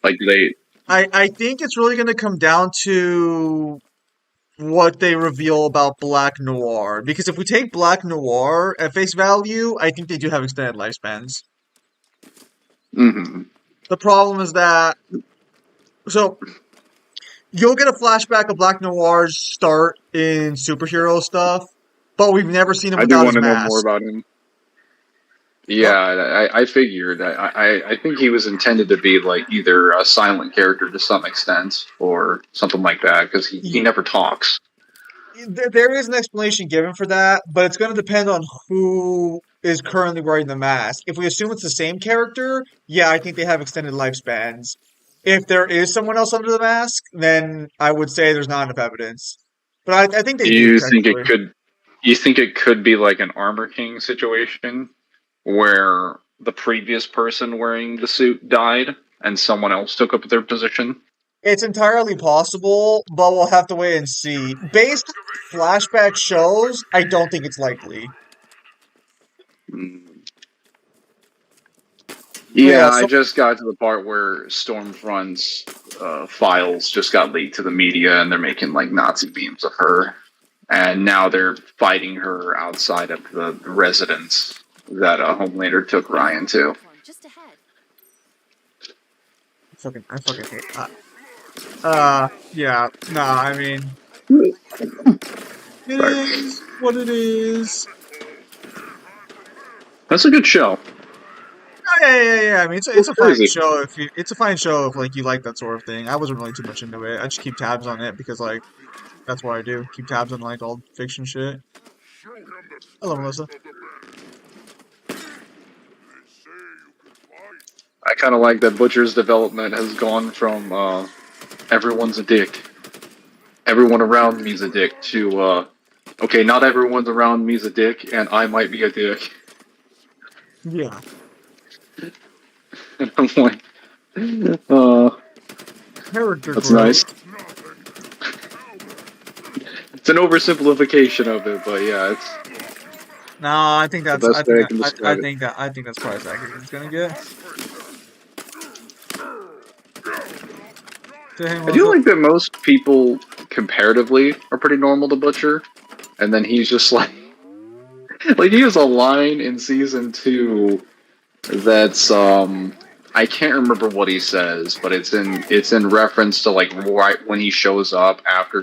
Like, do they? I think it's really going to come down to what they reveal about Black Noir. Because if we take Black Noir at face value, I think they do have extended lifespans. Hmm. The problem is that, so you'll get a flashback of Black Noir's start in superhero stuff, but we've never seen him I do without his want to know more mask. about him. Yeah, But I figured. I think he was intended to be like either a silent character to some extent or something like that because he never talks. there is an explanation given for that, but it's going to depend on who is currently wearing the mask. If we assume it's the same character, yeah, I think they have extended lifespans. If there is someone else under the mask, then I would say there's not enough evidence. But I think they Do do, you think it technically. could? You think it could be like an Armor King situation where the previous person wearing the suit died and someone else took up their position? It's entirely possible, but we'll have to wait and see. Based on flashback shows, I don't think it's likely. Mm. But yeah, Yeah, I so just got to the part where Stormfront's files just got leaked to the media, and they're making like Nazi memes of her, and now they're fighting her outside of the residence that Homelander took Ryan to. I fucking hate that. Yeah, nah, I mean, it Sorry, is what it is. that's a good show. Oh, yeah. I mean, it's It's a fine crazy. show if it's a fine show if like you like that sort of thing. I wasn't really too much into it. I just keep tabs on it because like that's what I do. Keep tabs on like all fiction shit. Hello, Melissa. I kind of like that Butcher's development has gone from everyone's a dick, everyone around me's a dick to okay, not everyone's around me's a dick, and I might be a dick. Yeah, And I'm like, uh, character that's nice. growth. It's an oversimplification of it, but yeah, it's No, the best way I can describe it. I think that's probably as accurate as it's gonna get. So, hey, I do Melissa. like that most people comparatively are pretty normal to Butcher, and then he's just like, like he has a line in season two that's I can't remember what he says, but it's in reference to like right when he shows up after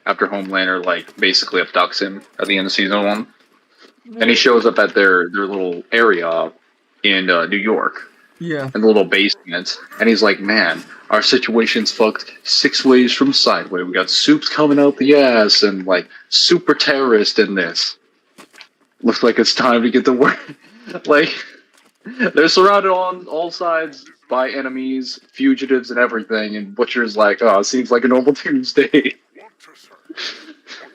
Homelander like basically abducts him at the end of season one, and he shows up at their little area in New York, Yeah. in the little basement, and he's like, "Man, our situation's fucked 6 ways from sideways. We got soups coming out the ass, and like super terrorist in this. Looks like it's time to get to work." Like they're surrounded on all sides by enemies, fugitives, and everything, and Butcher's like, "Oh, it seems like a normal Tuesday."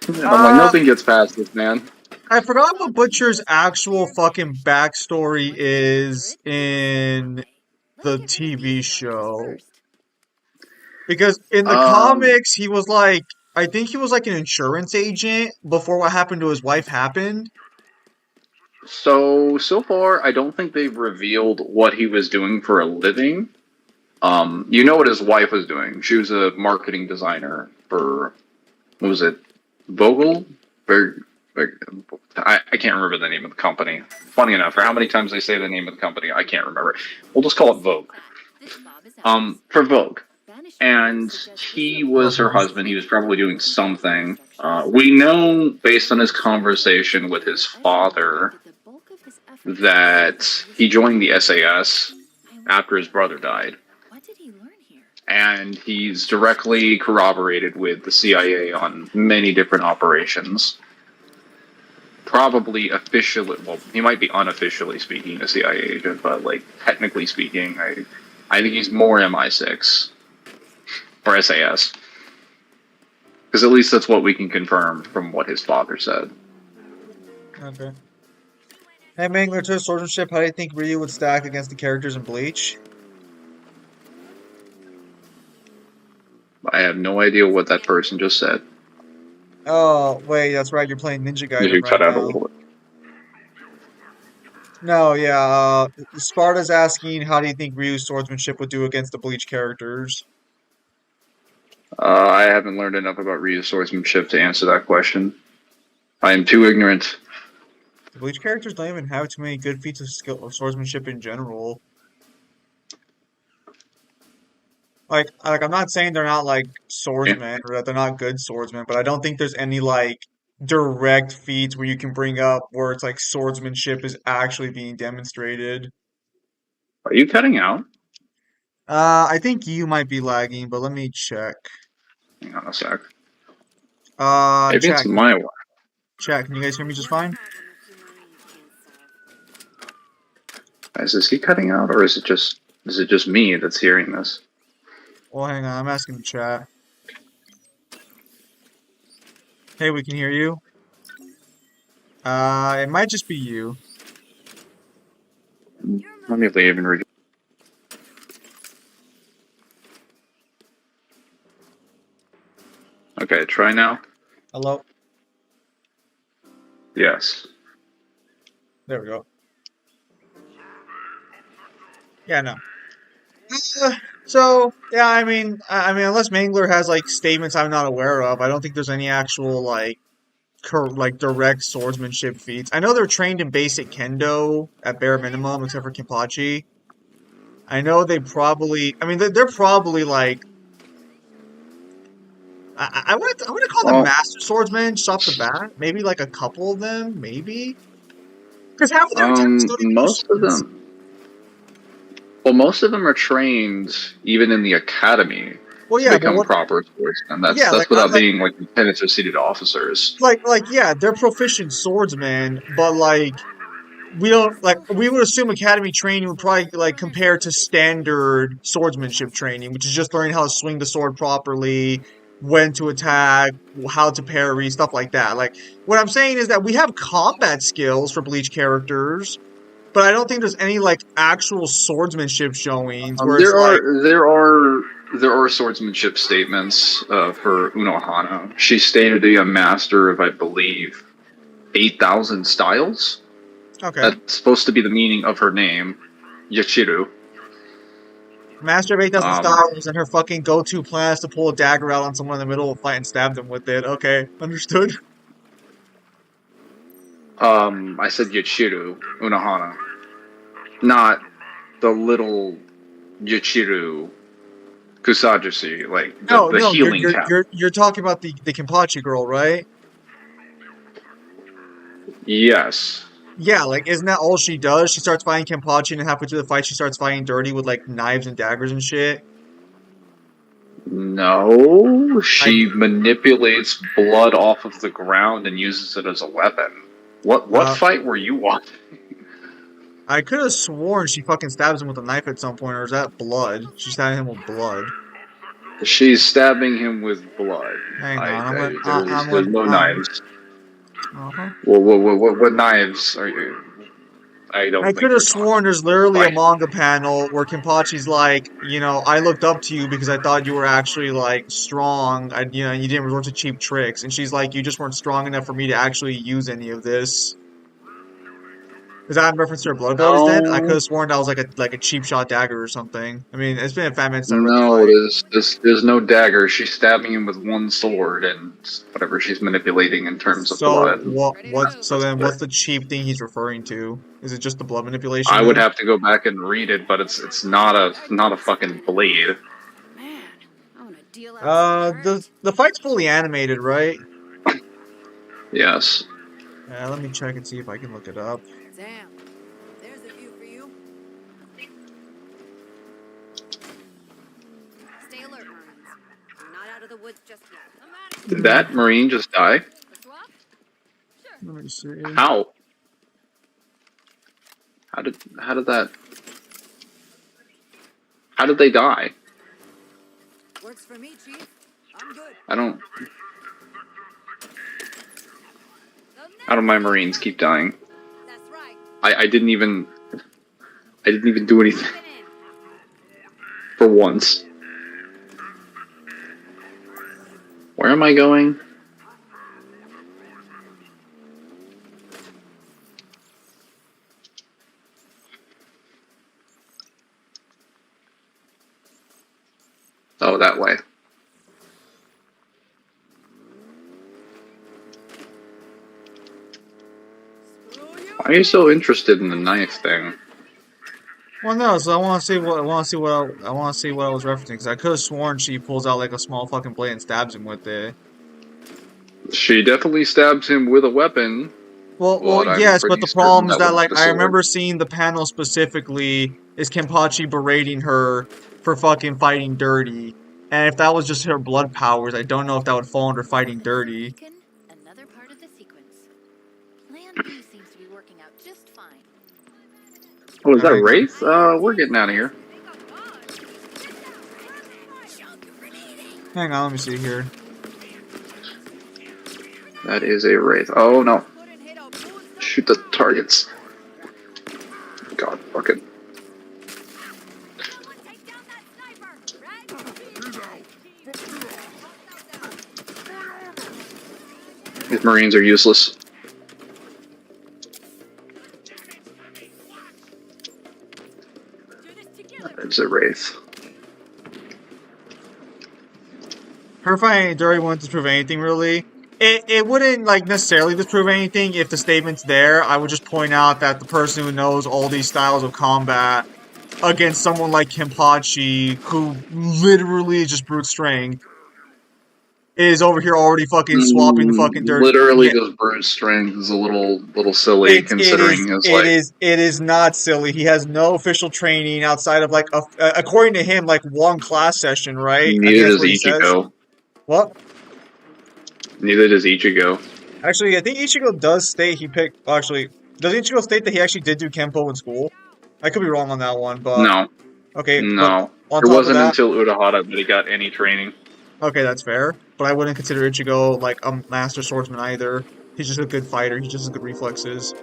And I'm like, Uh, "Nothing gets past this, man." I forgot what Butcher's actual fucking backstory is in the TV show. Because in the Um, comics, he was like, I think he was like an insurance agent before what happened to his wife happened. so far, I don't think they've revealed what he was doing for a living. You know what his wife was doing? She was a marketing designer for what was it, Vogel? Ver- I can't remember the name of the company. Funny enough, for how many times they say the name of the company, I can't remember. We'll just call it Vogue. For Vogue. And he was her Uh-huh. husband. He was probably doing something. We know, based on his conversation with his father, that he joined the SAS after his brother died. And he's directly corroborated with the CIA on many different operations. Probably officially, well, he might be unofficially speaking a CIA agent, but like technically speaking, I think he's more MI6 or SAS. Because at least that's what we can confirm from what his father said. Okay. Hey, Mangler, to swordsmanship, how do you think Ryu would stack against the characters in Bleach? I have no idea what that person just said. Oh, wait, that's right. You're playing Ninja Gaiden You right cut out a now. little bit. No, yeah. Sparta's asking, how do you think Ryu's swordsmanship would do against the Bleach characters? I haven't learned enough about Ryu's swordsmanship to answer that question. I am too ignorant. The Bleach characters don't even have too many good feats of skill of swordsmanship in general. Like I'm not saying they're not like Yeah. swordsmen or that they're not good swordsmen, but I don't think there's any like direct feats where you can bring up where it's like swordsmanship is actually being demonstrated. Are you cutting out? I think you might be lagging, but let me check. Hang on a sec. Maybe it's Chat, my one. chat, can you guys hear me just fine? Is he cutting out, or is it just me that's hearing this? Well, hang on, I'm asking the chat. Hey, we can hear you. It might just be you. Let me leave and read. Okay, try now. Hello? Yes. There we go. Yeah, no. Uh, so yeah, I mean, unless Mangler has like statements I'm not aware of, I don't think there's any actual like like direct swordsmanship feats. I know they're trained in basic kendo at bare minimum, except for Kenpachi. I know they probably, I mean, they're probably like I would call them Well, master swordsmen just off the bat. Maybe like a couple of them, maybe because half of their attacks don't even use most of swords. them. Well, most of them are trained even in the academy Well, to yeah, but become what? proper swordsmen. Yeah, That's without being like lieutenants or seated officers. like yeah, they're proficient swordsmen, but like we don't like we would assume academy training would probably like compare to standard swordsmanship training, which is just learning how to swing the sword properly, when to attack, how to parry, stuff like that. Like what I'm saying is that we have combat skills for Bleach characters, but I don't think there's any like actual swordsmanship showings where it's There like, are there are swordsmanship statements for Unohana. She's stated to be a master of, I believe, 8,000 styles. okay, That's supposed to be the meaning of her name, Yachiru. master of 8,000 Um, styles and her fucking go-to plan is to pull a dagger out on someone in the middle of a fight and stab them with it. Okay, understood. I said Yachiru Unohana, not the little Yachiru Kusajushi, like No, the no, healing cap. you're talking about the Kenpachi girl, right? Yes. Yeah, like isn't that all she does? She starts fighting Kenpachi and halfway through the fight she starts fighting dirty with like knives and daggers and shit. No, I she manipulates blood off of the ground and uses it as a weapon. What uh fight were you watching? I could have sworn she fucking stabs him with a knife at some point, or is that blood? She's stabbing him with blood. She's stabbing him with blood. Hang on, There's I'm gonna no knives. uh-huh. What knives are you? I I don't could think have you're talking sworn there's about literally a fight. manga panel where Kenpachi's like, I looked up to you because I thought you were actually like strong. You didn't resort to cheap tricks. And she's like, you just weren't strong enough for me to actually use any of this. Is that in reference to her blood abilities then? I could No, have sworn that was like a cheap shot dagger or something. I mean, it's been a fat minute since I read the no, fight. there's no dagger. She's stabbing him with one sword and whatever she's manipulating in terms of So blood. so That's then it. what's the cheap thing he's referring to? Is it just the blood manipulation I would then? have to go back and read it, but it's not a fucking blade. Man, I want to deal out some hurt. The fight's fully animated, right? Yes. Let me check and see if I can look it up. Damn, there's a view for you. Stay alert, Marines. We're not out of the woods just yet. I'm out of Did here. Hmm, that Marine just die? A swap? Sure. let me see. How? How did that? How did they die? Works for me, Chief. I'm good. I don't. They'll How do never my stop Marines keep moving. dying? That's right. I didn't even. I didn't even do anything Moving in. for once. Where am I going? Oh, that way. Why are you so interested in the knife thing? Well, no. So I want to see what I want to see what I want to see what I was referencing because I could have sworn she pulls out like a small fucking blade and stabs him with it. She definitely stabs him with a weapon, Well, but I'm yes, but pretty the certain problem is that that was like the I sword. remember seeing the panel specifically is Kenpachi berating her for fucking fighting dirty, and if that was just her blood powers, I don't know if that would fall under fighting dirty. Another part of the sequence. Plan B seems to be working out just fine. Oh, is Oh, that hang on, Wraith? We're getting out of here. hang on, let me see here. That is a Wraith. Oh no. Shoot the targets. God, fucking. These Marines are useless. It's a Wraith. Her fighting dirty wouldn't disprove anything really. It wouldn't like necessarily disprove anything if the statement's there. I would just point out that the person who knows all these styles of combat against someone like Kenpachi, who literally is just brute strength, is over here already fucking swapping the fucking dirty. Literally, Yeah, just brute strength is a little silly considering his like. it is not silly. He has no official training outside of like according to him like one class session, right? I think Neither that's does what he says. Ichigo. Well, Neither does Ichigo. actually, I think Ichigo does state he picked. Well, actually, does Ichigo state that he actually did do Kenpo in school? I could be wrong on that one, but No, okay. But no. on It top of wasn't that, until Urahara that he got any training. okay, that's fair. But I wouldn't consider Ichigo like a master swordsman either. He's just a good fighter. He just has good reflexes.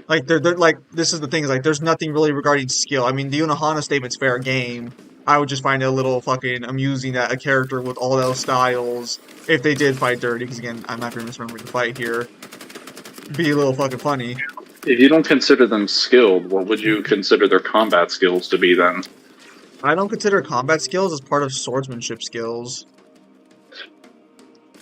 Like they're like this is the thing is like there's nothing really regarding skill. I mean the Unohana statement's fair game. I would just find it a little fucking amusing that a character with all those styles, if they did fight dirty, because again I'm not gonna misremember the fight here, be a little fucking funny. If you don't consider them skilled, what would you consider their combat skills to be then? I don't consider combat skills as part of swordsmanship skills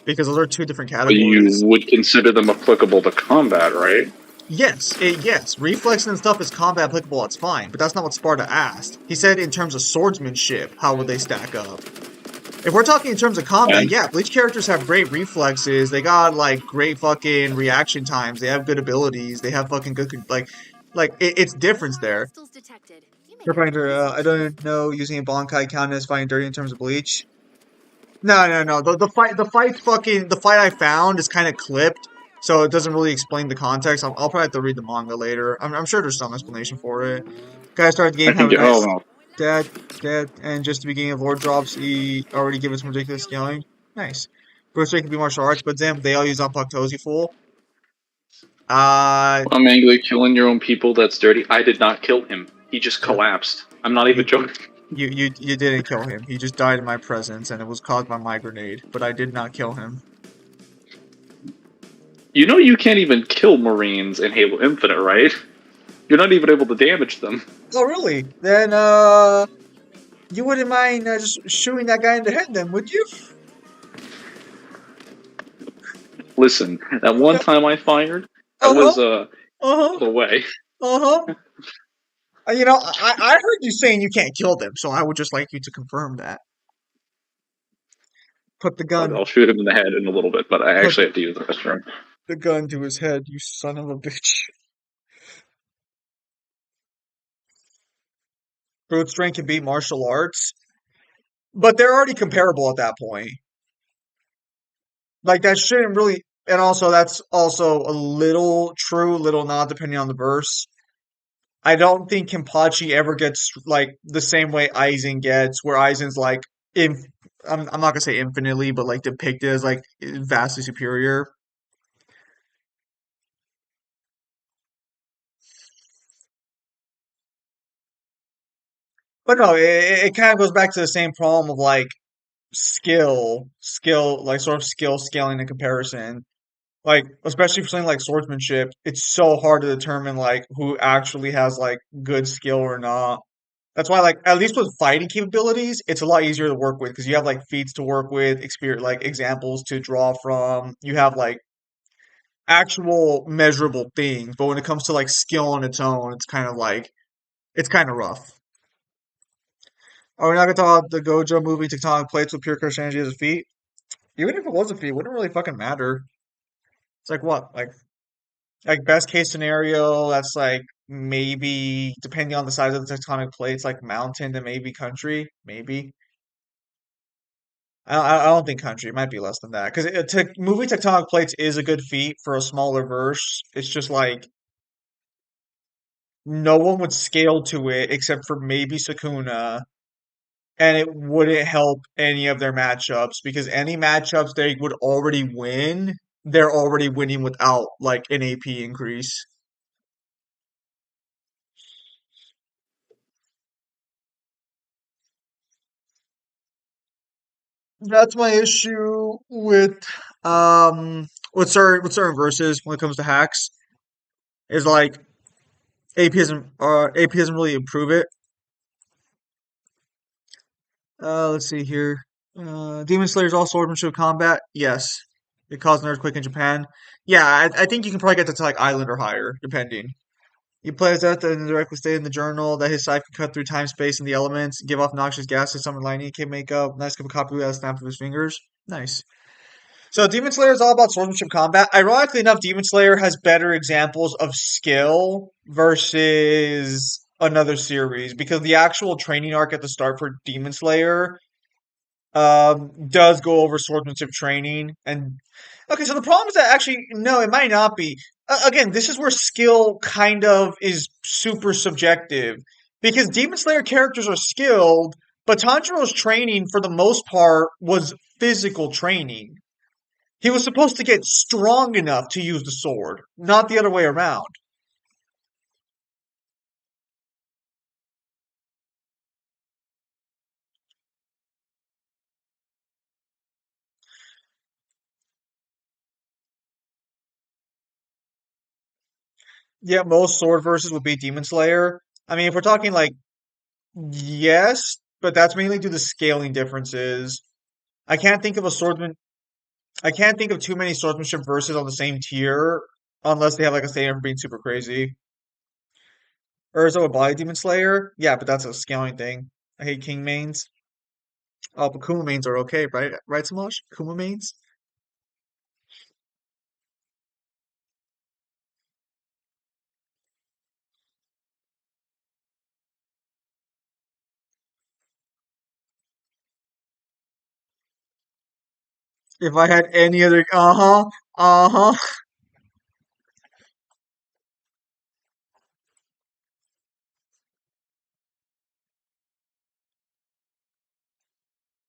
because those are two different But you categories. would consider them applicable to combat, right? Yes, reflex and stuff is combat applicable, it's fine, but that's not what Sparta asked. He said in terms of swordsmanship, how would they stack up? If we're talking in terms of combat, And yeah, Bleach characters have great reflexes, they got, like, great fucking reaction times, they have good abilities, they have fucking good, it's difference there. Hostiles detected. You may For have to fighter, I research don't know using a Bankai count as fighting dirty in terms of Bleach. No. The fight I found is kind of clipped, so it doesn't really explain the context. I'll probably have to read the manga later. I'm sure there's some explanation for it. Guys, start the I game. Have think, a oh nice no, dad, and just the beginning of Lord drops. He already given some ridiculous scaling. Nice. Bruce Lee can be martial arts, but damn, they all use Zanpakuto, fool. Uh, I'm angry killing your own people. That's dirty. I did not kill him. He just yeah, collapsed. I'm not even you joking. you didn't kill him. He just died in my presence, and it was caused by my grenade. But I did not kill him. You know you can't even kill Marines in Halo Infinite, right? You're not even able to damage them. Oh, really? Then, you wouldn't mind just shooting that guy in the head then, would you? Listen, that one time I fired, I Uh-huh, was uh-huh, away. uh-huh. You know, I heard you saying you can't kill them, so I would just like you to confirm that. Put the gun, I'll shoot him in the head in a little bit, but I put actually have to use the restroom. the gun to his head, you son of a bitch. Brute strength can beat martial arts, but they're already comparable at that point. Like, that shouldn't really, and also, that's also a little true, little not, depending on the verse. I don't think Kenpachi ever gets like the same way Aizen gets, where Aizen's like inf I'm not gonna say infinitely, but like depicted as like vastly superior. But no, it kind of goes back to the same problem of like like sort of skill scaling in comparison. Like especially for something like swordsmanship, it's so hard to determine like who actually has like good skill or not. That's why, like, at least with fighting capabilities, it's a lot easier to work with because you have like feats to work with, experience, like examples to draw from. You have like actual measurable things. But when it comes to like skill on its own, it's kind of like it's kind of rough. Are we not gonna talk about the Gojo movie tectonic plates with pure Christianity as a feat? Even if it was a feat, it wouldn't really fucking matter. It's like what? Like best case scenario, that's like maybe depending on the size of the tectonic plates, like mountain to maybe country, maybe. I don't think country. It might be less than that because movie tectonic plates is a good feat for a smaller verse. It's just like no one would scale to it except for maybe Sukuna, and it wouldn't help any of their matchups because any matchups they would already win, they're already winning without like an AP increase. That's my issue with certain verses when it comes to hacks is like AP doesn't really improve it. Let's see here. Demon Slayer's all swordsmanship combat. Yes, it caused an earthquake in Japan. Yeah, I think you can probably get to like island or higher, depending. He plays that and directly stated in the journal that his scythe can cut through time, space, and the elements, give off noxious gases, summon lightning, can make up nice cup of copy without a snap of his fingers. Nice. So Demon Slayer is all about swordsmanship combat. Ironically enough, Demon Slayer has better examples of skill versus another series because the actual training arc at the start for Demon Slayer does go over swordsmanship training. And okay, so the problem is that actually no, it might not be. Again, this is where skill kind of is super subjective because Demon Slayer characters are skilled, but Tanjiro's training for the most part was physical training. He was supposed to get strong enough to use the sword, not the other way around. Yeah, most sword verses would be Demon Slayer. I mean, if we're talking like yes, but that's mainly due to scaling differences. I can't think of a swordsman. I can't think of too many swordsmanship verses on the same tier unless they have like a standard for being super crazy. Urza with Body Demon Slayer, yeah, but that's a scaling thing. I hate King mains. Oh, but Kuma mains are okay, right? Right, Smosh? Kuma mains? If I had any other, uh-huh.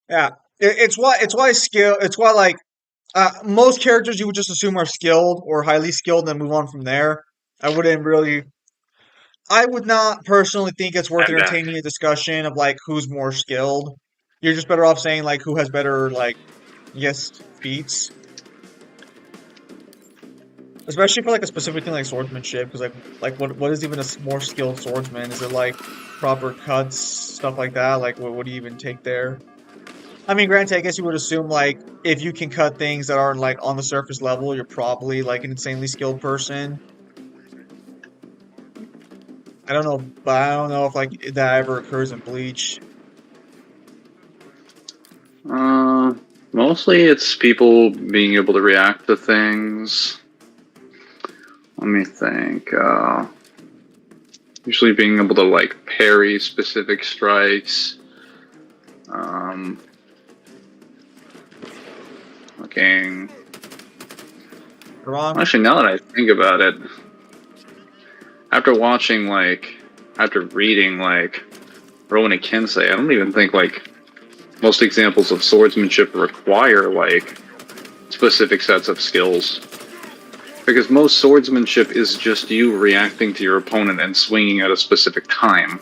Yeah, it's why skill. It's why like most characters you would just assume are skilled or highly skilled, and move on from there. I wouldn't really. I would not personally think it's worth I'm back. entertaining a discussion of like who's more skilled. You're just better off saying like who has better like yes feats, especially for like a specific thing like swordsmanship. Because like what is even a more skilled swordsman? Is it like proper cuts, stuff like that? Like what do you even take there? I mean, granted, I guess you would assume like if you can cut things that aren't like on the surface level, you're probably like an insanely skilled person. I don't know, but I don't know if like that ever occurs in Bleach. Uh, Mostly it's people being able to react to things. Let me think. Usually being able to like parry specific strikes. Um, looking. Wrong? Actually, now that I think about it, after watching after reading Rowan Kensei, I don't even think like most examples of swordsmanship require like specific sets of skills. Because most swordsmanship is just you reacting to your opponent and swinging at a specific time.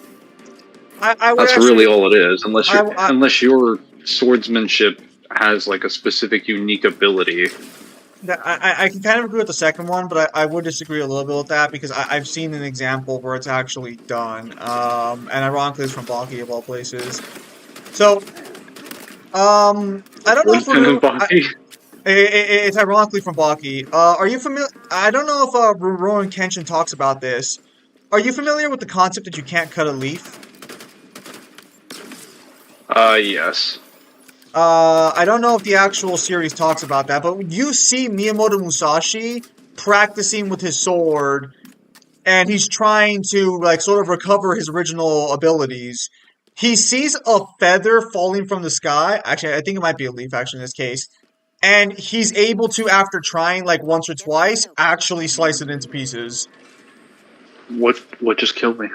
I would That's actually really all it is. I Unless your swordsmanship has like a specific unique ability. I can kind of agree with the second one, but I would disagree a little bit with that because I've seen an example where it's actually done. And ironically, it's from Baki of all places. So, I don't know if Winston and Bucky. it's ironically from Baki. Are you familiar? I don't know if Rurouni Kenshin talks about this. Are you familiar with the concept that you can't cut a leaf? Yes. I don't know if the actual series talks about that, but you see Miyamoto Musashi practicing with his sword, and he's trying to like sort of recover his original abilities. He sees a feather falling from the sky. Actually, I think it might be a leaf actually in this case. And he's able to, after trying like once or twice, actually slice it into pieces. What just killed me?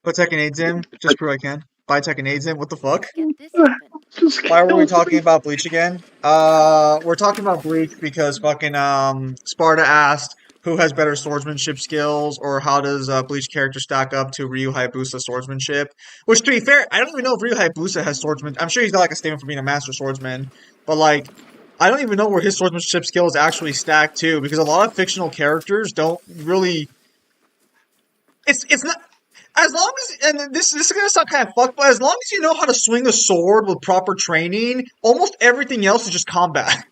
Put Tekken 8's in, just prove I can. Buy Tekken 8's in, what the fuck? Get this open. Just Why were we killed talking me. about Bleach again? We're talking about Bleach because fucking Sparta asked who has better swordsmanship skills, or how does Bleach character stack up to Ryu Hayabusa swordsmanship? Which, to be fair, I don't even know if Ryu Hayabusa has swordsman. I'm sure he's got like a statement for being a master swordsman, but like I don't even know where his swordsmanship skills actually stack to, because a lot of fictional characters don't really. It's not. As long as, and this is gonna sound kind of fucked, but as long as you know how to swing a sword with proper training, almost everything else is just combat.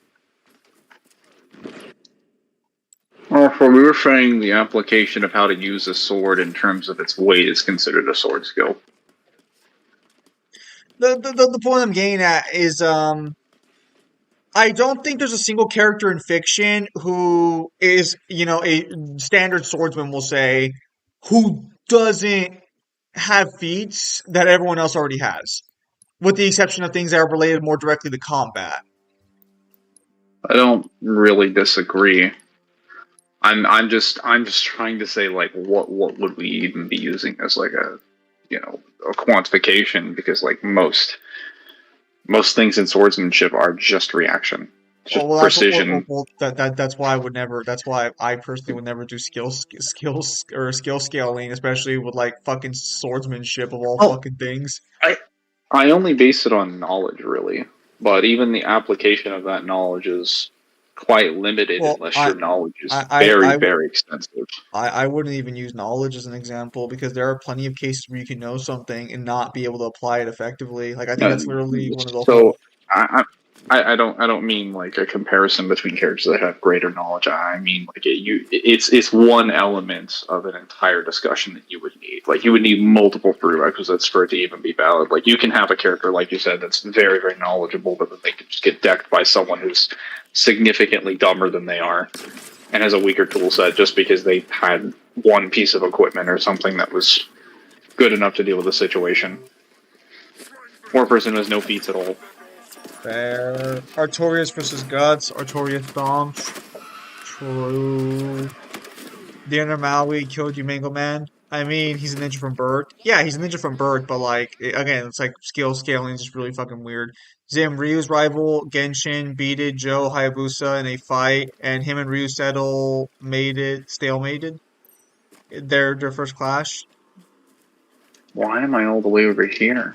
Well, for we were saying the application of how to use a sword in terms of its weight is considered a sword skill. The point I'm getting at is I don't think there's a single character in fiction who is, a standard swordsman, will say, who doesn't have feats that everyone else already has, with the exception of things that are related more directly to combat. I don't really disagree. I'm just trying to say like what would we even be using as like a quantification, because like most things in swordsmanship are just reaction, Oh, just well, precision. that's why I would never. That's why I personally would never do skills or skill scaling, especially with like fucking swordsmanship of all Oh, fucking things. I I only base it on knowledge really, but even the application of that knowledge is quite limited Well, unless your knowledge is I, very I, very extensive. I wouldn't even use knowledge as an example because there are plenty of cases where you can know something and not be able to apply it effectively. Like I think Uh, that's literally one of the so whole. I don't mean like a comparison between characters that have greater knowledge. I mean like it's one element of an entire discussion that you would need. Like you would need multiple prerequisites for it to even be valid. Like you can have a character like you said that's very very knowledgeable, but then they could just get decked by someone who's significantly dumber than they are and has a weaker tool set just because they had one piece of equipment or something that was good enough to deal with the situation. Or a person who has no feats at all. Fair. Artorias versus Guts. Artorias stomps. True. The inner Maui killed you, Mango Man. I mean, he's a ninja from birth. Yeah, he's a ninja from birth, but like, again, it's like skill scaling is just really fucking weird. Zim, Ryu's rival, Genshin, beated Joe Hayabusa in a fight, and him and Ryu settle, stalemated their first clash. Why am I all the way over here?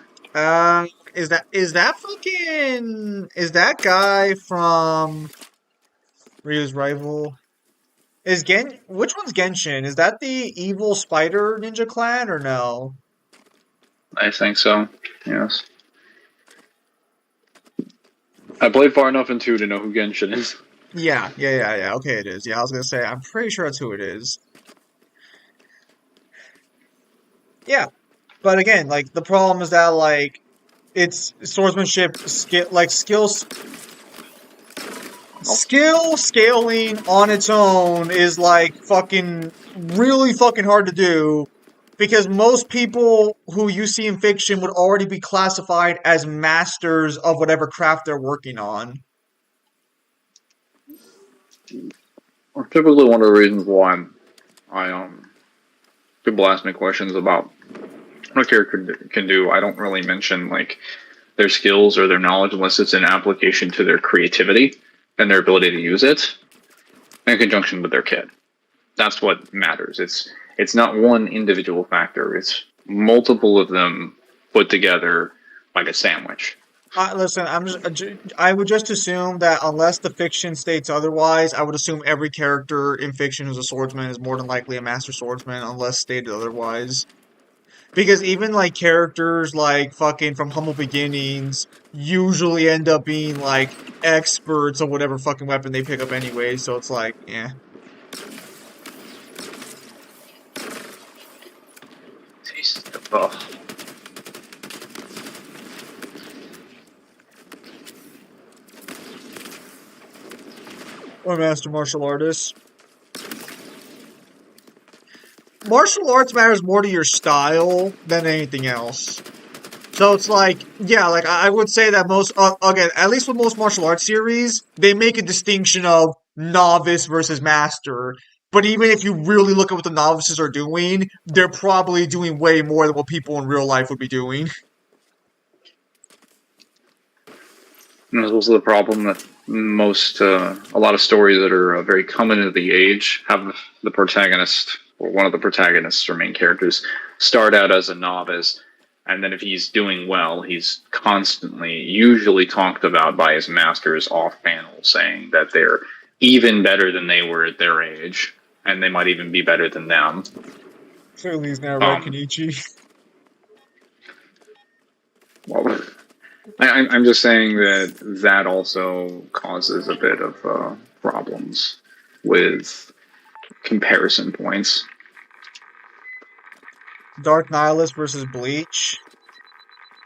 Is that guy from Ryu's rival? Which one's Genshin? Is that the evil spider ninja clan or no? I think so. Yes. I played far enough in 2 to know who Genshin is. Yeah. Okay, it is. Yeah, I was gonna say, I'm pretty sure that's who it is. Yeah, but again, like the problem is that like it's swordsmanship skill scaling on its own is like fucking really fucking hard to do because most people who you see in fiction would already be classified as masters of whatever craft they're working on. Typically, one of the reasons why I people ask me questions about what a character can do, I don't really mention like their skills or their knowledge unless it's an application to their creativity and their ability to use it in conjunction with their kit. That's what matters. It's not one individual factor. It's multiple of them put together like a sandwich. Listen, I would just assume that unless the fiction states otherwise, I would assume every character in fiction who's a swordsman is more than likely a master swordsman, unless stated otherwise. Because even like characters like fucking from humble beginnings usually end up being like experts on whatever fucking weapon they pick up anyway, so it's like, yeah. Ugh. Or master martial artist. Martial arts matters more to your style than anything else. So it's like, yeah, like I would say that most, again, at least with most martial arts series, they make a distinction of novice versus master. But even if you really look at what the novices are doing, they're probably doing way more than what people in real life would be doing. And that's also the problem that a lot of stories that are very coming of the age have the protagonist or one of the protagonists or main characters start out as a novice, and then if he's doing well, he's constantly, usually talked about by his masters off panel, saying that they're even better than they were at their age, and they might even be better than them. Clearly he's not right, Um, Kenichi. well, I'm just saying that that also causes a bit of problems with comparison points. Dark Nihilist versus Bleach.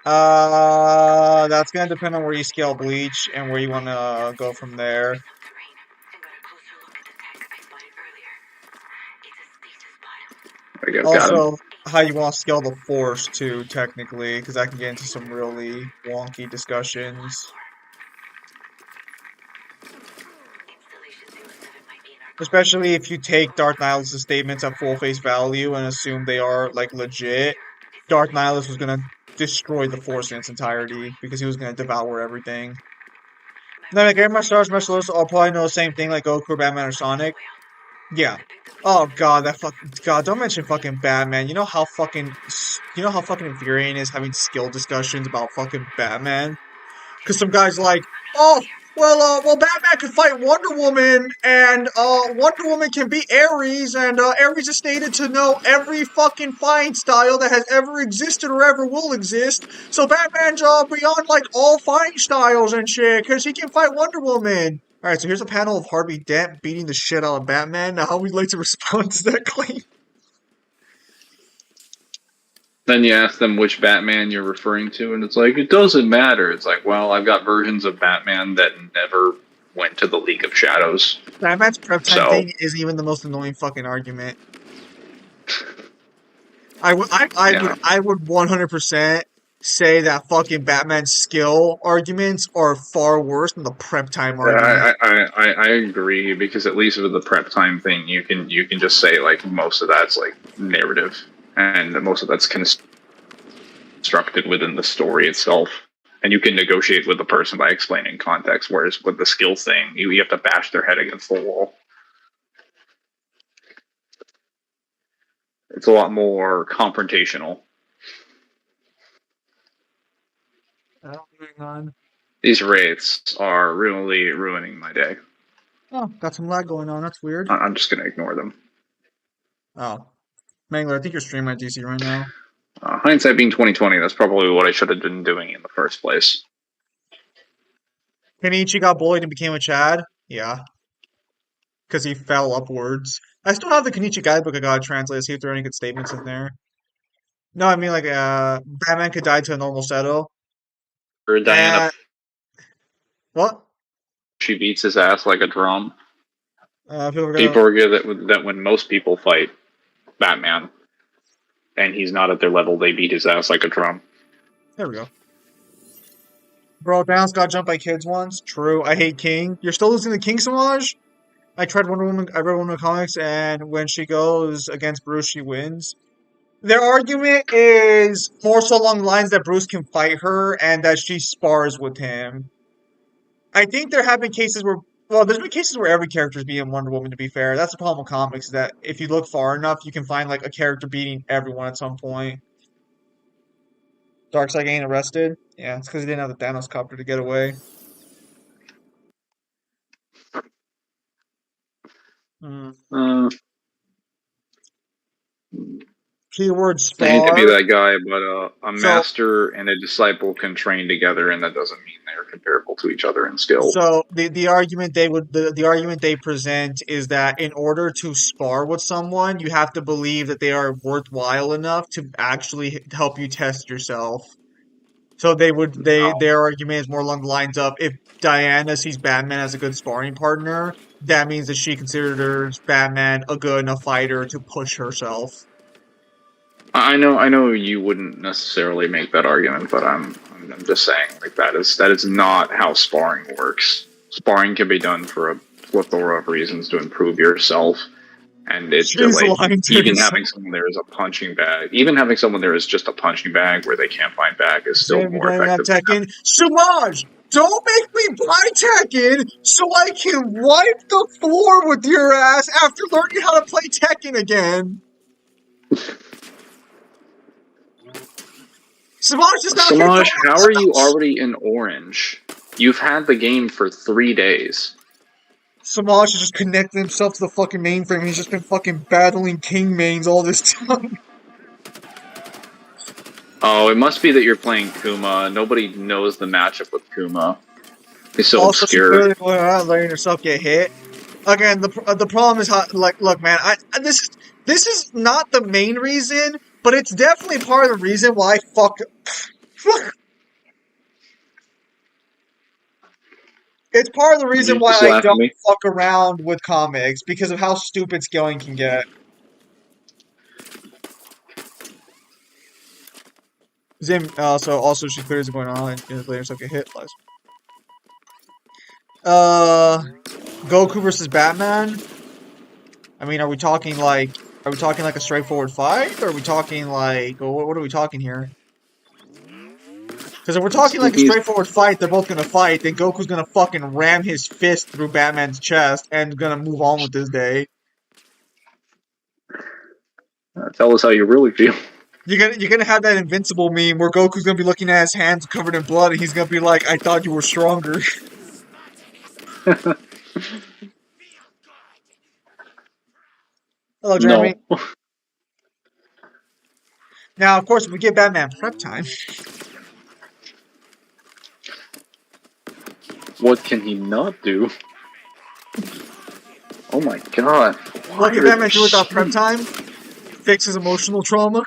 That's gonna depend on where you scale Bleach and where you want to go from there. There we go, got him. Also, how you want to scale the Force too, technically, because that can get into some really wonky discussions. Especially if you take Dark Nihilus' statements at full face value and assume they are like legit. Dark Nihilus was gonna destroy the Force in its entirety because he was gonna devour everything. Then like every martial arts, I'll probably know the same thing like Goku, Batman, or Sonic. Yeah. Oh god, that fuck. God, don't mention fucking Batman. You know how fucking infuriating it is having skill discussions about fucking Batman. Because some guy's like, oh, well, Batman can fight Wonder Woman, and Wonder Woman can beat Ares, and Ares is stated to know every fucking fighting style that has ever existed or ever will exist. So Batman's beyond like all fighting styles and shit, because he can fight Wonder Woman. All right, so here's a panel of Harvey Dent beating the shit out of Batman. Now, how would you like to respond to that claim? Then you ask them which Batman you're referring to, and it's like, it doesn't matter. It's like, well, I've got versions of Batman that never went to the League of Shadows. Batman's prep time So, thing isn't even the most annoying fucking argument. I would yeah. I would 100% say that fucking Batman's skill arguments are far worse than the prep time argument. I agree, because at least with the prep time thing, you can just say like most of that's like narrative, and most of that's constructed within the story itself, and you can negotiate with the person by explaining context. Whereas with the skill thing, you have to bash their head against the wall. It's a lot more confrontational. Moving on. These wraiths are really ruining my day. Oh, got some lag going on. That's weird. I'm just gonna ignore them. Oh, Mangler, I think you're streaming at DC right now. Hindsight being 2020, that's probably what I should have been doing in the first place. Kenichi got bullied and became a Chad? Yeah. Because he fell upwards. I still have the Kenichi guidebook I gotta translate, see if there are any good statements in there. No, I mean like Batman could die to a normal Seto. Or Diana, What? she beats his ass like a drum. People People forget that when most people fight Batman and he's not at their level, they beat his ass like a drum. There we go. Bro, Bounce got jumped by kids once. True. I hate King. You're still losing the King Samaj? I read Wonder Woman comics, and when she goes against Bruce, she wins. Their argument is more so along the lines that Bruce can fight her and that she spars with him. I think there have been cases where, well, there's been cases where every character is beating Wonder Woman, to be fair. That's the problem with comics, is that if you look far enough, you can find like a character beating everyone at some point. Darkseid getting arrested? Yeah, it's because he didn't have the Thanos copter to get away. Hmm. Uh, Keyword I hate to be spar. that guy, but a So master and a disciple can train together, and that doesn't mean they're comparable to each other in skill. So the argument the argument they present is that in order to spar with someone, you have to believe that they are worthwhile enough to actually help you test yourself. So their argument is more along the lines of if Diana sees Batman as a good sparring partner, that means that she considers Batman a good enough fighter to push herself. I know you wouldn't necessarily make that argument, but I'm just saying like that is not how sparring works. Sparring can be done for a plethora of reasons to improve yourself, and it She's like lying to even herself. having someone there as a punching bag, even having someone there as just a punching bag where they can't fight back is still Sam, you more don't even have effective than Tekken. Samaj, don't make me buy Tekken so I can wipe the floor with your ass after learning how to play Tekken again. Samaj is not going to go Samaj, to how his are you house. already in orange? You've had the game for 3 days. Samaj has just connected himself to the fucking mainframe and he's just been fucking battling king mains all this time. Oh, it must be that you're playing Kuma. Nobody knows the matchup with Kuma. He's so Also, she obscure. clearly went out letting herself get hit. Again, the problem is how, like, look, man, this is not the main reason, but it's definitely part of the reason why I fuck. It's part of the Did reason you why just I laugh at don't me? fuck around with comics because of how stupid scaling can get. Zim also she clears going on and later herself get hit. Lies. Uh, Goku versus Batman. I mean, are we talking like a straightforward fight, or are we talking like what are we talking here? Because if we're talking like a He's straightforward fight, they're both gonna fight. Then Goku's gonna fucking ram his fist through Batman's chest and gonna move on with his day. tell us how you really feel. You're gonna have that invincible meme where Goku's gonna be looking at his hands covered in blood, and he's gonna be like, "I thought you were stronger." Hello, Jeremy. No. Now, of course, if we get Batman prep time, What can he not do? Oh my god. Why what can are there Batman do without so prep many? time? Fix his emotional trauma.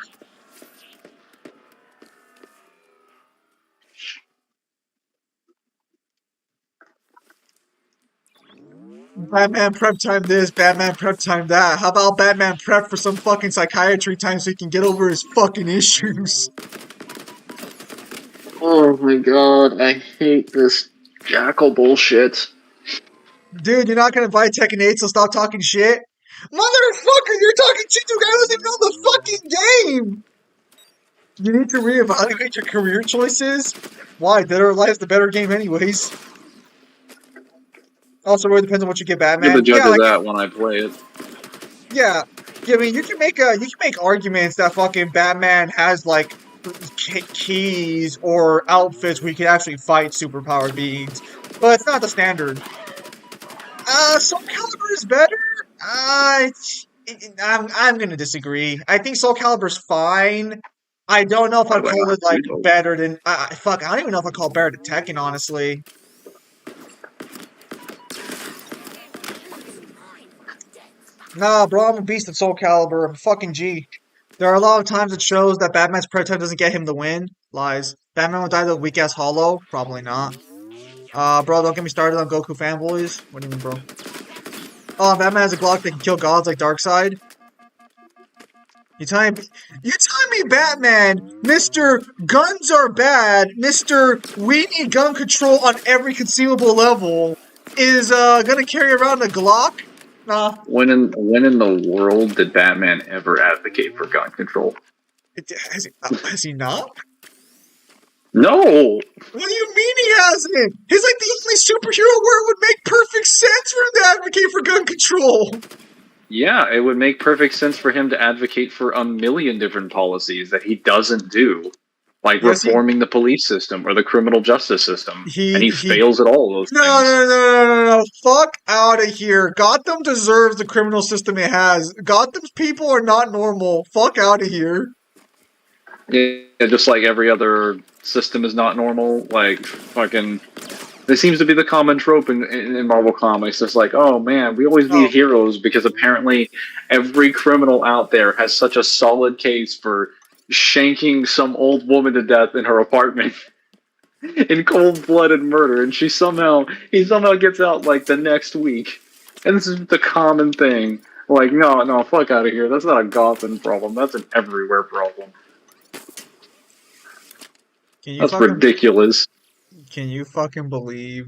Batman prep time this, Batman prep time that. How about Batman prep for some fucking psychiatry time so he can get over his fucking issues? Oh my god, I hate this jackal bullshit. Dude, you're not gonna buy Tekken 8, so stop talking shit. Motherfucker, you're talking shit to a guy who doesn't even know the fucking game! You need to reevaluate your career choices. Why? Dead or Alive's the better game anyways. Also, really depends on what you get You're the Batman. judge Yeah, of like, that when I play it. yeah. Yeah, I mean, you can make arguments that fucking Batman has, like, keys or outfits where he can actually fight superpowered beings. But it's not the standard. Soul Calibur is better. I'm gonna disagree. I think Soul Calibur's fine. I don't know if Why I'd do I call not it like see those? better than fuck. I don't even know if I'd call it better than Tekken, honestly. Nah, bro, I'm a beast at Soul Calibur. I'm a fucking G. There are a lot of times it shows that Batman's prototype doesn't get him the win. Lies. Batman will die to a weak ass Hollow. Probably not. Bro, don't get me started on Goku fanboys. What do you mean, bro? Oh, Batman has a Glock that can kill gods like Darkseid. You telling me Batman, Mr. Guns are bad, Mr. We need gun control on every conceivable level, is gonna carry around a Glock? Nah. When in the world did Batman ever advocate for gun control? Has he not? No! What do you mean he hasn't? He's like the only superhero where it would make perfect sense for him to advocate for gun control. Yeah, it would make perfect sense for him to advocate for a million different policies that he doesn't do. like Yes, reforming the police system or the criminal justice system, and he he fails at all those no, no, things. no, no, no, no, fuck out of here. Gotham deserves the criminal system it has. Gotham's people are not normal. Fuck out of here. Yeah, just like every other system is not normal. Like fucking, this seems to be the common trope in Marvel Comics. It's like, oh man, we always need Oh, heroes because apparently every criminal out there has such a solid case for shanking some old woman to death in her apartment in cold-blooded murder, and he somehow gets out like the next week. And this is the common thing. Like, no, no, fuck out of here. That's not a Gotham problem. That's an everywhere problem. can you That's fucking ridiculous. can you fucking believe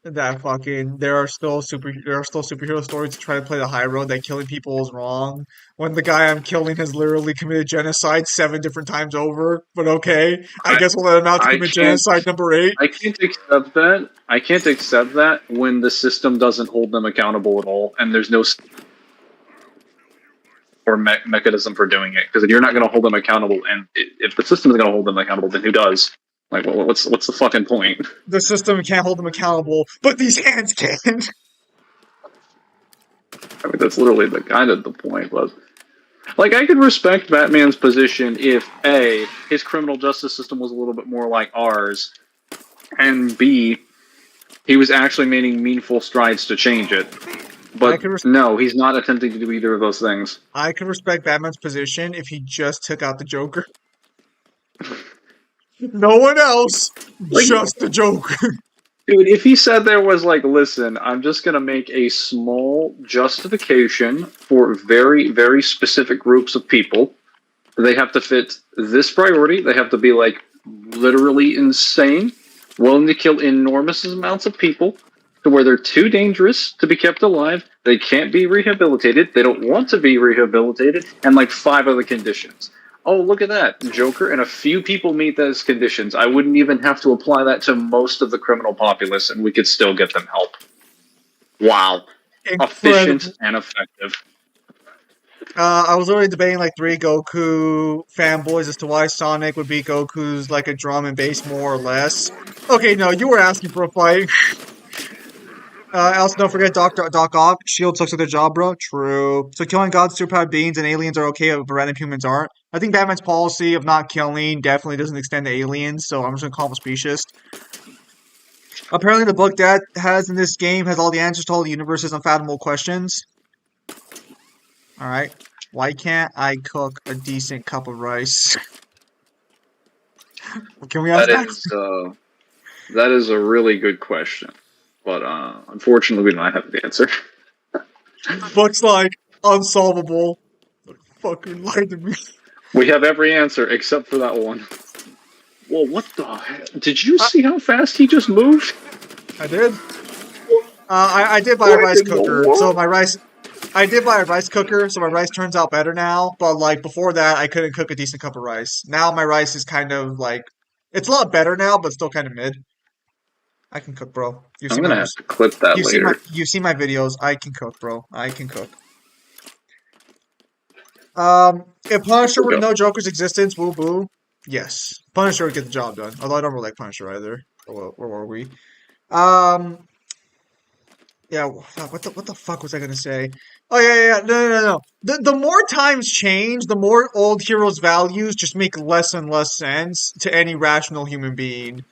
that fucking there are still superhero stories to try to play the high road that killing people is wrong when the guy I'm killing has literally committed genocide 7 different times over. But okay, I I guess we'll let him out to I commit can't genocide number 8. I can't accept that. I can't accept that when the system doesn't hold them accountable at all, and there's no or mechanism for doing it. Because if you're not going to hold them accountable, and if the system is going to hold them accountable, then who does? Like, what's the fucking point? The system can't hold him accountable, but these hands can. I mean, that's literally the kind of the point. But like, I could respect Batman's position if A, his criminal justice system was a little bit more like ours, and B, he was actually making meaningful strides to change it. I But could no, he's not attempting to do either of those things. I could respect Batman's position if he just took out the Joker. No one else, Like, just the Joker. dude, if he said there was like, listen, I'm just gonna make a small justification for very, very specific groups of people. They have to fit this priority. They have to be like literally insane, willing to kill enormous amounts of people to where they're too dangerous to be kept alive. They can't be rehabilitated. They don't want to be rehabilitated, and like 5 other conditions. Oh, look at that. Joker and a few people meet those conditions. I wouldn't even have to apply that to most of the criminal populace, and we could still get them help. Wow. Efficient Incredible. and effective. I was already debating like 3 Goku fanboys as to why Sonic would beat Goku's like a drum and bass more or less. Okay, no, you were asking for a fight. Also, don't forget Doc Ock. Shield sucks at their job, bro. True. So killing gods, superpowered beings, and aliens are okay, but random humans aren't. I think Batman's policy of not killing definitely doesn't extend to aliens, so I'm just gonna call him a speciesist. Apparently, the book Dad has in this game has all the answers to all the universe's unfathomable questions. Alright. Why can't I cook a decent cup of rice? Can we ask That Max? is a really good question, but unfortunately, we do not have the answer. Looks like unsolvable. Fucking lied to me. We have every answer except for that one. Well, what the heck? Did you see how fast he just moved? I did. I did buy a What rice in the cooker, so world? my rice. I did buy a rice cooker, so my rice turns out better now. But like before that, I couldn't cook a decent cup of rice. Now my rice is kind of like it's a lot better now, but still kind of mid. I can cook, bro. I'm gonna have to clip that later. You see my videos. I can cook, bro. I can cook. If Punisher were to Okay. know Joker's existence, woo boo. Yes, Punisher would get the job done. Although I don't really like Punisher either. Where were we? Um, yeah. Fuck, what the fuck was I gonna say? Oh yeah. No. The more times change, the more old heroes' values just make less and less sense to any rational human being.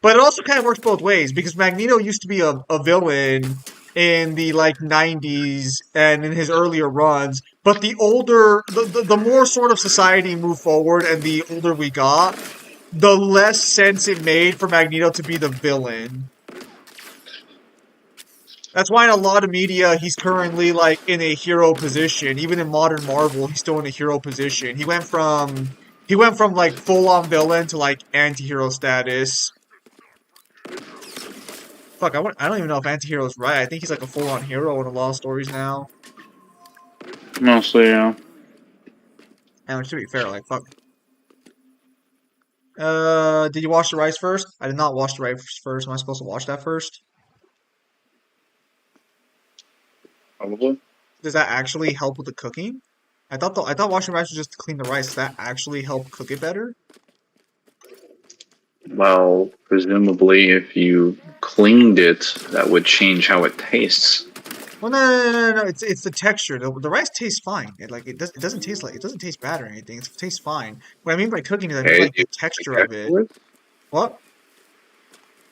But it also kind of works both ways because Magneto used to be a villain in the like 90s and in his earlier runs. But the more sort of society moved forward and the older we got, the less sense it made for Magneto to be the villain. That's why in a lot of media he's currently like in a hero position. Even in modern Marvel, he's still in a hero position. He went from like full on villain to like anti-hero status. Fuck, I don't even know if anti-hero is right. I think he's like a full-on hero in a lot of stories now. Mostly, yeah. And to be fair, like fuck. Did you wash the rice first? I did not wash the rice first. Am I supposed to wash that first? Probably. Does that actually help with the cooking? I thought washing rice was just to clean the rice. Does that actually help cook it better? Well, presumably, if you cleaned it, that would change how it tastes. Well, no. It's the texture. The rice tastes fine. It doesn't taste like it doesn't taste bad or anything. It tastes fine. What I mean by cooking is I mean Okay, like do you the feel sick texture of it. afterwards? What?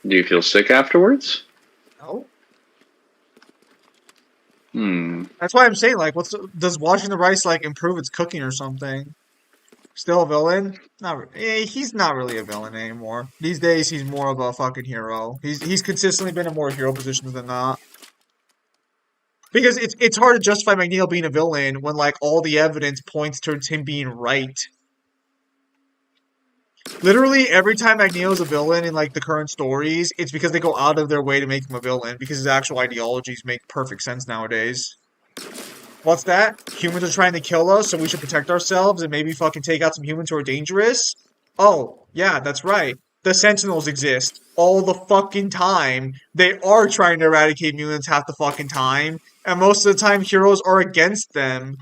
Do you feel sick afterwards? No. Hmm. That's why I'm saying like, does washing the rice like improve its cooking or something? Still a villain? He's not really a villain anymore. These days, he's more of a fucking hero. He's consistently been in more hero positions than not. Because it's hard to justify Magneto being a villain when like all the evidence points towards him being right. Literally every time Magneto's a villain in like the current stories, it's because they go out of their way to make him a villain because his actual ideologies make perfect sense nowadays. What's that? Humans are trying to kill us, so we should protect ourselves and maybe fucking take out some humans who are dangerous? Oh, yeah, that's right. The Sentinels exist all the fucking time. They are trying to eradicate mutants half the fucking time, and most of the time heroes are against them.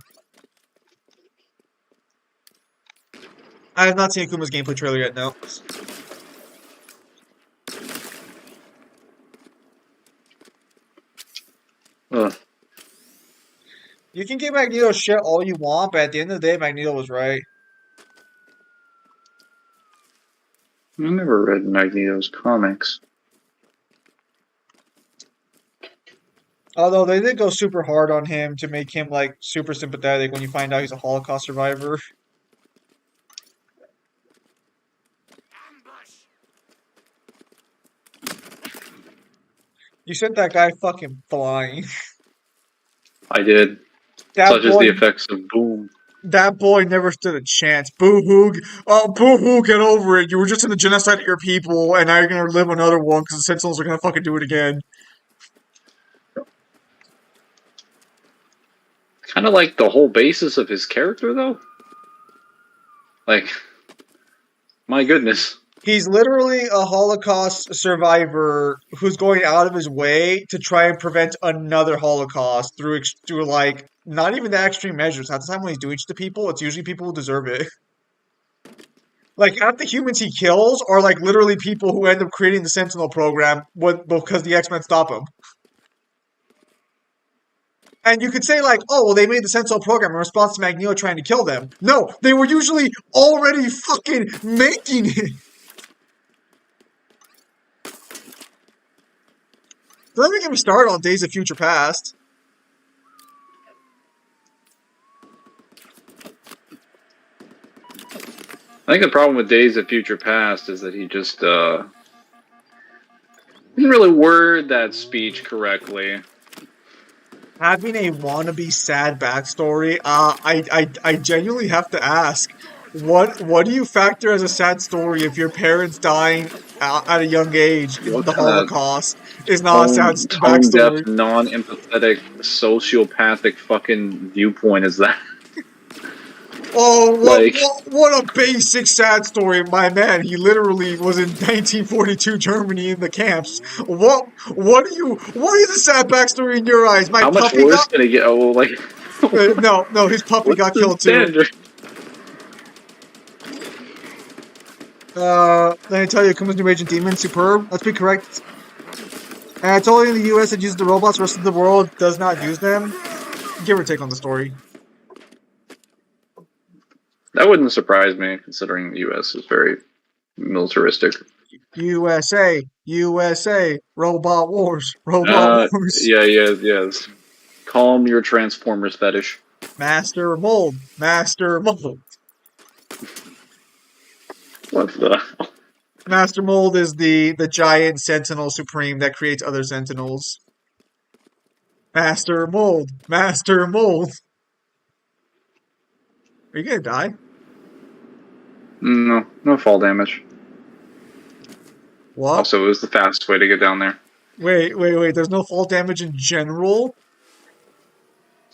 I have not seen Akuma's gameplay trailer yet, no. Ugh. You can give Magneto shit all you want, but at the end of the day, Magneto was right. I never read Magneto's comics. Although they did go super hard on him to make him like super sympathetic when you find out he's a Holocaust survivor. You sent that guy fucking flying. I did. That Such as the boy, effects of Boom. that boy never stood a chance. Boo hoo! Oh, boo hoo! Get over it. You were just in the genocide of your people, and now you're gonna live another one because the Sentinels are gonna fucking do it again. Kind of like the whole basis of his character, though. Like, my goodness. He's literally a Holocaust survivor who's going out of his way to try and prevent another Holocaust through like not even the extreme measures. Half the time when he's doing shit to people, it's usually people who deserve it. Like half the humans he kills are like literally people who end up creating the Sentinel program because the X-Men stop him. And you could say like, oh, well, they made the Sentinel program in response to Magneto trying to kill them. No, they were usually already fucking making it. Don't even get me started on Days of Future Past. I think the problem with Days of Future Past is that he just didn't really word that speech correctly. Having a wannabe sad backstory, I genuinely have to ask, what do you factor as a sad story if your parents dying at a young age in What the kind of Holocaust is not a sad tone deaf, backstory? non-empathetic, sociopathic fucking viewpoint is that? Oh, Like, what a basic sad story, my man. He literally was in 1942 Germany in the camps. What is a sad backstory in your eyes? My how much puppy worse got can it get? Oh, like, no, his puppy what's got the killed too. standard? Let me tell you, Kuma's new agent demon, superb. Let's be correct. And it's only in the US that uses the robots, the rest of the world does not use them. Give or take on the story. That wouldn't surprise me, considering the U.S. is very militaristic. USA, robot wars. Yes. Calm your Transformers fetish. Master mold. What the? Master mold is the giant sentinel supreme that creates other sentinels. Master mold. Are you gonna die? No fall damage. What? Also, it was the fastest way to get down there. Wait. There's no fall damage in general?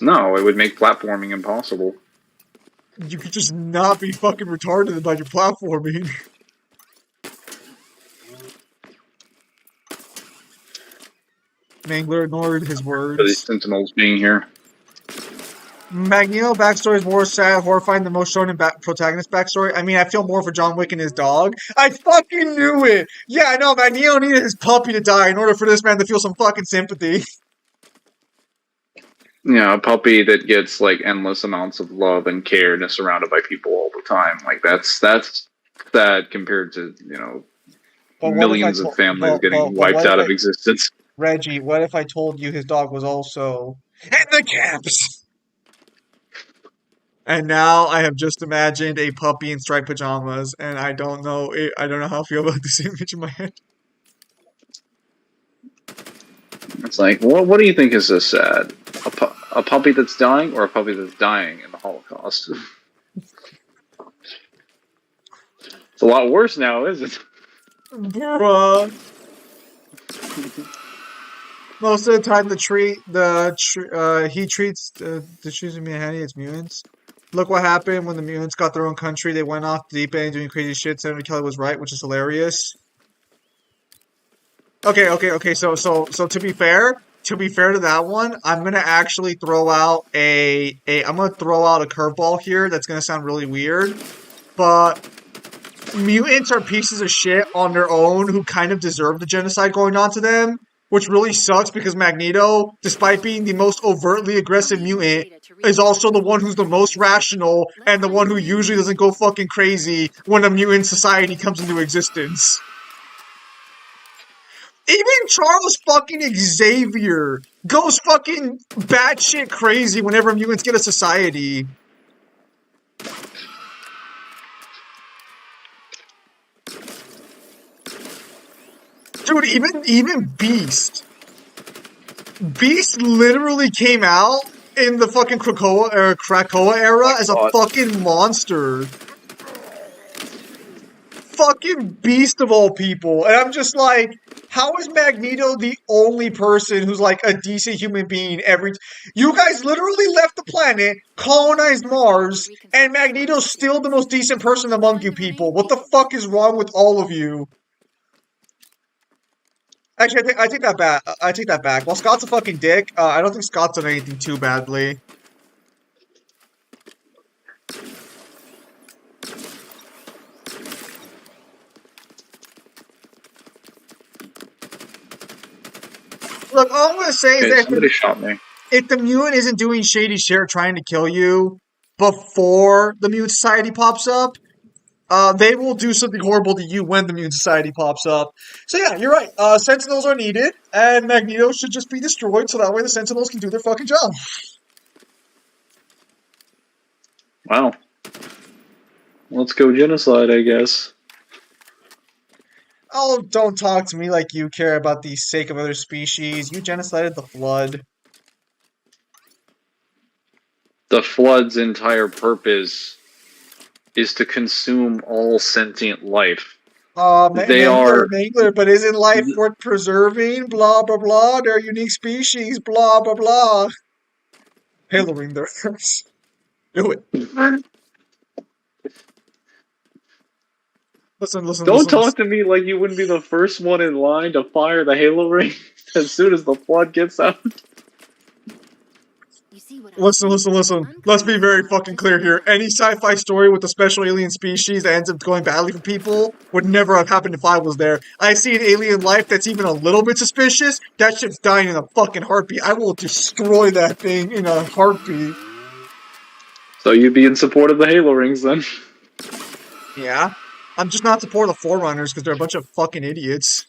No, it would make platforming impossible. You could just not be fucking retarded about your platforming. Mangler ignored his For these words. sentinels being here. Magneto backstory is more sad, horrifying than most shonen protagonist backstory. I mean, I feel more for John Wick and his dog. I fucking knew it! Yeah, I know, Magneto needed his puppy to die in order for this man to feel some fucking sympathy. You know, a puppy that gets like endless amounts of love and care and is surrounded by people all the time. Like that's sad compared to, you know, But what if I millions of told, families getting but wiped what if out I, of existence. Reggie, what if I told you his dog was also in the camps? And now I have just imagined a puppy in striped pajamas, and I don't know, I don't know how I feel about this image in my head. It's like, what do you think is this sad? A puppy that's dying or a puppy that's dying in the Holocaust? It's a lot worse now, isn't it? Bruh. Most of the time, he treats the trees of humanity as mutants. Look what happened when the mutants got their own country. They went off the deep end doing crazy shit. Senator Kelly was right, which is hilarious. Okay. So to be fair to that one, I'm gonna actually throw out I'm gonna throw out a curveball here. That's gonna sound really weird, but mutants are pieces of shit on their own who kind of deserve the genocide going on to them, which really sucks because Magneto, despite being the most overtly aggressive mutant, is also the one who's the most rational and the one who usually doesn't go fucking crazy when a mutant society comes into existence. Even Charles fucking Xavier goes fucking batshit crazy whenever mutants get a society. Dude, even Beast. Beast literally came out in the fucking Krakoa era as a fucking monster. Fucking Beast of all people. And I'm just like, how is Magneto the only person who's like a decent human being you guys literally left the planet, colonized Mars, and Magneto's still the most decent person among you people. What the fuck is wrong with all of you? Actually, I take that back. I take that back. While Scott's a fucking dick, I don't think Scott's done anything too badly. Look, all I'm gonna say is that Somebody shot me. if the mutant isn't doing shady shit trying to kill you before the mutant society pops up, they will do something horrible to you when the mutant society pops up. So yeah, you're right. Sentinels are needed, and Magneto should just be destroyed so that way the Sentinels can do their fucking job. Wow. Let's go genocide, I guess. Oh, don't talk to me like you care about the sake of other species. You genocided the Flood. The Flood's entire purpose is to consume all sentient life. Mangler, but isn't life worth preserving? Blah, blah, blah. They're a unique species. Blah, blah, blah. Halo Ring there. Do it. Listen. Don't talk to me like you wouldn't be the first one in line to fire the Halo Ring as soon as the Flood gets out. Listen. Let's be very fucking clear here. Any sci-fi story with a special alien species that ends up going badly for people would never have happened if I was there. I see an alien life that's even a little bit suspicious, that shit's dying in a fucking heartbeat. I will destroy that thing in a heartbeat. So you'd be in support of the Halo Rings then? Yeah. I'm just not supporting the Forerunners because they're a bunch of fucking idiots.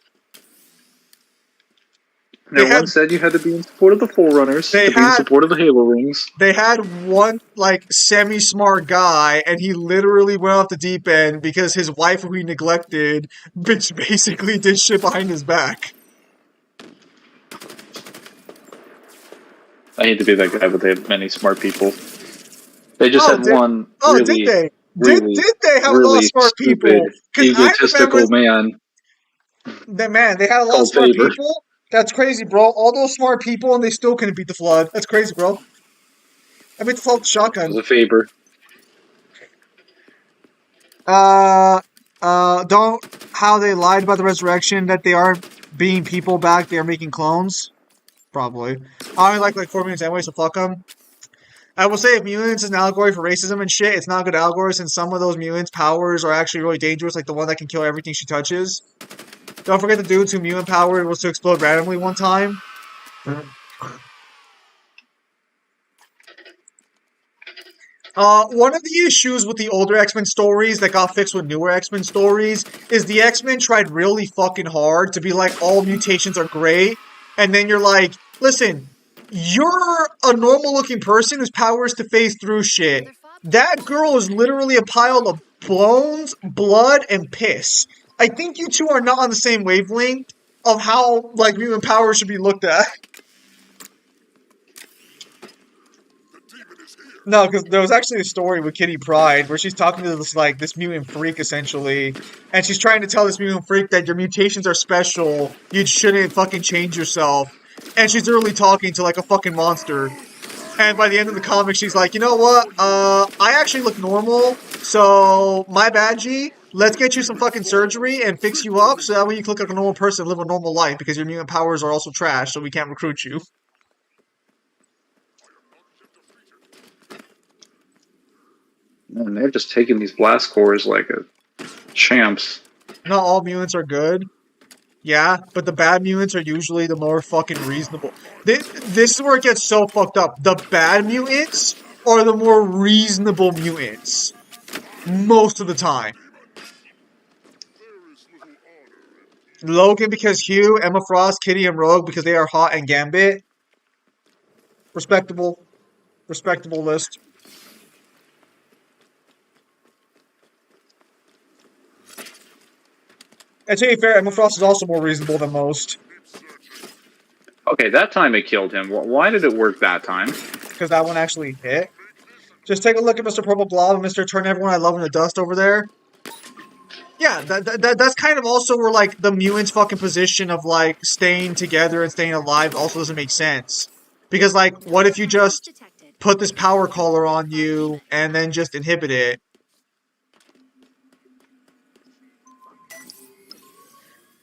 No one said you had to be in support of the Forerunners to be in support of the Halo Rings. They had one, like, semi-smart guy, and he literally went off the deep end because his wife, who he neglected, basically did shit behind his back. I hate to be that guy, but they have many smart people. They just had one did they? Did they have a lot of smart people? Egotistical man. They had a lot of smart people. That's crazy, bro. All those smart people, and they still couldn't beat the Flood. That's crazy, bro. I beat the Flood with shotgun. It was a favor. How they lied about the resurrection, that they aren't being people back, they are making clones? Probably. I only like 4 minutes anyway, so fuck them. I will say if mutants is an allegory for racism and shit, it's not a good allegory since some of those mutants' powers are actually really dangerous, like the one that can kill everything she touches. Don't forget the dude's who mutant power was to explode randomly one time. One of the issues with the older X-Men stories that got fixed with newer X-Men stories is the X-Men tried really fucking hard to be like, all mutations are great, and then you're like, listen, you're a normal-looking person whose power is to phase through shit. That girl is literally a pile of bones, blood, and piss. I think you two are not on the same wavelength of how, like, mutant power should be looked at. No, because there was actually a story with Kitty Pryde where she's talking to this mutant freak essentially, and she's trying to tell this mutant freak that your mutations are special, you shouldn't fucking change yourself, and she's literally talking to like a fucking monster. And by the end of the comic, she's like, you know what? I actually look normal, so my bad, G. Let's get you some fucking surgery and fix you up, so that way you can look like a normal person and live a normal life, because your mutant powers are also trash, so we can't recruit you. And they're just taking these blast cores like a champs. Not all mutants are good. Yeah, but the bad mutants are usually the more fucking reasonable. This is where it gets so fucked up. The bad mutants are the more reasonable mutants. Most of the time. Logan because Hugh, Emma Frost, Kitty, and Rogue because they are hot, and Gambit. Respectable. Respectable list. And to be fair, Emma Frost is also more reasonable than most. Okay, that time it killed him. Why did it work that time? Because that one actually hit. Just take a look at Mr. Purple Blob and Mr. Turn Everyone I Love into Dust over there. Yeah, that's kind of also where, like, the mutants' fucking position of, like, staying together and staying alive also doesn't make sense. Because, like, what if you just put this power collar on you and then just inhibit it?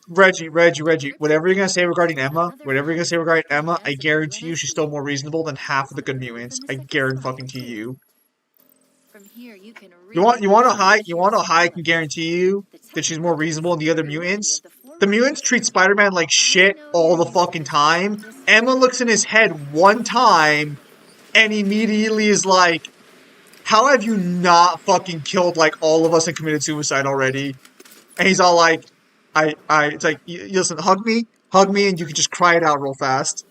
Reggie, whatever you're gonna say regarding Emma, I guarantee you she's still more reasonable than half of the good mutants. I guarantee you. From here, you can You want to know how I can guarantee you that she's more reasonable than the other mutants? The mutants treat Spider-Man like shit all the fucking time. Emma looks in his head one time and immediately is like, how have you not fucking killed like all of us and committed suicide already? And he's all like, it's like, listen, hug me, and you can just cry it out real fast.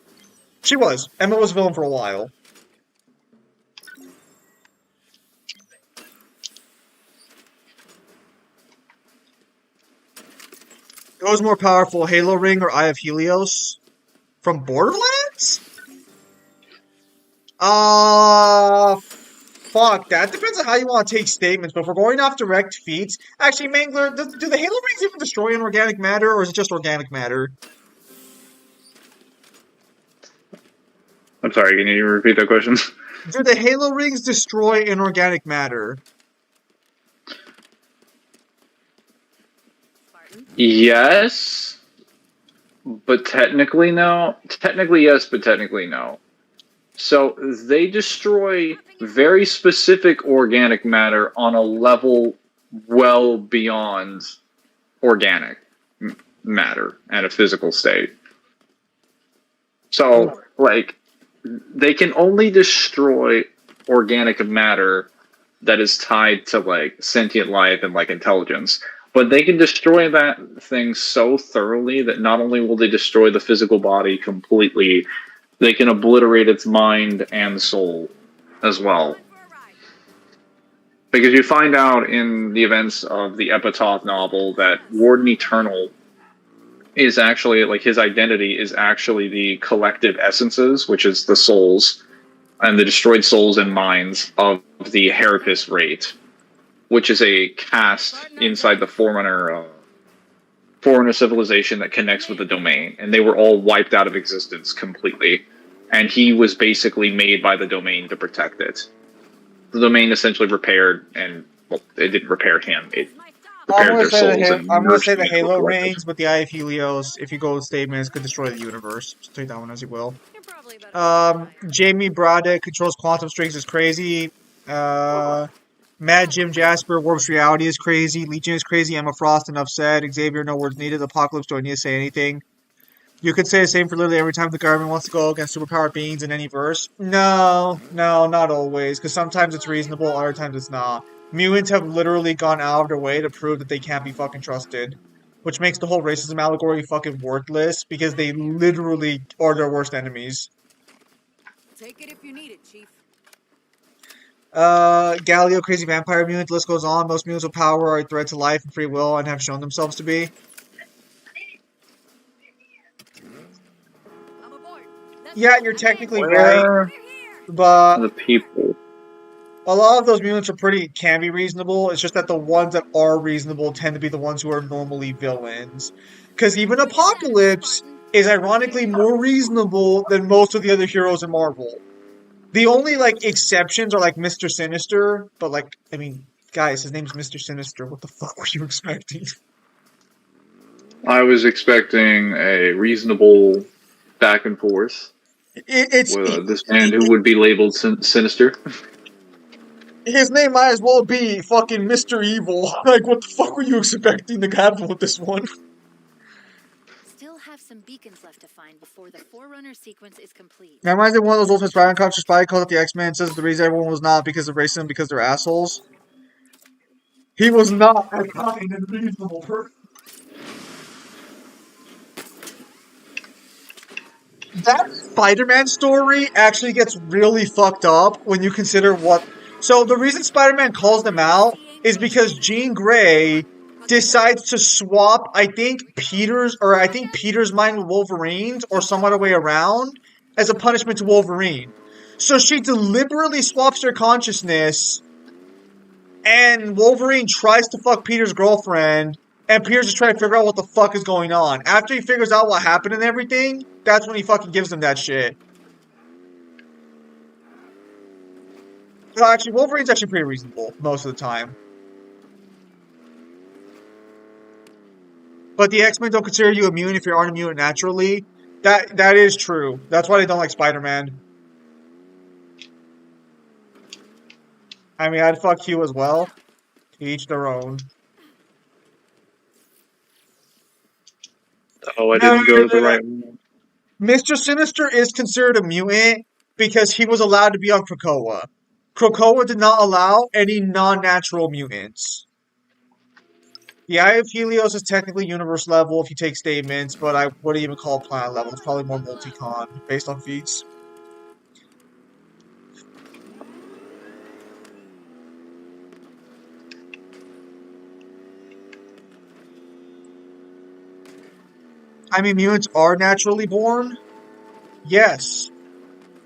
Emma was a villain for a while. Who's more powerful, Halo Ring or Eye of Helios? From Borderlands? Fuck, that depends on how you want to take statements, but if we're going off direct feats... Actually, Mangler, do the Halo Rings even destroy inorganic matter, or is it just organic matter? I'm sorry, can you repeat that question? Do the Halo Rings destroy inorganic matter? Yes, but technically no. Technically yes, but technically no. So they destroy very specific organic matter on a level well beyond organic matter and a physical state. So, like, they can only destroy organic matter that is tied to, like, sentient life and, like, intelligence. But they can destroy that thing so thoroughly that not only will they destroy the physical body completely, they can obliterate its mind and soul as well. Because you find out in the events of the Epitaph novel that Warden Eternal is actually, like, his identity is actually the collective essences, which is the souls, and the destroyed souls and minds of the Herapis Rate, which is a caste inside the Forerunner civilization that connects with the Domain, and they were all wiped out of existence completely. And he was basically made by the Domain to protect it. The Domain essentially repaired, and, well, it didn't repair him. It prepared their souls and I'm gonna say merged the them into a Halo collective. reigns, but the Eye of Helios, if you go with statements, could destroy the universe. Just take that one as you will. You're probably a better vampire. Jamie Braddock controls quantum strings is crazy. Mad Jim Jasper warps reality is crazy. Legion is crazy. Emma Frost, enough said. Xavier, no words needed. Apocalypse, don't need to say anything. You could say the same for literally every time the government wants to go against superpowered beings in any verse. No, not always, because sometimes it's reasonable, other times it's not. Mutants have literally gone out of their way to prove that they can't be fucking trusted, which makes the whole racism allegory fucking worthless because they literally are their worst enemies. Take it if you need it, Chief. Galileo, crazy vampire mutant, the list goes on. Most mutants with power are a threat to life and free will and have shown themselves to be. I'm aboard. Let's Yeah, go. you're technically right, Where We're here. but are the people? a lot of those mutants can be reasonable. It's just that the ones that are reasonable tend to be the ones who are normally villains. Because even Apocalypse is ironically more reasonable than most of the other heroes in Marvel. The only like exceptions are like Mr. Sinister, but like I mean, guys, his name's Mr. Sinister. What the fuck were you expecting? I was expecting a reasonable back and forth It's with this man who would be labeled sinister. his name might as well be fucking Mr. Evil. Like, what the fuck were you expecting to happen with this one? Still have some beacons left to find before the Forerunner sequence is complete. That reminds me of one of those Ultimate Spider-Man comics where Spidey calls out the X-Men, says the reason everyone was not because of racism, because they're assholes. He was not a kind and reasonable person. That Spider-Man story actually gets really fucked up when you consider what... So the reason Spider-Man calls them out is because Jean Grey decides to swap, I think Peter's mind with Wolverine's or some other way around as a punishment to Wolverine. So she deliberately swaps their consciousness, and Wolverine tries to fuck Peter's girlfriend, and Peter's just trying to figure out what the fuck is going on. After he figures out what happened and everything, that's when he fucking gives them that shit. Well, actually, Wolverine's actually pretty reasonable most of the time. But the X-Men don't consider you immune if you aren't immune naturally. That is true. That's why they don't like Spider-Man. I mean, I'd fuck Hugh as well. To each their own. Oh, I didn't go to the right one. Mr. Sinister is considered a mutant because he was allowed to be on Krakoa. Krakoa did not allow any non-natural mutants. The Eye of Helios is technically universe level if you take statements, but I wouldn't even call it planet level. It's probably more multi-con based on feats. I mean, mutants are naturally born. Yes.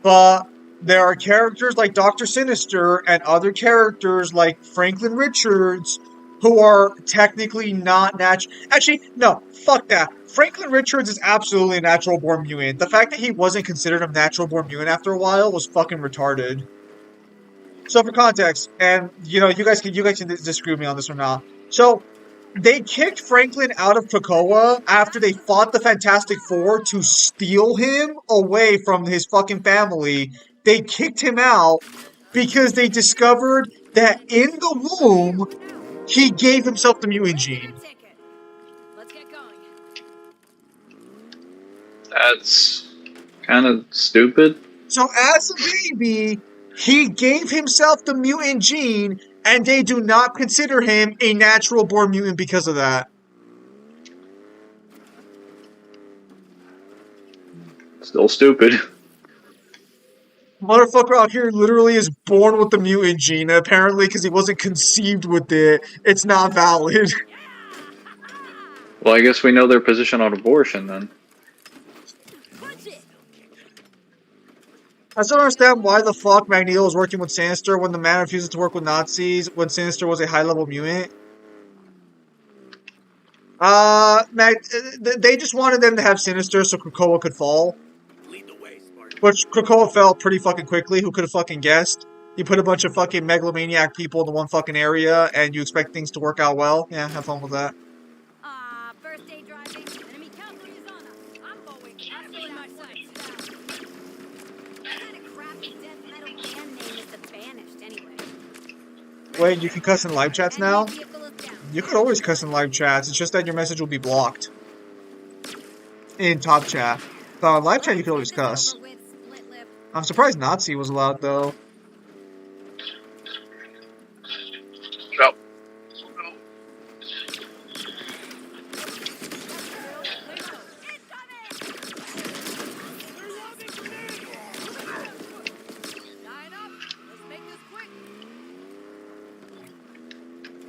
But there are characters like Dr. Sinister and other characters like Franklin Richards who are technically not natural. Actually, no, fuck that. Franklin Richards is absolutely a natural born mutant. The fact that he wasn't considered a natural born mutant after a while was fucking retarded. So for context, and you know, you guys can disagree with me on this or not. So they kicked Franklin out of Krakoa after they fought the Fantastic Four to steal him away from his fucking family. They kicked him out because they discovered that in the womb, he gave himself the mutant gene. Let's get going. That's kind of stupid. So as a baby, he gave himself the mutant gene, and they do not consider him a natural born mutant because of that. Still stupid. Motherfucker out here literally is born with the mutant gene, and apparently because he wasn't conceived with it, it's not valid. Well, I guess we know their position on abortion then. I still don't understand why the fuck Magneto is working with Sinister when the man refuses to work with Nazis when Sinister was a high-level mutant. They just wanted them to have Sinister so Krakoa could fall. Which Krakoa fell pretty fucking quickly. Who could have fucking guessed? You put a bunch of fucking megalomaniac people in the one fucking area, and you expect things to work out well. Yeah, have fun with that. First day driving. Enemy cavalry is on us. I'm going. I'm doing my sights. What kind of crappy death metal band name is the Banished anyway? Wait, you can cuss in live chats Enemy now? vehicle is down. You could always cuss in live chats. It's just that your message will be blocked in top chat. But in live chat, you could always cuss. I'm surprised Nazi was allowed, though. Oh,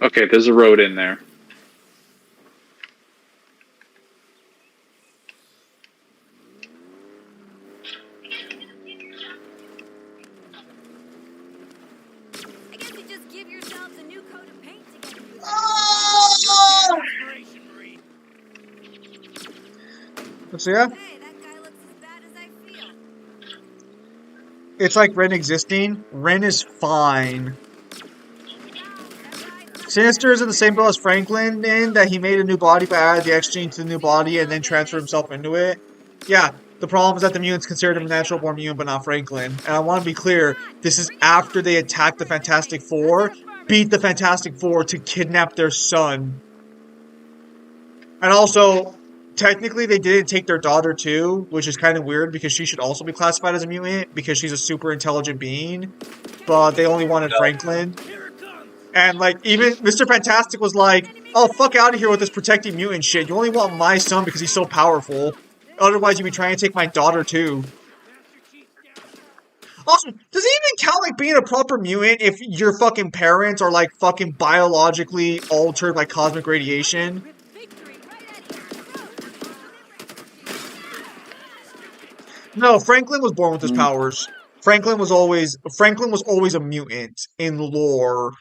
okay, there's a road in there. I guess you just give yourselves a new coat of paint to get a new Oh! So yeah, Hey, that guy looks as bad as I feel. it's like Ren existing. Ren is fine. Sinister is in the same boat as Franklin in that he made a new body but added the X gene to the new body and then transferred himself into it. Yeah, the problem is that the mutants considered him a natural born mutant but not Franklin. And I want to be clear, this is after they attacked the Fantastic Four, beat the Fantastic Four to kidnap their son. And also, technically they didn't take their daughter too, which is kind of weird because she should also be classified as a mutant because she's a super intelligent being. But they only wanted Franklin. And, like, even Mr. Fantastic was like, oh, fuck out of here with this protecting mutant shit. You only want my son because he's so powerful. Otherwise, you'd be trying to take my daughter, too. Also, does it even count, like, being a proper mutant if your fucking parents are, like, fucking biologically altered by cosmic radiation? No, Franklin was born with his powers. Franklin was always a mutant in lore.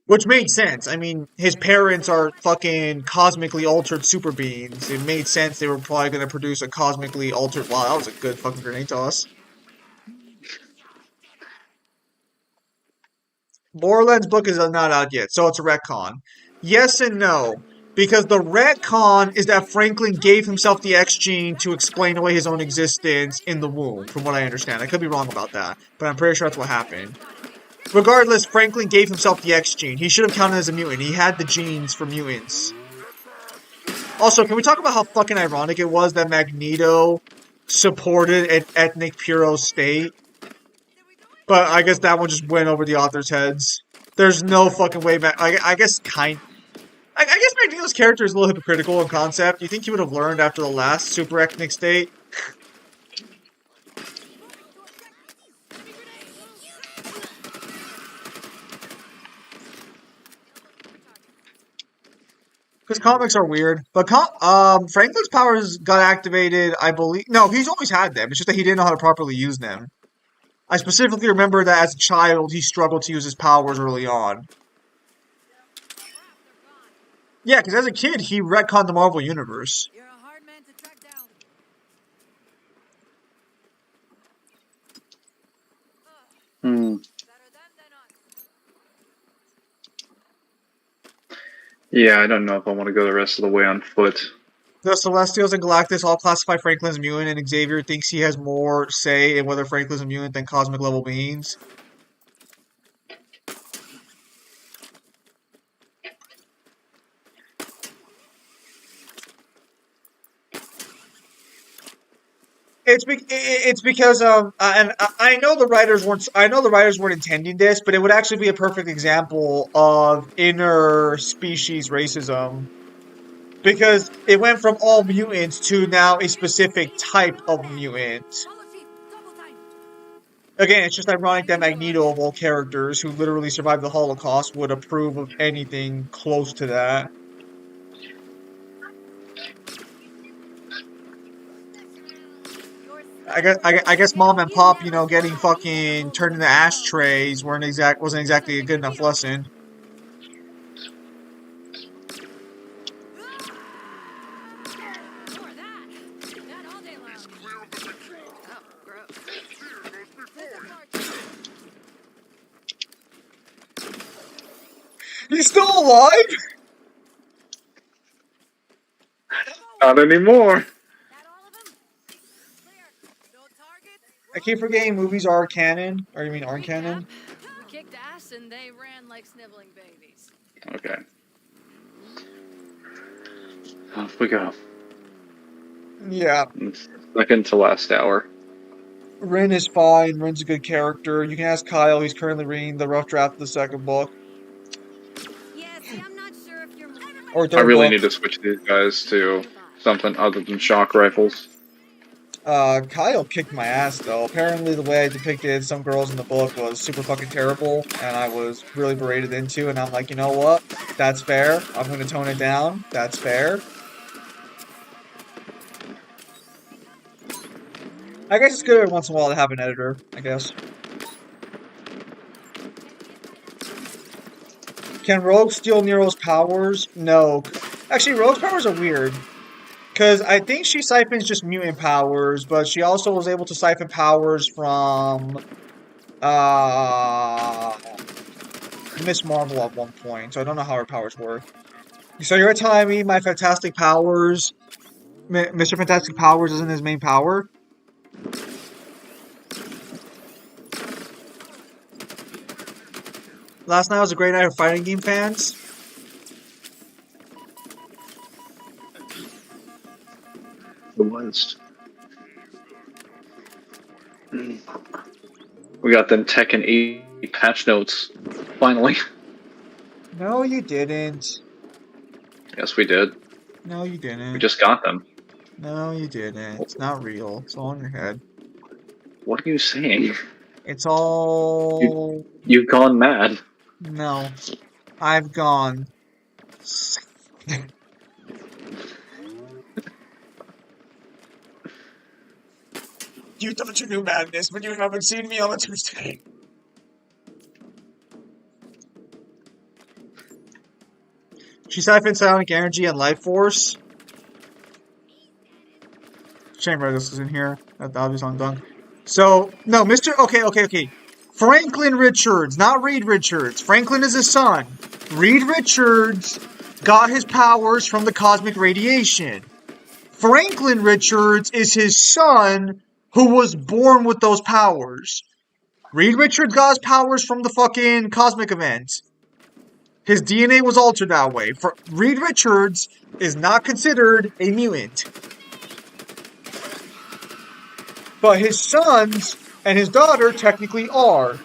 Which made sense. I mean, his parents are fucking cosmically altered super beings. It made sense they were probably going to produce a cosmically altered. Wow, that was a good fucking grenade toss. Borland's book is not out yet, so it's a retcon. Yes and no. Because the retcon is that Franklin gave himself the X gene to explain away his own existence in the womb, from what I understand. I could be wrong about that, but I'm pretty sure that's what happened. Regardless, Franklin gave himself the X gene. He should have counted as a mutant. He had the genes for mutants. Also, can we talk about how fucking ironic it was that Magneto supported an ethnic Puro state? But I guess that one just went over the author's heads. There's no fucking way. I guess Magneto's character is a little hypocritical in concept. You think he would have learned after the last super ethnic state? Because comics are weird. But Franklin's powers got activated, I believe. No, he's always had them. It's just that he didn't know how to properly use them. I specifically remember that as a child, he struggled to use his powers early on. Yeah, because as a kid, he retconned the Marvel Universe. You're a hard man to track down. Hmm. Better them than us. Yeah, I don't know if I want to go the rest of the way on foot. The Celestials and Galactus all classify Franklin as mutant, and Xavier thinks he has more say in whether Franklin's a mutant than cosmic level beings. It's because and I know the writers weren't intending this, but it would actually be a perfect example of inter-species racism because it went from all mutants to now a specific type of mutant. Again, it's just ironic that Magneto, of all characters who literally survived the Holocaust, would approve of anything close to that. I guess mom and pop, getting fucking turned into ashtrays wasn't exactly a good enough lesson. He's still alive? Not anymore. That all of them? Clear. No targets? I keep forgetting movies are canon. Or you mean aren't Recap. canon? We kicked ass and they ran like sniveling babies. Okay. Off we go. Yeah. Second to last hour. Rin is fine. Rin's a good character. You can ask Kyle. He's currently reading the rough draft of the second book. Yeah, see, I'm not sure if you're... Or I third really book. need to switch these guys to something other than shock rifles. Kyle kicked my ass though. Apparently the way I depicted some girls in the book was super fucking terrible, and I was really berated into, and I'm like, you know what? That's fair. I'm gonna tone it down. That's fair. I guess it's good every once in a while to have an editor, I guess. Can Rogue steal Nero's powers? No. Actually, Rogue's powers are weird. Because I think she siphons just mutant powers, but she also was able to siphon powers from Miss Marvel at one point. So I don't know how her powers work. So you're telling me my fantastic powers, Mr. Fantastic Powers isn't his main power? Last night was a great night of fighting game fans. The worst. We got them Tekken 8 patch notes. Finally. No, you didn't. Yes, we did. No, you We didn't. just got them. No, you didn't. It's not real. It's all in your head. What are you saying? It's all... You've gone mad. No. I've gone... You thought you knew madness, but you haven't seen me on a Tuesday. She siphoned psionic energy and life force. Shame this is in here. That'll be on dunk. So, no, Mr. Okay. Franklin Richards, not Reed Richards. Franklin is his son. Reed Richards got his powers from the cosmic radiation. Franklin Richards is his son who was born with those powers. Reed Richards got his powers from the fucking cosmic event. His DNA was altered that way. Reed Richards is not considered a mutant. But his sons and his daughter technically are.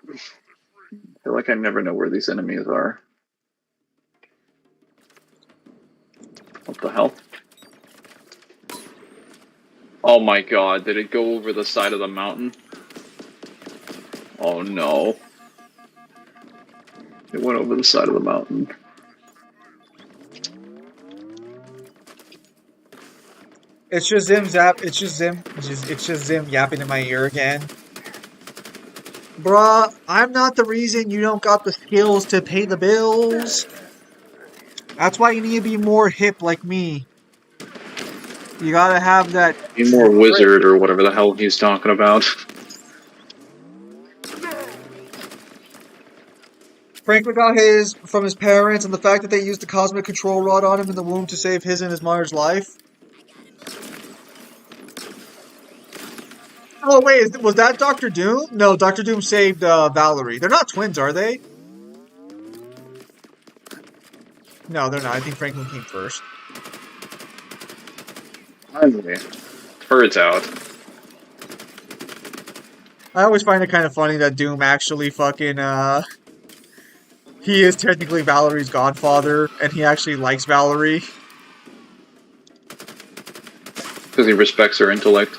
I feel like I never know where these enemies are. What the hell? Oh my god, did it go over the side of the mountain? Oh no. It went over the side of the mountain. It's just Zim yapping in my ear again. Bruh, I'm not the reason you don't got the skills to pay the bills. That's why you need to be more hip like me. You gotta have that... Be more wizard or whatever the hell he's talking about. Franklin got his from his parents, and the fact that they used the cosmic control rod on him in the womb to save his and his mother's life. Oh wait, was that Dr. Doom? No, Dr. Doom saved Valerie. They're not twins, are they? No, they're not. I think Franklin came first. Finally. Turds out. I always find it kind of funny that Doom actually fucking, he is technically Valerie's godfather, and he actually likes Valerie. Because he respects her intellect.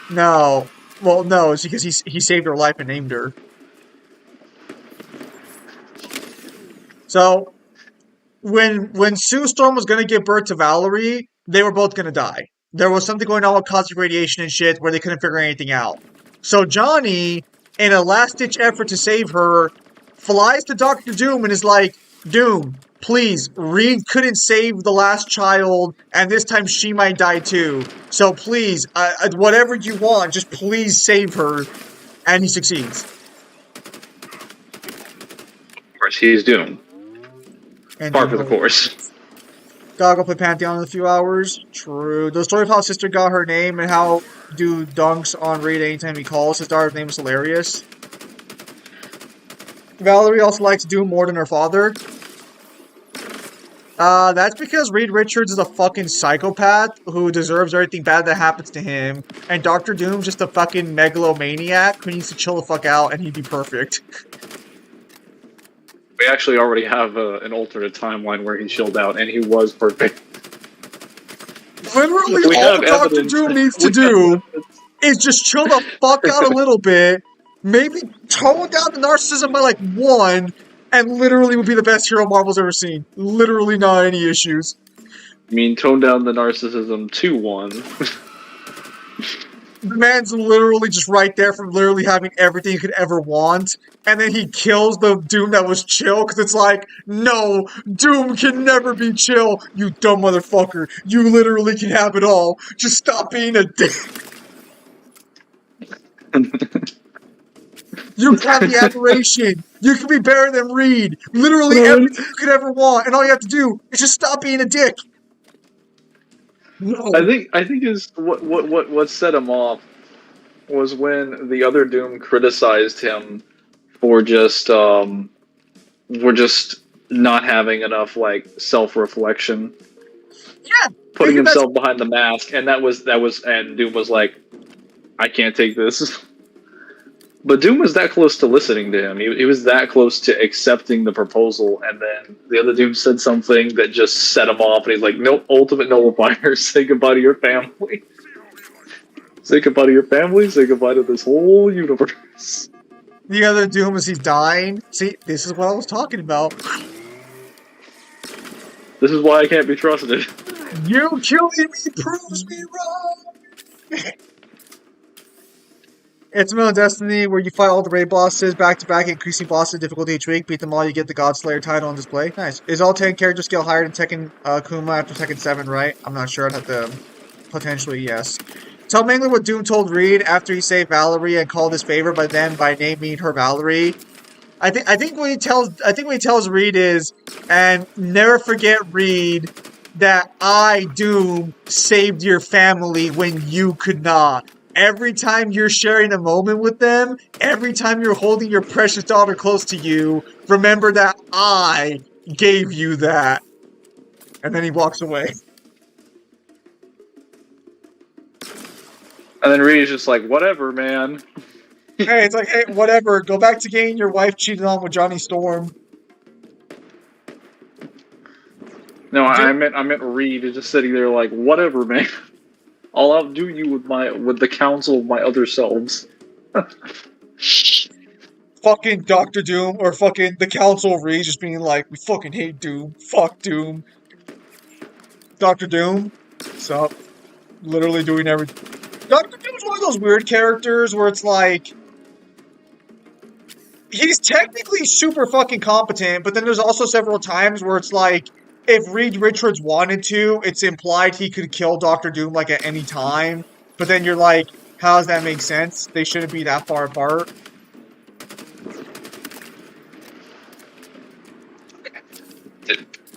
No. Well, no, it's because he saved her life and named her. So, when Sue Storm was gonna give birth to Valerie, they were both gonna die. There was something going on with cosmic radiation and shit where they couldn't figure anything out. So Johnny, in a last-ditch effort to save her, flies to Dr. Doom and is like, Doom, please, Reed couldn't save the last child, and this time she might die too. So please, whatever you want, just please save her. And he succeeds. Of course, he's Doom. And Par Doom for the goes, course. gotta go play Pantheon in a few hours. True. The story of how his sister got her name and how do dunks on Reed anytime he calls. His daughter's name is hilarious. Valerie also likes Doom more than her father. That's because Reed Richards is a fucking psychopath who deserves everything bad that happens to him, and Dr. Doom's just a fucking megalomaniac who needs to chill the fuck out and he'd be perfect. We actually already have an alternate timeline where he chilled out, and he was perfect. Literally, We all have Dr. evidence. Doom needs We to have do evidence. is just chill the fuck out a little bit, maybe tone down the narcissism by like 1, and literally would be the best hero Marvel's ever seen. Literally not any issues. I mean, tone down the narcissism to 1. The man's literally just right there from literally having everything he could ever want, and then he kills the Doom that was chill, because it's like, no, Doom can never be chill, you dumb motherfucker. You literally can have it all. Just stop being a dick. You can have the admiration. You can be better than Reed. Literally everything you could ever want, and all you have to do is just stop being a dick. No. I think is what set him off was when the other Doom criticized him for just not having enough like self-reflection, Yeah. putting himself behind the mask, and that was and Doom was like, I can't take this. But Doom was that close to listening to him. He was that close to accepting the proposal, and then the other Doom said something that just set him off, and he's like, nope, ultimate nullifier, say goodbye to your family. Say goodbye to your family, say goodbye to this whole universe. The other Doom is he's dying. See, this is what I was talking about. This is why I can't be trusted. You killing me proves me wrong. It's a Mill Destiny where you fight all the raid bosses back to back, increasing bosses difficulty each week. Beat them all, you get the Godslayer title on display. Nice. Is all 10 character scale higher than Tekken Kuma after Tekken 7, right? I'm not sure. I'd have to. Potentially, yes. Tell Mangler what Doom told Reed after he saved Valerie and called his favor, but then by naming her Valerie. I think what he tells Reed is, and never forget, Reed, that I, Doom, saved your family when you could not. Every time you're sharing a moment with them, every time you're holding your precious daughter close to you, remember that I gave you that. And then he walks away. And then Reed's just like, whatever, man. Hey, it's like, hey, whatever. Go back to getting your wife cheated on with Johnny Storm. No, I meant Reed just sitting there like, whatever, man. I'll outdo you with the counsel of my other selves. Fucking Dr. Doom, or fucking the Council of Reed just being like, we fucking hate Doom. Fuck Doom. Dr. Doom, sup? Literally doing everything. Dr. Doom's one of those weird characters where it's like, he's technically super fucking competent, but then there's also several times where it's like, if Reed Richards wanted to, it's implied he could kill Dr. Doom like at any time. But then you're like, how does that make sense? They shouldn't be that far apart.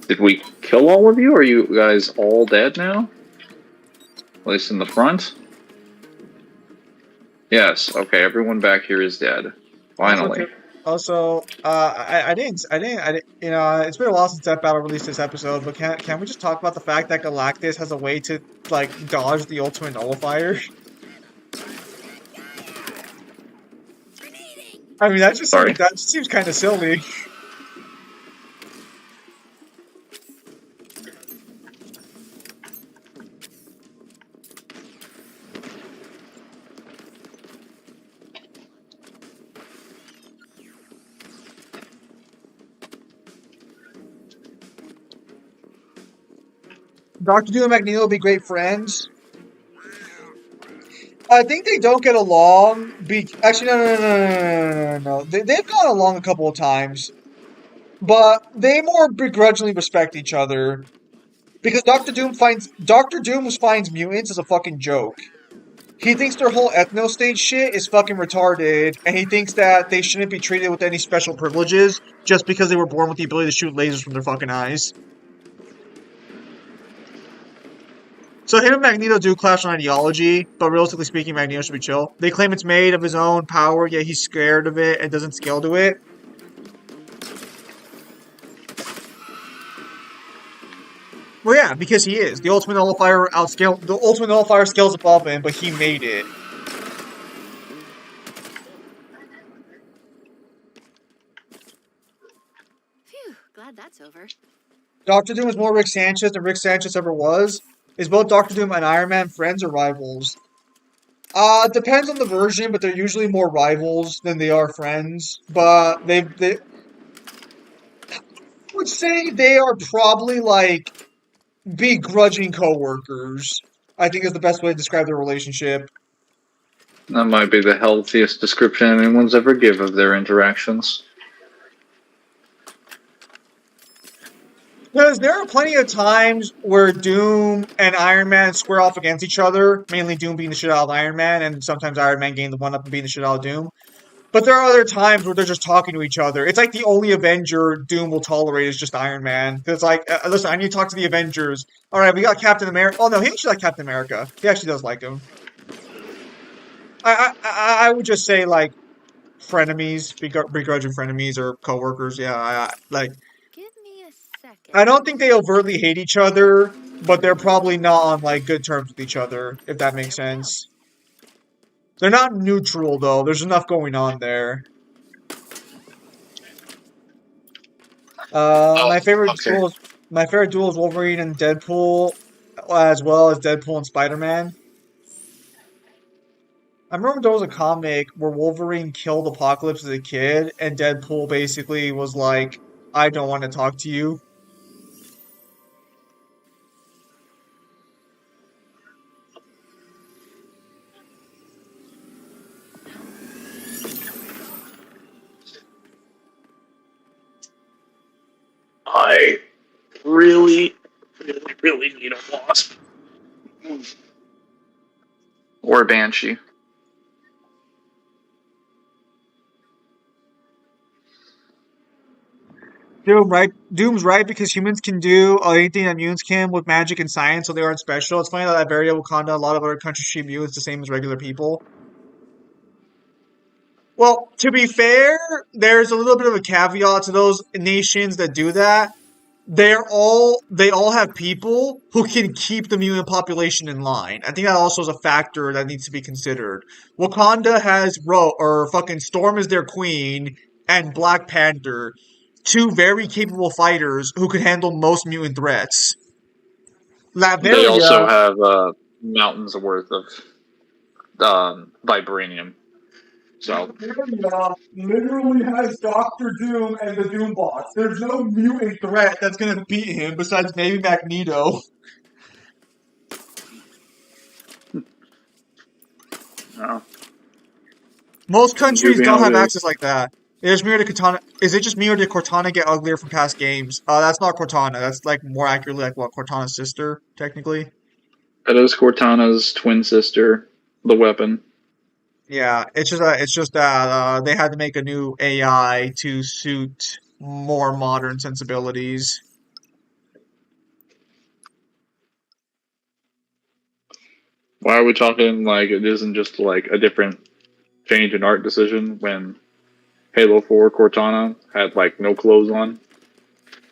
Did we kill all of you? Or are you guys all dead now? At least in the front? Yes, okay, everyone back here is dead. Finally. Also, I didn't, you know, it's been a while since Death Battle released this episode, but can we just talk about the fact that Galactus has a way to, like, dodge the ultimate nullifier? I mean, that just seems kind of silly. Dr. Doom and Magneto will be great friends. I think they don't get along. Actually, no. They've gone along a couple of times, but they more begrudgingly respect each other because Doctor Doom finds mutants as a fucking joke. He thinks their whole ethno state shit is fucking retarded, and he thinks that they shouldn't be treated with any special privileges just because they were born with the ability to shoot lasers from their fucking eyes. So him and Magneto do clash on ideology, but realistically speaking, Magneto should be chill. They claim it's made of his own power, yet he's scared of it and doesn't scale to it. Well, yeah, because he is. The ultimate nullifier scales above him, but he made it. Phew, glad that's over. Doctor Doom is more Rick Sanchez than Rick Sanchez ever was. Is both Doctor Doom and Iron Man friends or rivals? Depends on the version, but they're usually more rivals than they are friends. But they would say they are probably like begrudging coworkers. I think is the best way to describe their relationship. That might be the healthiest description anyone's ever give of their interactions. Because there are plenty of times where Doom and Iron Man square off against each other, mainly Doom beating the shit out of Iron Man, and sometimes Iron Man getting the one up and beating the shit out of Doom. But there are other times where they're just talking to each other. It's like the only Avenger Doom will tolerate is just Iron Man. It's like, listen, I need to talk to the Avengers. All right, we got Captain America. Oh no, he actually likes Captain America. He actually does like him. I would just say like frenemies, begrudging frenemies or coworkers. Yeah, like Give me a second. I don't think they overtly hate each other, but they're probably not on like good terms with each other, if that makes sense. They're not neutral though. There's enough going on there. My favorite duel is Wolverine and Deadpool, as well as Deadpool and Spider-Man. I remember there was a comic where Wolverine killed Apocalypse as a kid, and Deadpool basically was like, "I don't want to talk to you." I really need a wasp. Or a banshee. Doom's right because humans can do anything that mutants can with magic and science, so they aren't special. It's funny that Iberia, Wakanda, a lot of other countries treat mutants the same as regular people. Well, to be fair, there's a little bit of a caveat to those nations that do that. They all have people who can keep the mutant population in line. I think that also is a factor that needs to be considered. Wakanda has fucking Storm as their queen and Black Panther, two very capable fighters who can handle most mutant threats. They also Latveria, have mountains worth of vibranium. So Latveria literally has Doctor Doom and the Doombots. There's no mutant threat that's gonna beat him besides maybe Magneto. Most countries don't have access like that. Is it just me or did Cortana get uglier from past games? That's not Cortana. That's like more accurately like what Cortana's sister, technically. It is Cortana's twin sister, the weapon. Yeah, it's just that they had to make a new AI to suit more modern sensibilities. Why are we talking like it isn't just like a different change in art decision when Halo 4 Cortana had like no clothes on?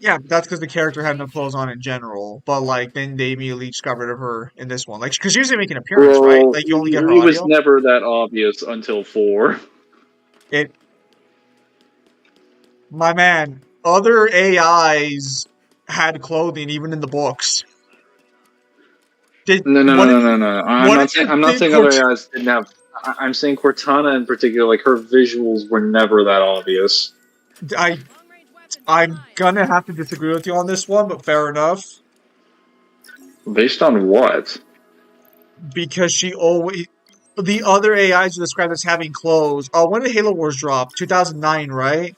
Yeah, that's because the character had no clothes on in general. But like, then they immediately just got rid of her in this one. Like, because she usually make an appearance, right? Well, Like, you only get her it was audio. never that obvious until 4. It, my man, other AIs had clothing even in the books. Did No, no, what no, did no, you no, no. what did you I'm not think? saying other AIs didn't have. I'm saying Cortana in particular, like her visuals were never that obvious. I Long range weapons I'm fine. gonna have to disagree with you on this one, but fair enough. Based on what? Because the other AIs are described as having clothes. When did Halo Wars drop? 2009, right?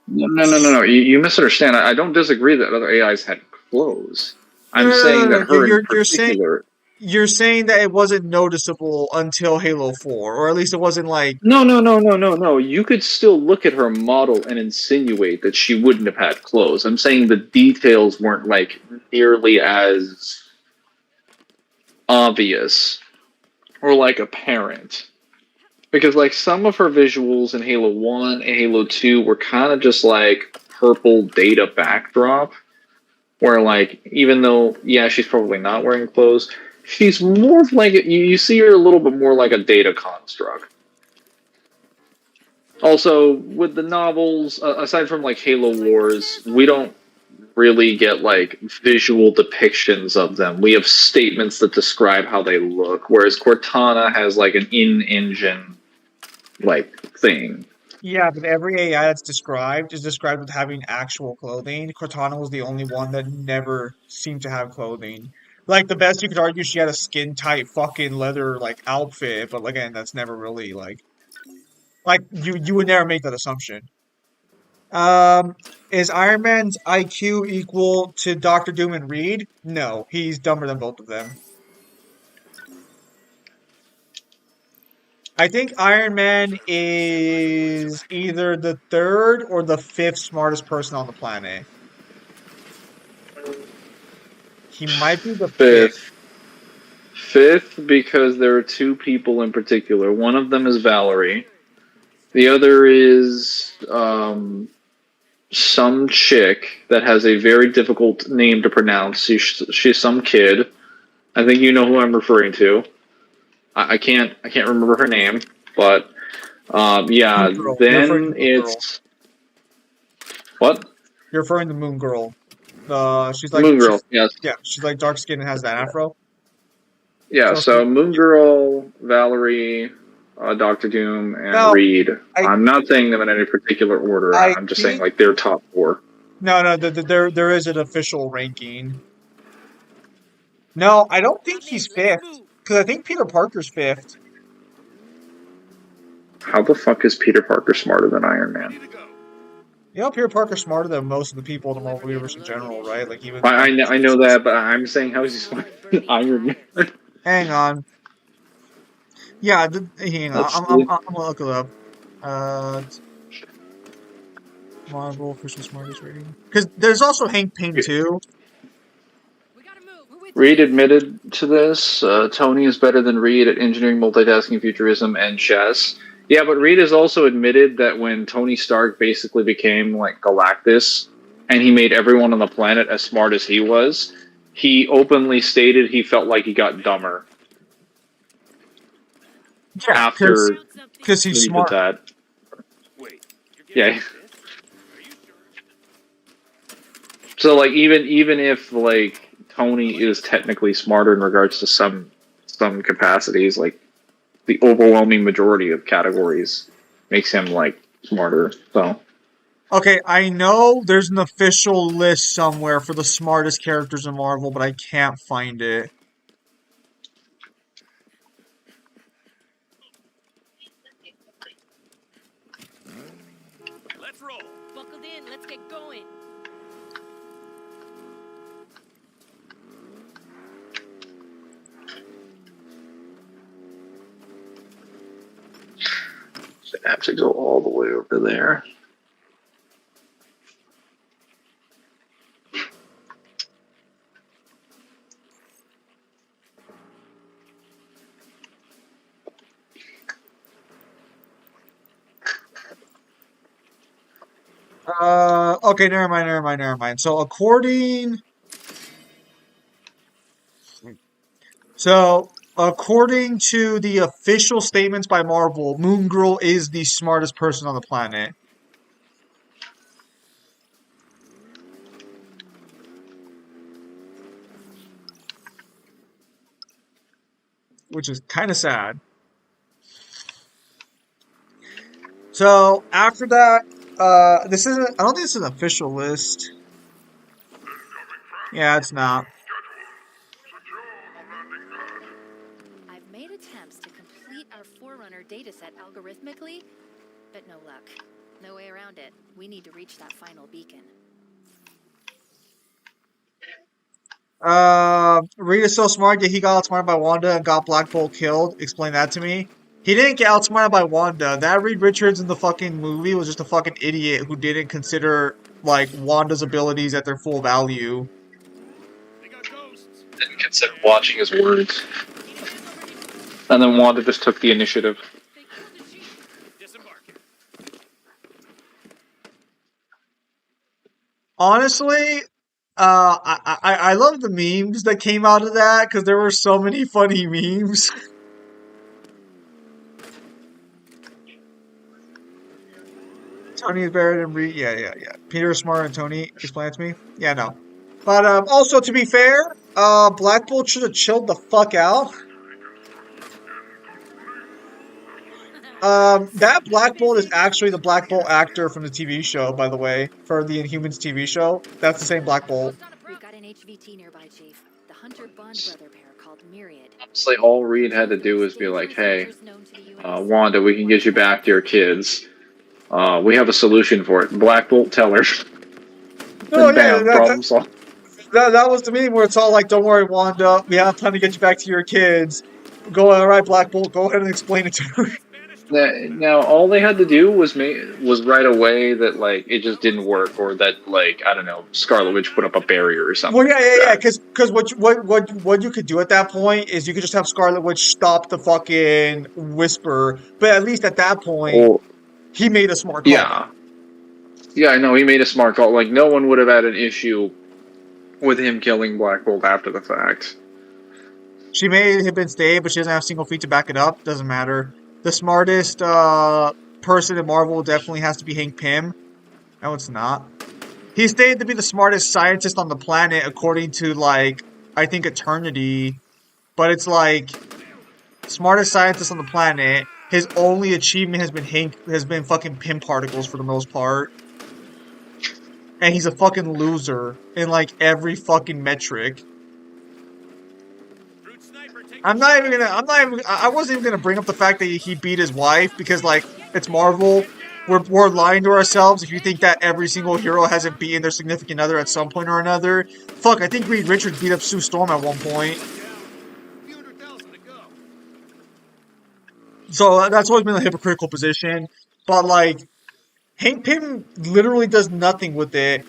No, no, no, no, no. You misunderstand. I don't disagree that other AIs had clothes. No, I'm no, no, no, saying no. that her in You're saying particular. you're saying that it wasn't noticeable until Halo 4, or at least it wasn't like, No. You could still look at her model and insinuate that she wouldn't have had clothes. I'm saying the details weren't like nearly as obvious or like apparent. Because like some of her visuals in Halo 1 and Halo 2 were kind of just like purple data backdrop where like even though yeah she's probably not wearing clothes, she's more of like you see her a little bit more like a data construct. Also, with the novels, aside from like Halo Wars, we don't really get like visual depictions of them. We have statements that describe how they look, whereas Cortana has like an in-engine like thing. yeah, but every AI that's described is described with having actual clothing. Cortana was the only one that never seemed to have clothing. Like the best you could argue, she had a skin tight fucking leather like outfit, but again, that's never really like you would never make that assumption. Um, is Iron Man's IQ equal to Doctor Doom and Reed? No, he's dumber than both of them. I think Iron Man is either the third or the fifth smartest person on the planet. He might be the fifth. Fifth. Fifth, because there are two people in particular. One of them is Valerie. The other is some chick that has a very difficult name to pronounce. She's some kid. I think you know who I'm referring to. I can't remember her name, but yeah. Moon Girl. You're referring to Then Moon Girl. it's what You're referring to Moon Girl. She's like Moon Girl. Yes, yeah, she's like dark skinned and has that afro. yeah. So So Moon Girl, Valerie, Doctor Doom, and no, Reed. I I'm not saying them in any particular order. I I'm just saying think like their top four. no, there is an official ranking. No, I don't think he's fifth because I think Peter Parker's fifth. How the fuck is Peter Parker smarter than Iron Man? You know, Peter Parker's smarter than most of the people in the Marvel Universe in general, right? Like even I know that, but I'm saying how is he smarter than Iron Man? hang on, yeah, hang on, Let's see. I'm gonna look it up. Uh, Marvel official smartest rating because there's also Hank Pym too. We gotta move. We're with Reed you. admitted to this. Tony is better than Reed at engineering, multitasking, futurism, and chess. Yeah, but Reed has also admitted that when Tony Stark basically became like Galactus and he made everyone on the planet as smart as he was, he openly stated he felt like he got dumber Yeah, after because he's Reed did smart. that. Yeah. So like even if like Tony is technically smarter in regards to some capacities, like the overwhelming majority of categories makes him like smarter. So Okay, I know there's an official list somewhere for the smartest characters in Marvel, but I can't find it. Let's roll. Buckled in. Let's get going. I have to go all the way over there. Okay, never mind. So according to the official statements by Marvel, Moon Girl is the smartest person on the planet, which is kind of sad. So after that, this isn't. I don't think this is an official list. Yeah, it's not. I've made attempts to complete our Forerunner dataset algorithmically, but no luck. No way around it. We need to reach that final beacon. Reed is so smart, yet he got outsmarted by Wanda and got Black Bolt killed. Explain that to me. He didn't get outsmarted by Wanda. That Reed Richards in the fucking movie was just a fucking idiot who didn't consider like Wanda's abilities at their full value. Didn't consider watching his words. And then Wanda just took the initiative. They killed the chief. Honestly, I love the memes that came out of that because there were so many funny memes. Tony is better than Reed. Yeah. Peter is smarter than Tony. Explain it to me. Yeah, no. But also to be fair, Black Bolt should have chilled the fuck out. That Black Bolt is actually the Black Bolt actor from the TV show, by the way, for the Inhumans TV show. That's the same Black Bolt. We've got an HVT nearby, Chief. The Hunter Bond brother pair called Myriad. Honestly, all Reed had to do was be like, hey, Hunters known to the US. Wanda, we can get you back to your kids. We have a solution for it. Black Bolt, tell her. No, And yeah, bam, problem solved. that was the meme where it's all like, "Don't worry, Wanda, we have time to get you back to your kids." Go, all right, Black Bolt, go ahead and explain it to her. Now, all they had to do was right away that like it just didn't work, or that like I don't know, Scarlet Witch put up a barrier or something. Well, yeah, like that. because what you could do at that point is you could just have Scarlet Witch stop the fucking Whisper, but at least at that point, Well, he made a smart call. yeah, I know he made a smart call. Like no one would have had an issue with him killing Black Bolt after the fact. She may have been stayed, but she doesn't have single feet to back it up. Doesn't matter. The smartest person in Marvel definitely has to be Hank Pym. No, it's not. He's stated to be the smartest scientist on the planet, according to like I think Eternity. But it's like smartest scientist on the planet. His only achievement has been fucking Pym particles for the most part. And he's a fucking loser in like every fucking metric. I wasn't even gonna bring up the fact that he beat his wife because like it's Marvel. We're lying to ourselves if you think that every single hero hasn't beaten their significant other at some point or another. Fuck, I think Reed Richards beat up Sue Storm at one point. So that's always been a hypocritical position. But like Hank Pym literally does nothing with it.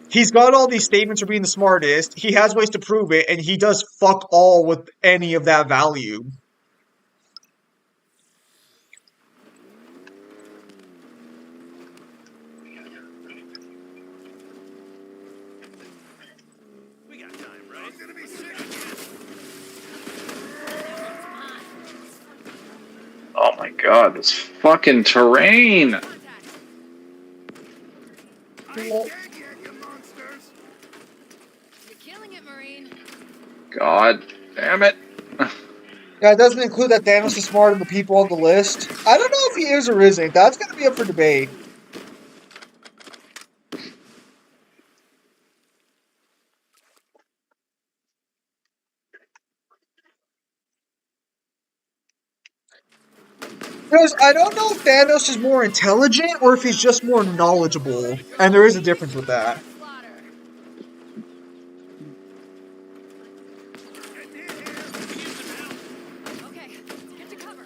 He's got all these statements for being the smartest. He has ways to prove it, and he does fuck all with any of that value. We got time, right? I'm gonna be sick. Oh my god, this fucking terrain! I ain't dead yet, you monsters. You're killing it, Marine. God damn it. Yeah, it doesn't include that Thanos is smarter than the people on the list. I don't know if he is or isn't. That's going to be up for debate. Because I don't know if Thanos is more intelligent or if he's just more knowledgeable. And there is a difference with that. Slaughter. Okay, get to cover.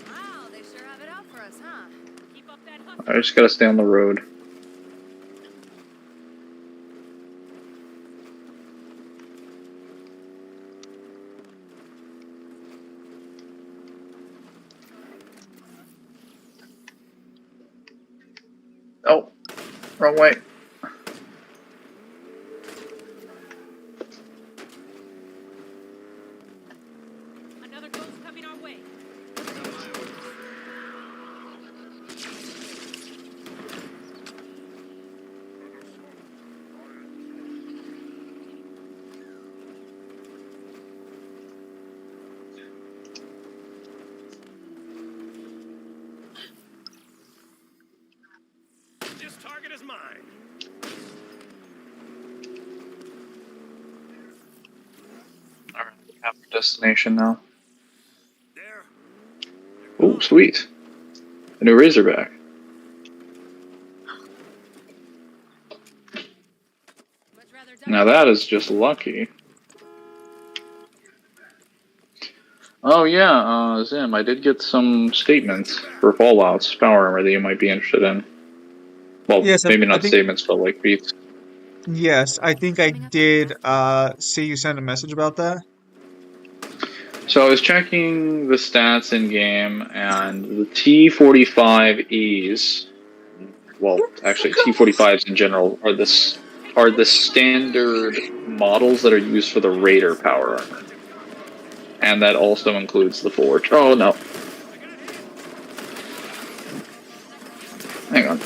Wow, they sure have it out for us, huh? Keep up that hustle. I just gotta stay on the road. Oh, wrong way. Another ghost coming our way. This target is mine. Alright, we have our destination now. There. Oh, sweet. A new Razorback. Now that is just lucky. Oh yeah, Zim, I did get some statements for Fallout's power armor that you might be interested in. Well, Yes, maybe I not think statements, but like beats. yes, I think I Coming up did fast. see you send a message about that. So I was checking the stats in game, and the T45Es, well, actually T45s in general, are the standard models that are used for the Raider power armor, and that also includes the Forge. Oh no, hang on.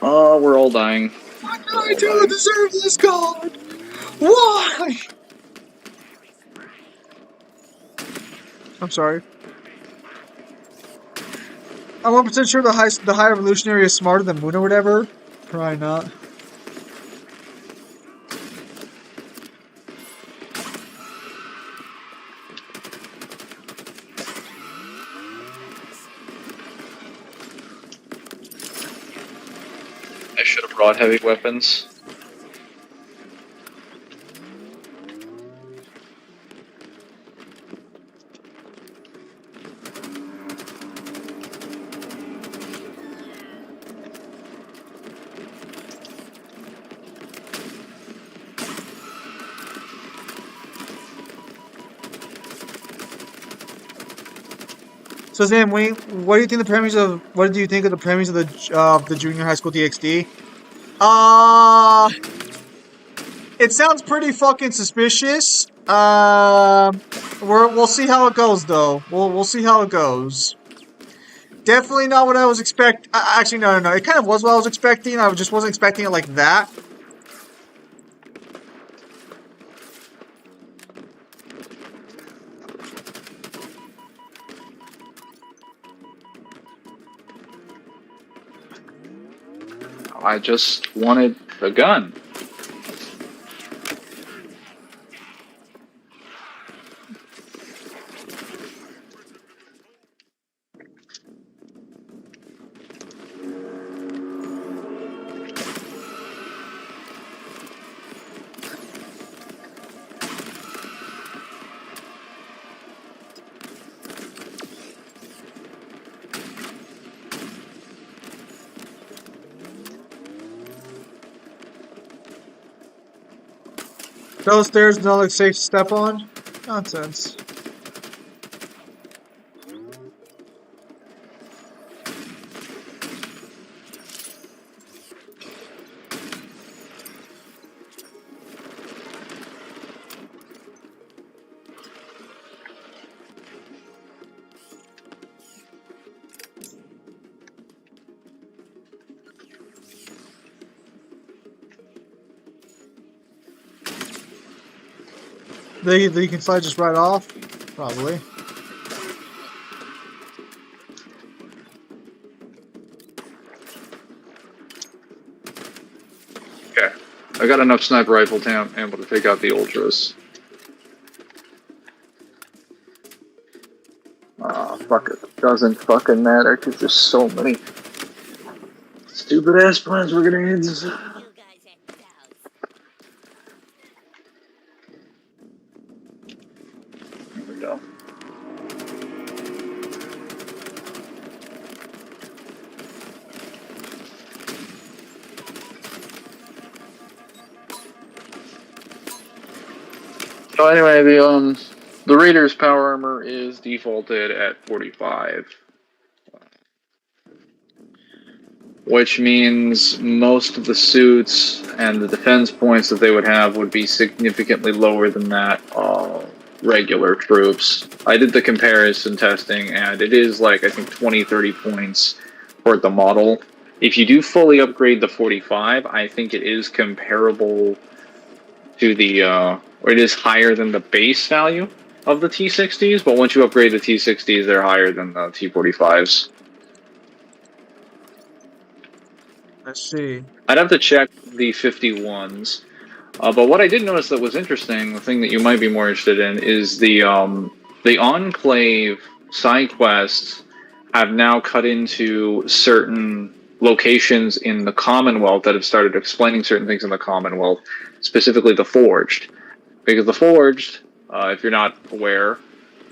Oh, we're all dying. We're I all do dying. deserve this card. Why? I'm sorry. I'm 1% sure the high evolutionary is smarter than Moon or whatever. Probably not. I should have brought heavy weapons. So Sam, what do you think what do you think of the premise of the junior high school DxD? Uh, it sounds pretty fucking suspicious. We'll see how it goes though. We'll see how it goes. Definitely not what I was actually, no. It kind of was what I was expecting. I just wasn't expecting it like that. I just wanted a gun. Those stairs don't look safe to step on. Nonsense. They can slide just right off? Probably. Okay. I got enough sniper rifle ammo to take out the ultras. Ah, fuck it. Doesn't fucking matter because there's so many stupid ass plans we're gonna need. There we go. So anyway, the Raiders power armor is defaulted at 45. Which means most of the suits and the defense points that they would have would be significantly lower than that regular troops. I did the comparison testing, and it is like, I think, 20, 30 points for the model. If you do fully upgrade the 45, I think it is comparable to the, or it is higher than the base value of the T60s, but once you upgrade the T60s, they're higher than the T45s. Let's see. I'd have to check the 51s. But what I did notice that was interesting, the thing that you might be more interested in, is the Enclave side quests have now cut into certain locations in the Commonwealth that have started explaining certain things in the Commonwealth specifically the Forged, because the Forged, if you're not aware,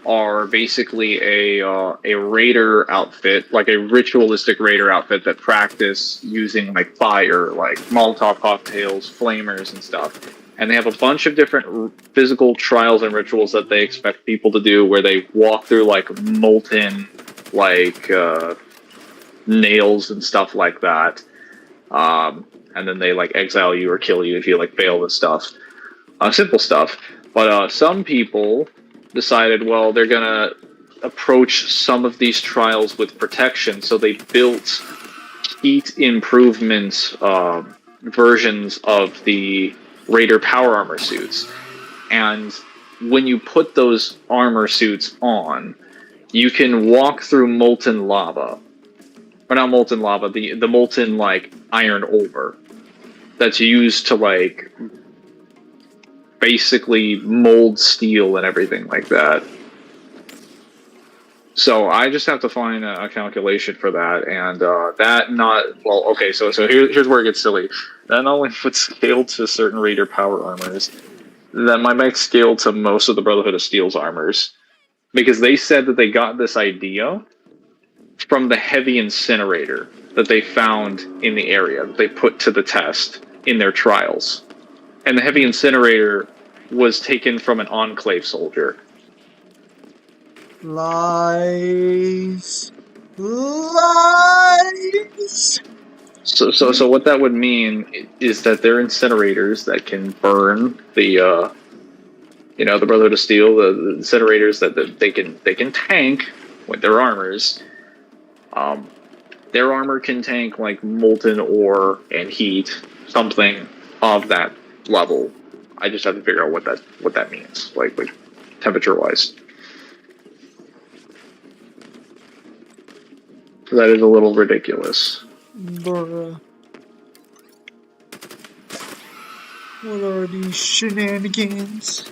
are basically a raider outfit, like a ritualistic raider outfit that practice using like fire, like Molotov cocktails, flamers, and stuff. And they have a bunch of different physical trials and rituals that they expect people to do, where they walk through like molten, like nails and stuff like that. And then they like exile you or kill you if you like fail this stuff. Simple stuff. But some people decided, well, they're gonna approach some of these trials with protection, so they built heat improvement versions of the Raider power armor suits. And when you put those armor suits on, you can walk through molten lava. Or not molten lava, the molten like iron ore that's used to like basically mold steel and everything like that. So I just have to find a calculation for that, and that not well. Okay, so here's where it gets silly. That not only would scale to certain Raider power armors, that might make scale to most of the Brotherhood of Steel's armors, because they said that they got this idea from the heavy incinerator that they found in the area that they put to the test in their trials. And the heavy incinerator was taken from an Enclave soldier. Lies. Lies. So what that would mean is that they're incinerators that can burn the the Brotherhood of Steel, the incinerators that they can tank with their armors. Their armor can tank like molten ore and heat, something of that level. I just have to figure out what that means, like temperature wise. That is a little ridiculous. Bruh. What are these shenanigans?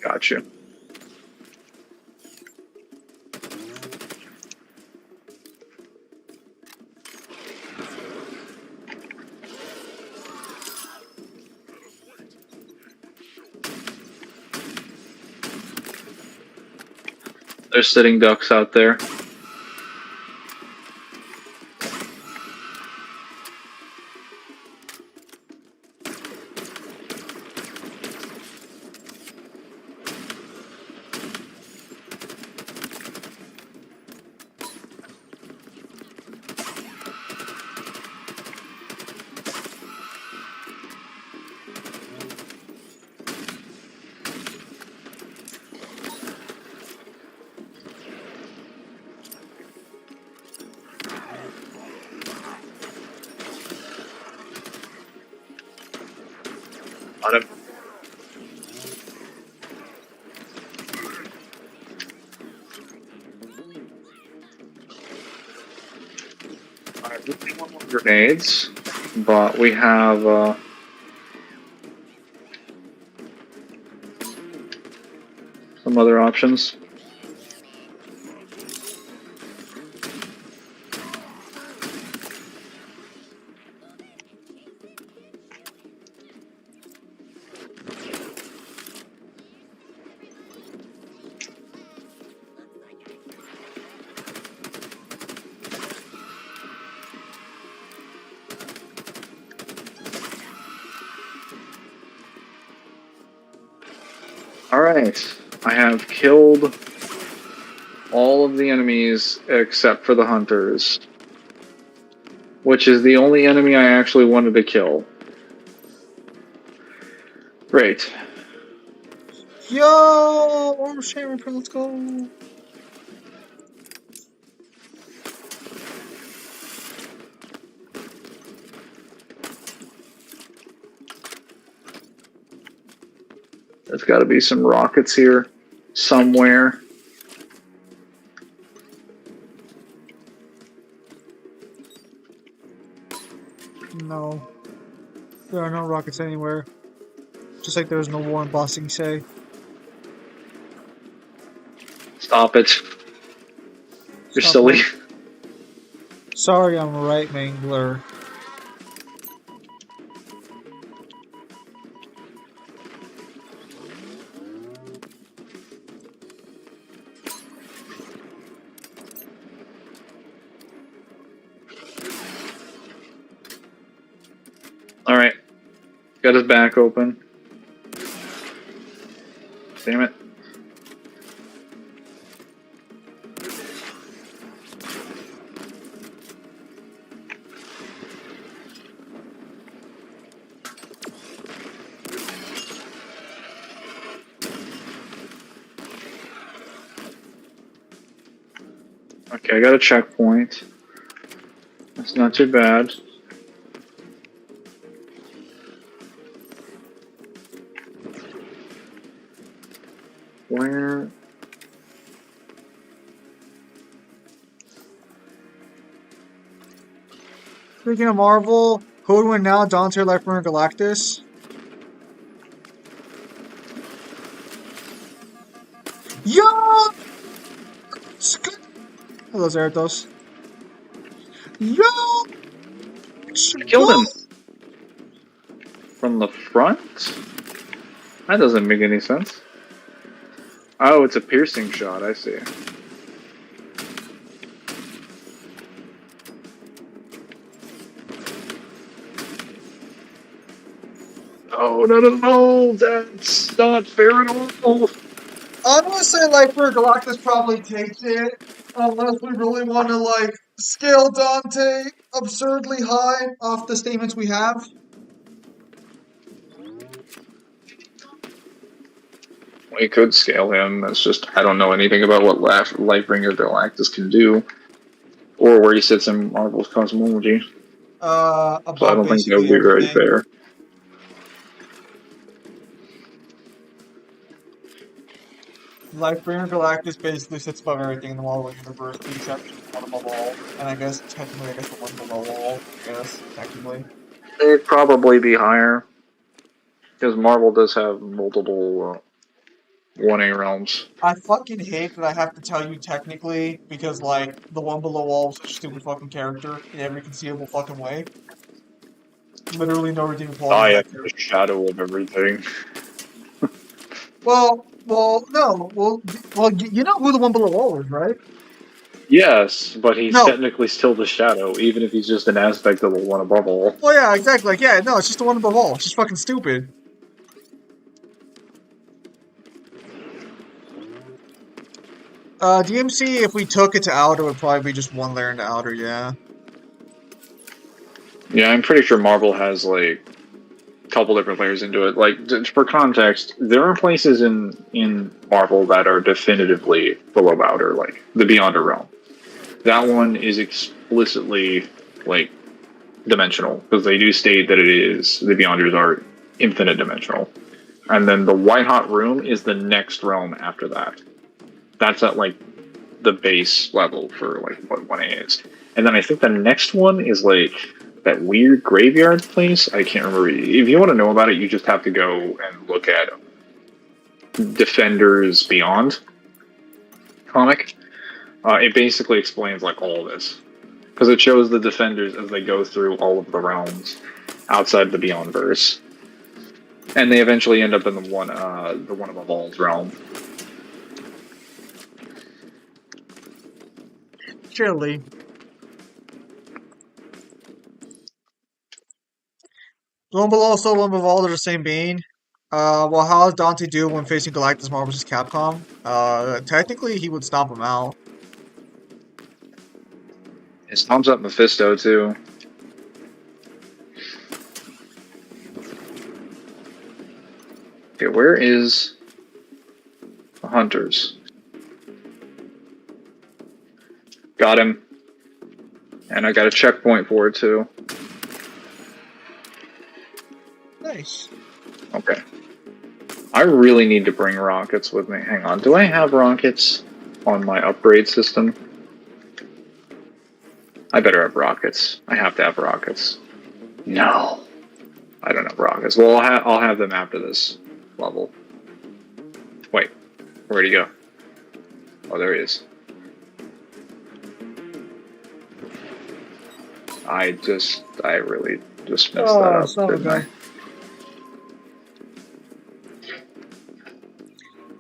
Gotcha. There's sitting ducks out there. Got him. Alright, we need one more grenades, but we have some other options. Alright, I have killed all of the enemies except for the hunters, which is the only enemy I actually wanted to kill. Great. Yo! Armor Shaman, let's go! There's got to be some rockets here somewhere. No. There are no rockets anywhere. Just like there was no war in Bossing Say. Stop it. You're Stop silly. what? Sorry, I'm right, Mangler. Alright. Got his back open. Damn it. Okay, I got a checkpoint. That's not too bad. Where? Speaking of Marvel, who would win now, Dante, Lightbringer, Galactus? Yo! Hello, Zeratos. Yo! I killed him! From the front? That doesn't make any sense. Oh, it's a piercing shot, I see. Oh, no, that's not fair at all. I'm gonna say Lightbringer Galactus probably takes it, unless we really want to, like, scale Dante absurdly high off the statements we have. We could scale him, that's just, I don't know anything about what Lightbringer Galactus can do, or where he sits in Marvel's cosmology, so I Above don't think that would basically be very everything. fair. Lightbringer Galactus basically sits above everything in the Marvel universe, with the exception of one above all. And I guess, technically, the one below all. I guess, technically. They'd probably be higher, because Marvel does have multiple 1A realms. I fucking hate that I have to tell you technically, because, like, the one below all is such a stupid fucking character in every conceivable fucking way. Literally no redeeming quality I in am that the character. shadow of everything. No, you know who the one below all is, right? Yes, but he's No. technically still the shadow, even if he's just an aspect of the one above all. Well, yeah, exactly. Like, yeah, no, it's just the one above all. It's just fucking stupid. DMC, if we took it to outer, would probably be just one layer into outer, yeah. Yeah, I'm pretty sure Marvel has like a couple different layers into it. Like for context, there are places in Marvel that are definitively below outer, like the Beyonder realm. That one is explicitly like dimensional because they do state that it is the Beyonders are infinite dimensional, and then the White Hot Room is the next realm after that. That's at like the base level for like what 1A is. And then I think the next one is like that weird graveyard place. I can't remember. If you want to know about it, you just have to go and look at Defenders Beyond comic. It basically explains like all of this because it shows the Defenders as they go through all of the realms outside the Beyond verse, and they eventually end up in the one above all's realm. Chilly. The one below also one above all, they're the same being. Well, how does Dante do when facing Galactus, Marvel vs. Capcom? Technically, he would stomp him out. His thumbs up Mephisto too. Okay, where is the hunters? Got him. And I got a checkpoint for it too. Nice. Okay. I really need to bring rockets with me. Hang on. Do I have rockets on my upgrade system? I better have rockets. I have to have rockets. No. I don't have rockets. Well, I'll have them after this level. Wait. Where'd he go? Oh, there he is. I really just messed that Oh, up, son of a didn't I? gun.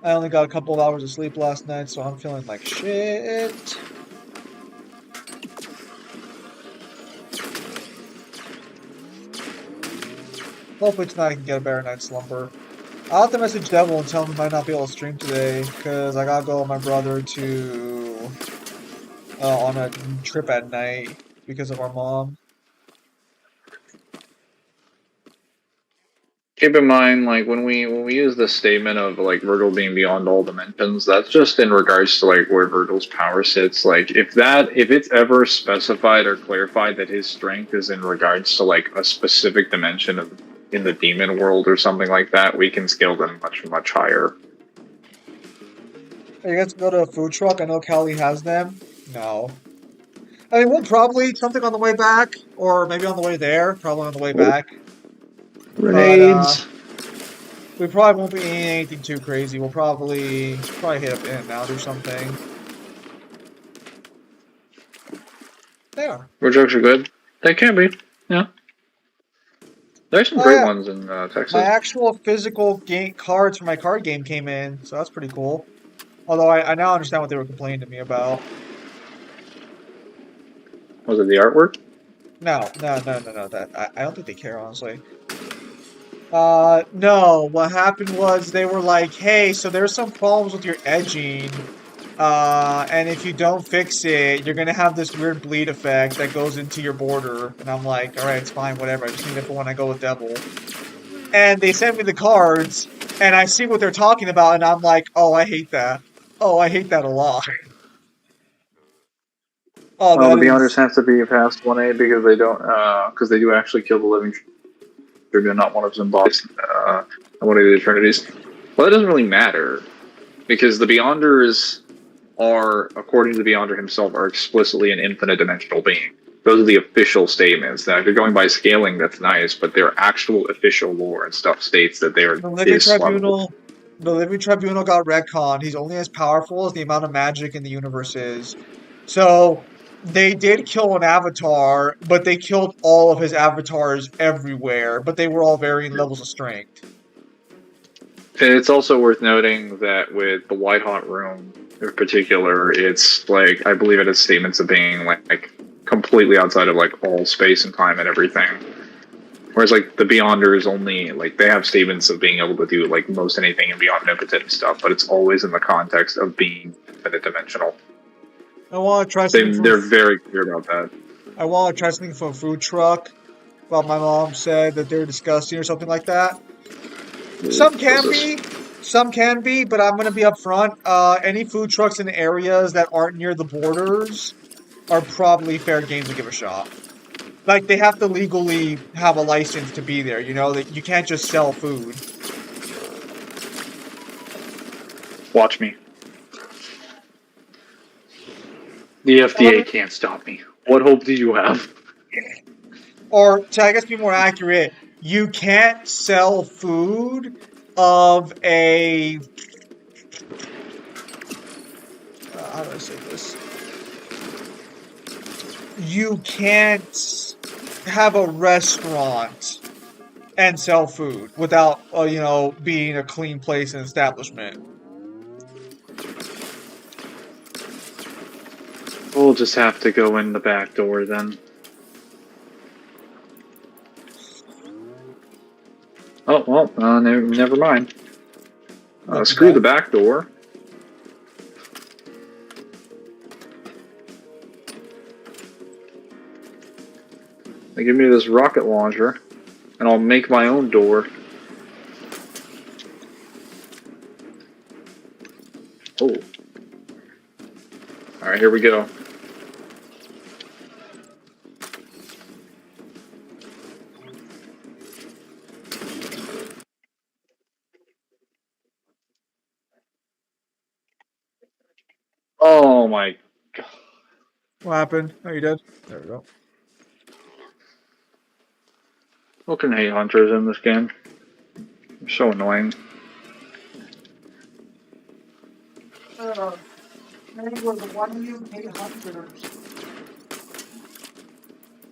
I only got a couple of hours of sleep last night, so I'm feeling like shit. Hopefully tonight I can get a better night's slumber. I'll have to message Devil and tell him I might not be able to stream today, because I gotta go with my brother to on a trip at night because of our mom. Keep in mind, like when we use the statement of like Virgil being beyond all dimensions, that's just in regards to like where Virgil's power sits. Like if it's ever specified or clarified that his strength is in regards to like a specific dimension of in the demon world or something like that, we can scale them much higher. Are you guys go to a food truck? I know Callie has them. No. I mean, we'll probably eat something on the way back, or maybe on the way there. Probably on the way back. But Grenades. we probably won't be eating anything too crazy. We'll probably hit up In-N-Out or something. They are. Food trucks are good. They can be. Yeah. There's some Oh great yeah, ones in my Texas. actual physical game cards for my card game came in, so that's pretty cool. Although I now understand what they were complaining to me about. Was it the artwork? No. That I don't think they care, honestly. No. What happened was they were like, "Hey, so there's some problems with your edging, and if you don't fix it, you're gonna have this weird bleed effect that goes into your border." And I'm like, "All right, it's fine, whatever. I just need it for when I go with Devil." And they sent me the cards, and I see what they're talking about, and I'm like, "Oh, I hate that. Oh, I hate that a lot." Oh, Well, the that Beyonders is. have to be past 1A because they don't, because they do actually kill the living tribute, not one of them bodies, one of the Eternities. Well, that doesn't really matter because the Beyonders are, according to the Beyonder himself, are explicitly an infinite dimensional being. Those are the official statements. Now, if you're going by scaling, that's nice, but their actual official lore and stuff states that they are The Living this level. Tribunal, the Living Tribunal got retconned. He's only as powerful as the amount of magic in the universe is. So they did kill an avatar, but they killed all of his avatars everywhere, but they were all varying levels of strength. And it's also worth noting that with the White Hot Room in particular, it's like I believe it has statements of being like completely outside of like all space and time and everything. Whereas like the Beyonders only like they have statements of being able to do like most anything and beyond omnipotent and stuff, but it's always in the context of being infinite dimensional. I want to try They something from they're very clear about that. I want to try something from a food truck. But my mom said that they're disgusting or something like that. Some What's can this? be, some can be, but I'm gonna be upfront. Any food trucks in areas that aren't near the borders are probably fair game to give a shot. Like they have to legally have a license to be there. You know that you can't just sell food. Watch me. The FDA can't stop me. What hope do you have? Or to I guess be more accurate, you can't sell food of a how do I say this? You can't have a restaurant and sell food without being a clean place and establishment. We'll just have to go in the back door then. Oh, well, never mind. Not too Screw the bad. back door. They give me this rocket launcher, and I'll make my own door. Oh. Alright, here we go. Oh my god. What happened? Oh, you did? There we go. Fucking hate hunters in this game. They're so annoying.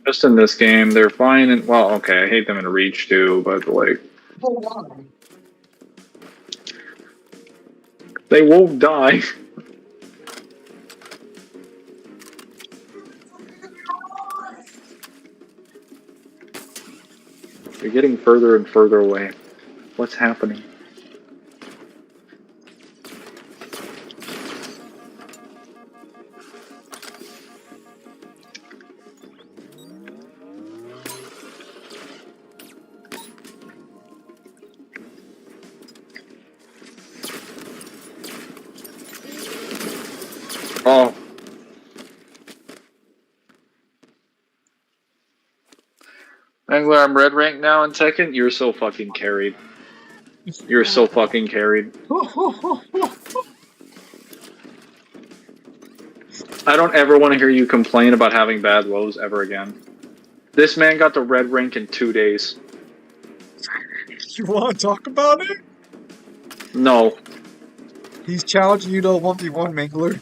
Just in this game, they're fine. And well, okay, I hate them in Reach too, but like they won't die. You're getting further and further away. What's happening? Oh. Mangler, I'm red rank now in Tekken. You're so fucking carried. You're so fucking carried. I don't ever want to hear you complain about having bad lows ever again. This man got the red rank in 2 days. You want to talk about it? No. He's challenging you to a 1v1, Mangler.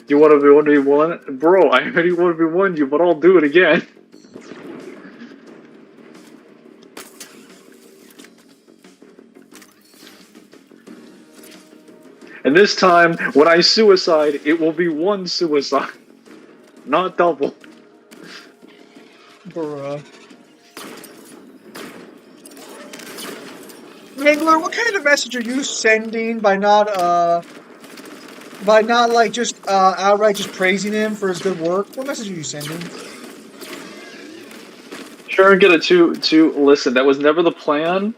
You want to be 1v1? Bro, I already 1v1 you, but I'll do it again. And this time, when I suicide, it will be 1 suicide. Not double. Bruh. Mangler, what kind of message are you sending by not like just outright just praising him for his good work? What message are you sending? Sure, get a 2. Listen, that was never the plan.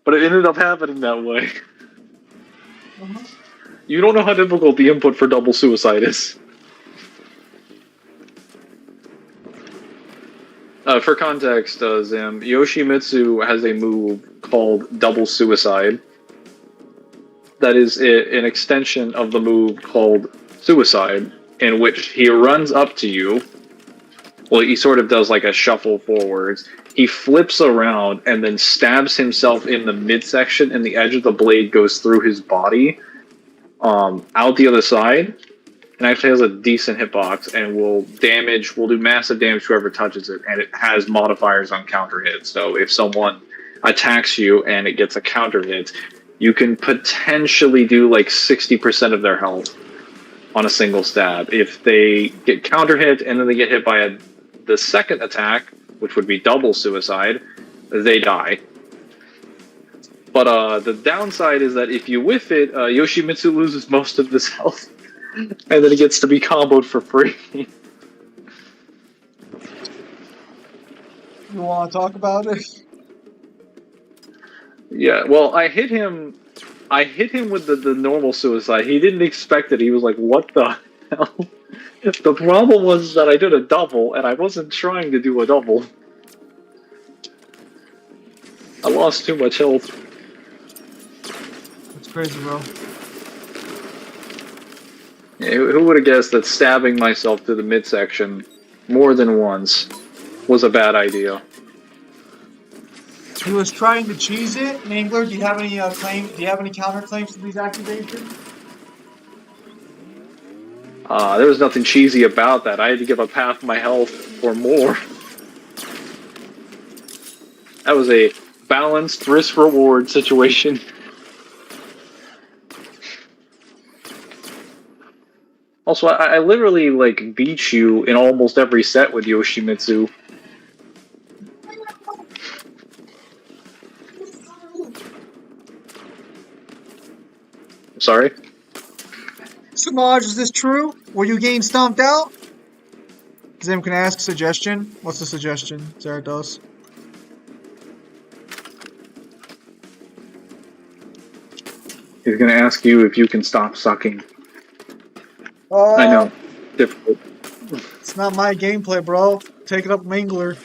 But it ended up happening that way. You don't know how difficult the input for double suicide is. For context, Zim, Yoshimitsu has a move called double suicide. That is an extension of the move called suicide, in which he runs up to you. Well, he sort of does like a shuffle forwards. He flips around and then stabs himself in the midsection, and the edge of the blade goes through his body, out the other side, and actually has a decent hitbox, and will do massive damage to whoever touches it, and it has modifiers on counter hits. So if someone attacks you and it gets a counter hit, you can potentially do like 60% of their health on a single stab. If they get counter hit and then they get hit by the second attack, which would be double suicide, they die. But the downside is that if you whiff it, Yoshimitsu loses most of his health, and then he gets to be comboed for free. You want to talk about it? Yeah, well, I hit him with the normal suicide. He didn't expect it. He was like, what the hell? The problem was that I did a double, and I wasn't trying to do a double. I lost too much health. That's crazy, bro. Yeah, who would have guessed that stabbing myself to the midsection more than once was a bad idea? He was trying to cheese it. Mangler, do you have any Do you have any counterclaims to these accusations? There was nothing cheesy about that. I had to give up half my health or more. That was a balanced risk-reward situation. Also, I literally, like, beat you in almost every set with Yoshimitsu. Sorry? Samaj, is this true? Were you getting stomped out? Zim, can I ask a suggestion? What's the suggestion, Zarados? He's gonna ask you if you can stop sucking. I know. Difficult. It's not my gameplay, bro. Take it up, Mangler.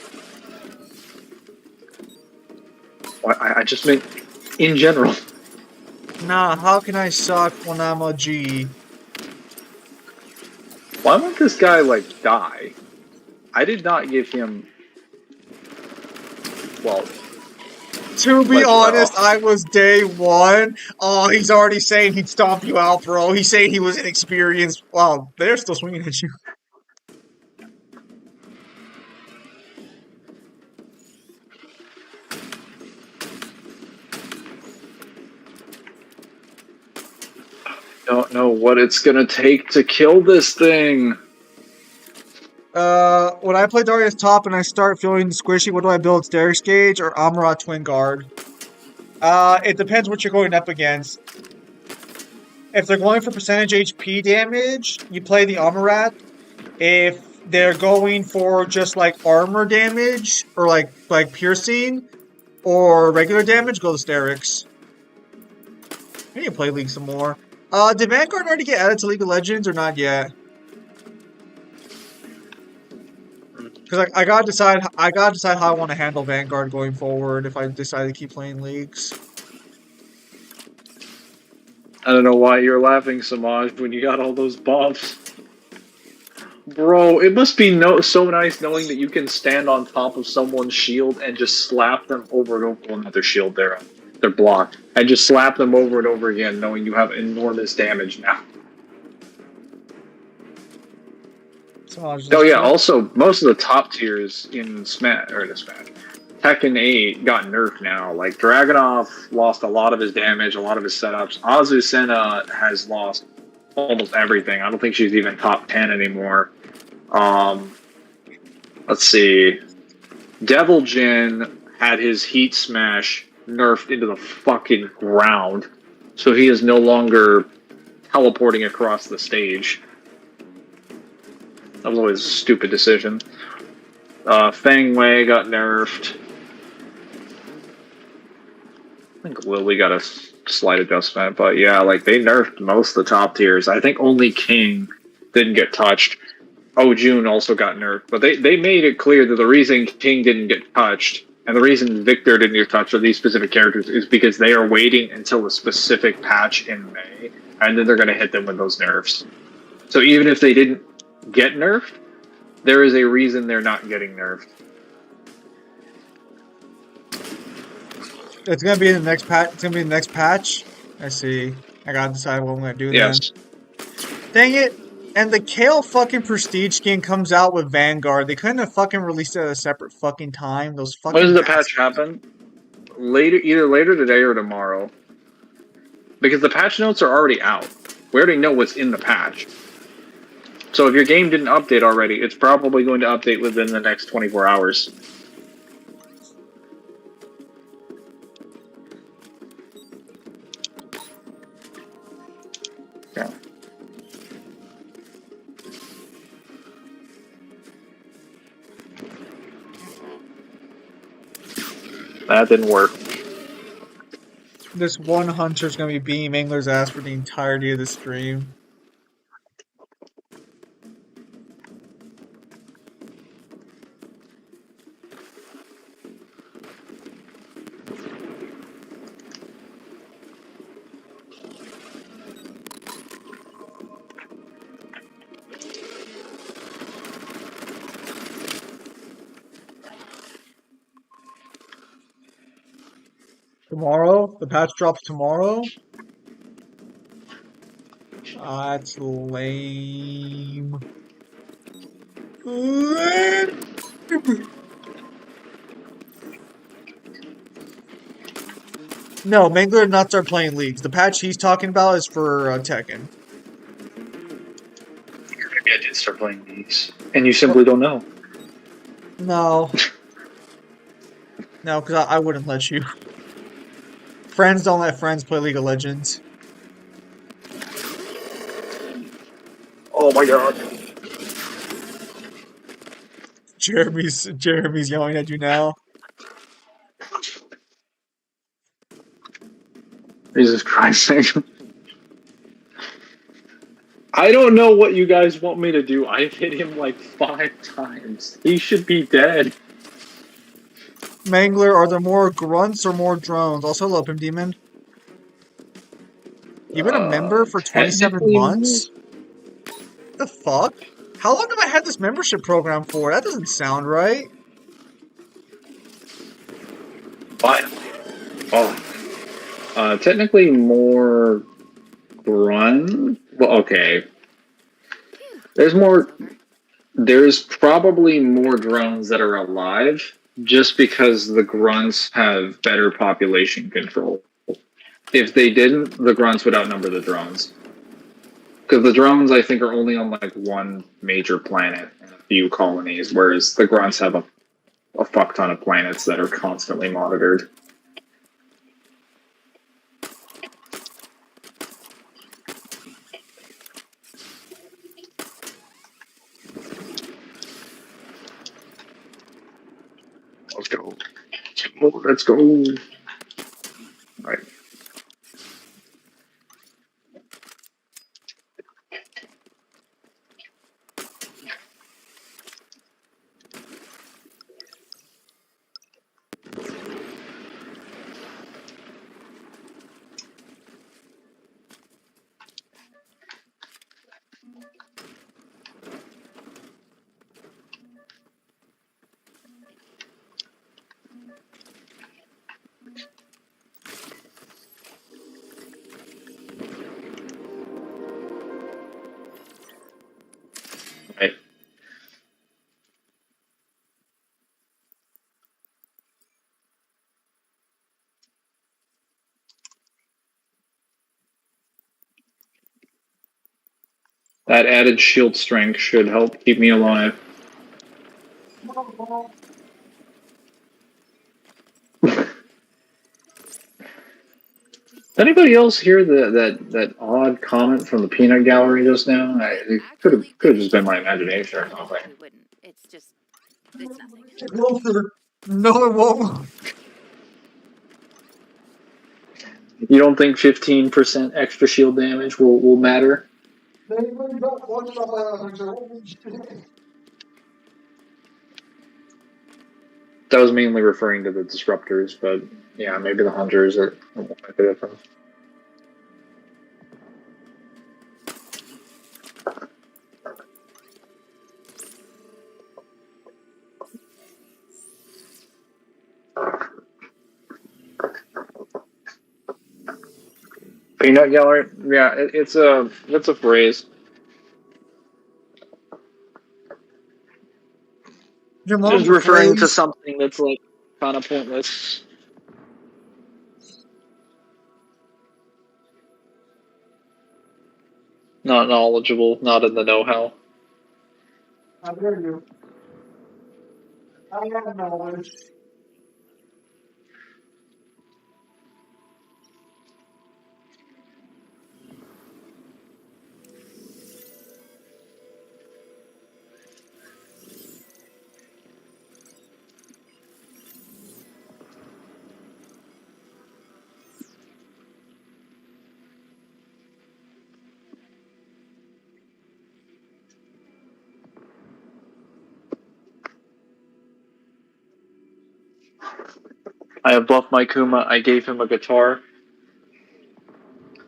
I just meant in general. Nah, how can I suck when I'm a G? Why won't this guy, like, die? I did not give him... Well, To be Like, honest, I was day one. Oh, he's already saying he'd stomp you out, bro. He's saying he was inexperienced. Wow, they're still swinging at you. don't know what it's gonna take to kill this thing. When I play Darius top and I start feeling squishy, what do I build? Stairs Gauge or Amarat Twin Guard? It depends what you're going up against. If they're going for percentage HP damage, you play the Amarat. If they're going for just like armor damage or like piercing or regular damage, go to Sterix. I need to play League some more. Did Vanguard already get added to League of Legends or not yet? Because I gotta decide how I want to handle Vanguard going forward if I decide to keep playing leagues. I don't know why you're laughing, Samaj, when you got all those buffs. Bro, it must be so nice knowing that you can stand on top of someone's shield and just slap them over and over. Well, not their shield, they're blocked. And just slap them over and over again, knowing you have enormous damage now. Oh yeah, also, most of the top tiers in Tekken 8 got nerfed now. Like, Dragunov lost a lot of his damage, a lot of his setups. Azucena has lost almost everything. I don't think she's even top 10 anymore. Let's see. Devil Jin had his Heat Smash nerfed into the fucking ground, so he is no longer teleporting across the stage. That was always a stupid decision. Feng Wei got nerfed. I think Lily got a slight adjustment, but yeah, like, they nerfed most of the top tiers. I think only King didn't get touched. Oh, June also got nerfed, but they made it clear that the reason King didn't get touched and the reason Victor didn't get touched, or these specific characters, is because they are waiting until a specific patch in May, and then they're going to hit them with those nerfs. So even if they didn't get nerfed, there is a reason they're not getting nerfed. It's gonna be in the next patch. It's gonna be in the next patch. I see. I gotta decide what I'm gonna do Yes. then. Dang it! And the Kale fucking Prestige skin comes out with Vanguard. They couldn't have fucking released it at a separate fucking time. Those fucking. When does the bastards. patch happen? Either later today or tomorrow. Because the patch notes are already out. We already know what's in the patch. So if your game didn't update already, it's probably going to update within the next 24 hours. Yeah. That didn't work. This one hunter's gonna be beating Mangler's ass for the entirety of the stream. Tomorrow? The patch drops tomorrow? That's lame. No, Mangler did not start playing leagues. The patch he's talking about is for Tekken. Maybe I did start playing these. And you simply don't know. No. No, because I wouldn't let you. Friends don't let friends play League of Legends. Oh my god. Jeremy's yelling at you now. Jesus Christ. I don't know what you guys want me to do. I've hit him like 5 times. He should be dead. Mangler, are there more grunts or more drones? Also, hello, Pim Demon. You've been a member for 27 months? What the fuck? How long have I had this membership program for? That doesn't sound right. Finally. Technically more grunt. Well, okay. Phew, There's more. it's over. There's probably more drones that are alive, just because the grunts have better population control. If they didn't, the grunts would outnumber the drones. Because the drones, I think, are only on like one major planet and a few colonies, whereas the grunts have a fuck ton of planets that are constantly monitored. Let's go. Let's go. All right. Right. That added shield strength should help keep me alive. Did anybody else hear that odd comment from the peanut gallery just now? It could have just been my imagination or something. We wouldn't. It's just, it's nothing. Closer. No, it won't. You don't think 15% extra shield damage will matter? They really don't want to. That was mainly referring to the disruptors, but yeah, maybe the hunters are make a difference. Peanut gallery, yeah, it's a phrase. Your Just mom's a referring to phrase. something that's like kind of pointless. Not knowledgeable, not in the know-how. I hear you. I have knowledge. I have buffed my Kuma. I gave him a guitar.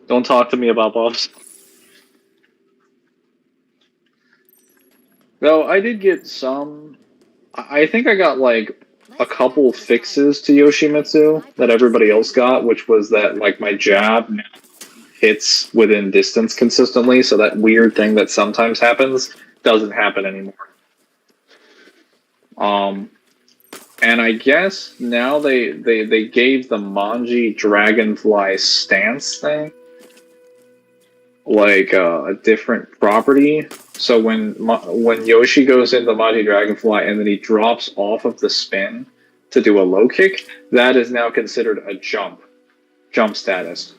Don't talk to me about buffs. Though I did get some. I think I got like a Let's head back couple to the site. fixes to Yoshimitsu that everybody else got, which was that like my jab now hits within distance consistently, so that weird thing that sometimes happens doesn't happen anymore. Um, and I guess now they gave the Manji Dragonfly stance thing like a different property. So when Yoshi goes into Mighty Dragonfly and then he drops off of the spin to do a low kick, that is now considered a jump status.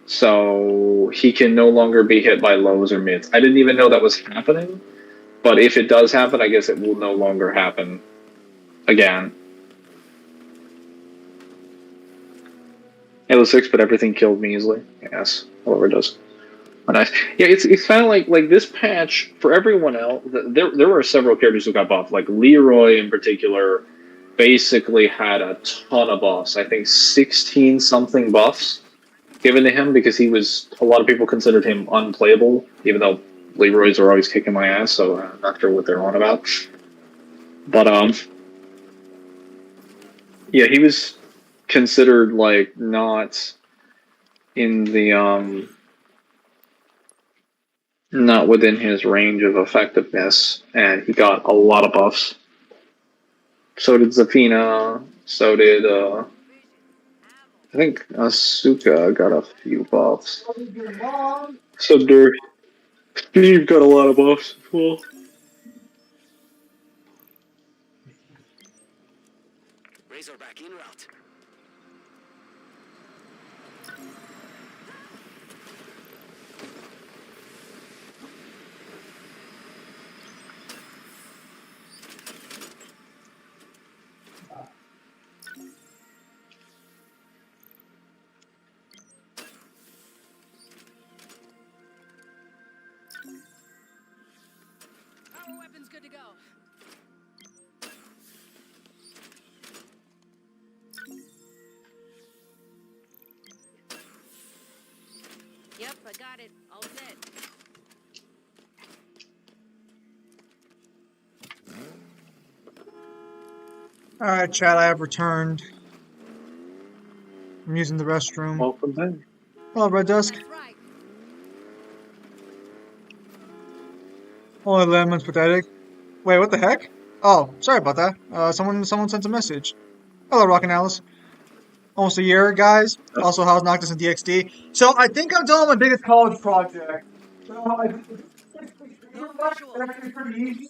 So he can no longer be hit by lows or mids. I didn't even know that was happening, but if it does happen, I guess it will no longer happen again. Halo 6, but everything killed me easily. Yes, however it does. Nice. Yeah, it's kind of like this patch for everyone else. There were several characters who got buffed. Like Leroy in particular, basically had a ton of buffs. I think 16 something buffs given to him because he was. A lot of people considered him unplayable, even though Leroy's are always kicking my ass. So I'm not sure what they're on about. But yeah, he was considered like not in the not within his range of effectiveness, and he got a lot of buffs. So did Zafina. So did I think Asuka got a few buffs. So did Steve got a lot of buffs as well. Razorback en route. Power weapon's good to go. Yep, I got it. All set. Alright, chat, I have returned. I'm using the restroom. Welcome back. Hello, Red Dusk. That's right. Holy Lemon's pathetic. Wait, what the heck? Oh, sorry about that. Someone sent a message. Hello, Rock and Alice. Almost a year, guys. Also, how's Noctis and DXD? So, I think I'm done with my biggest college project. So, No visual. it's actually pretty easy.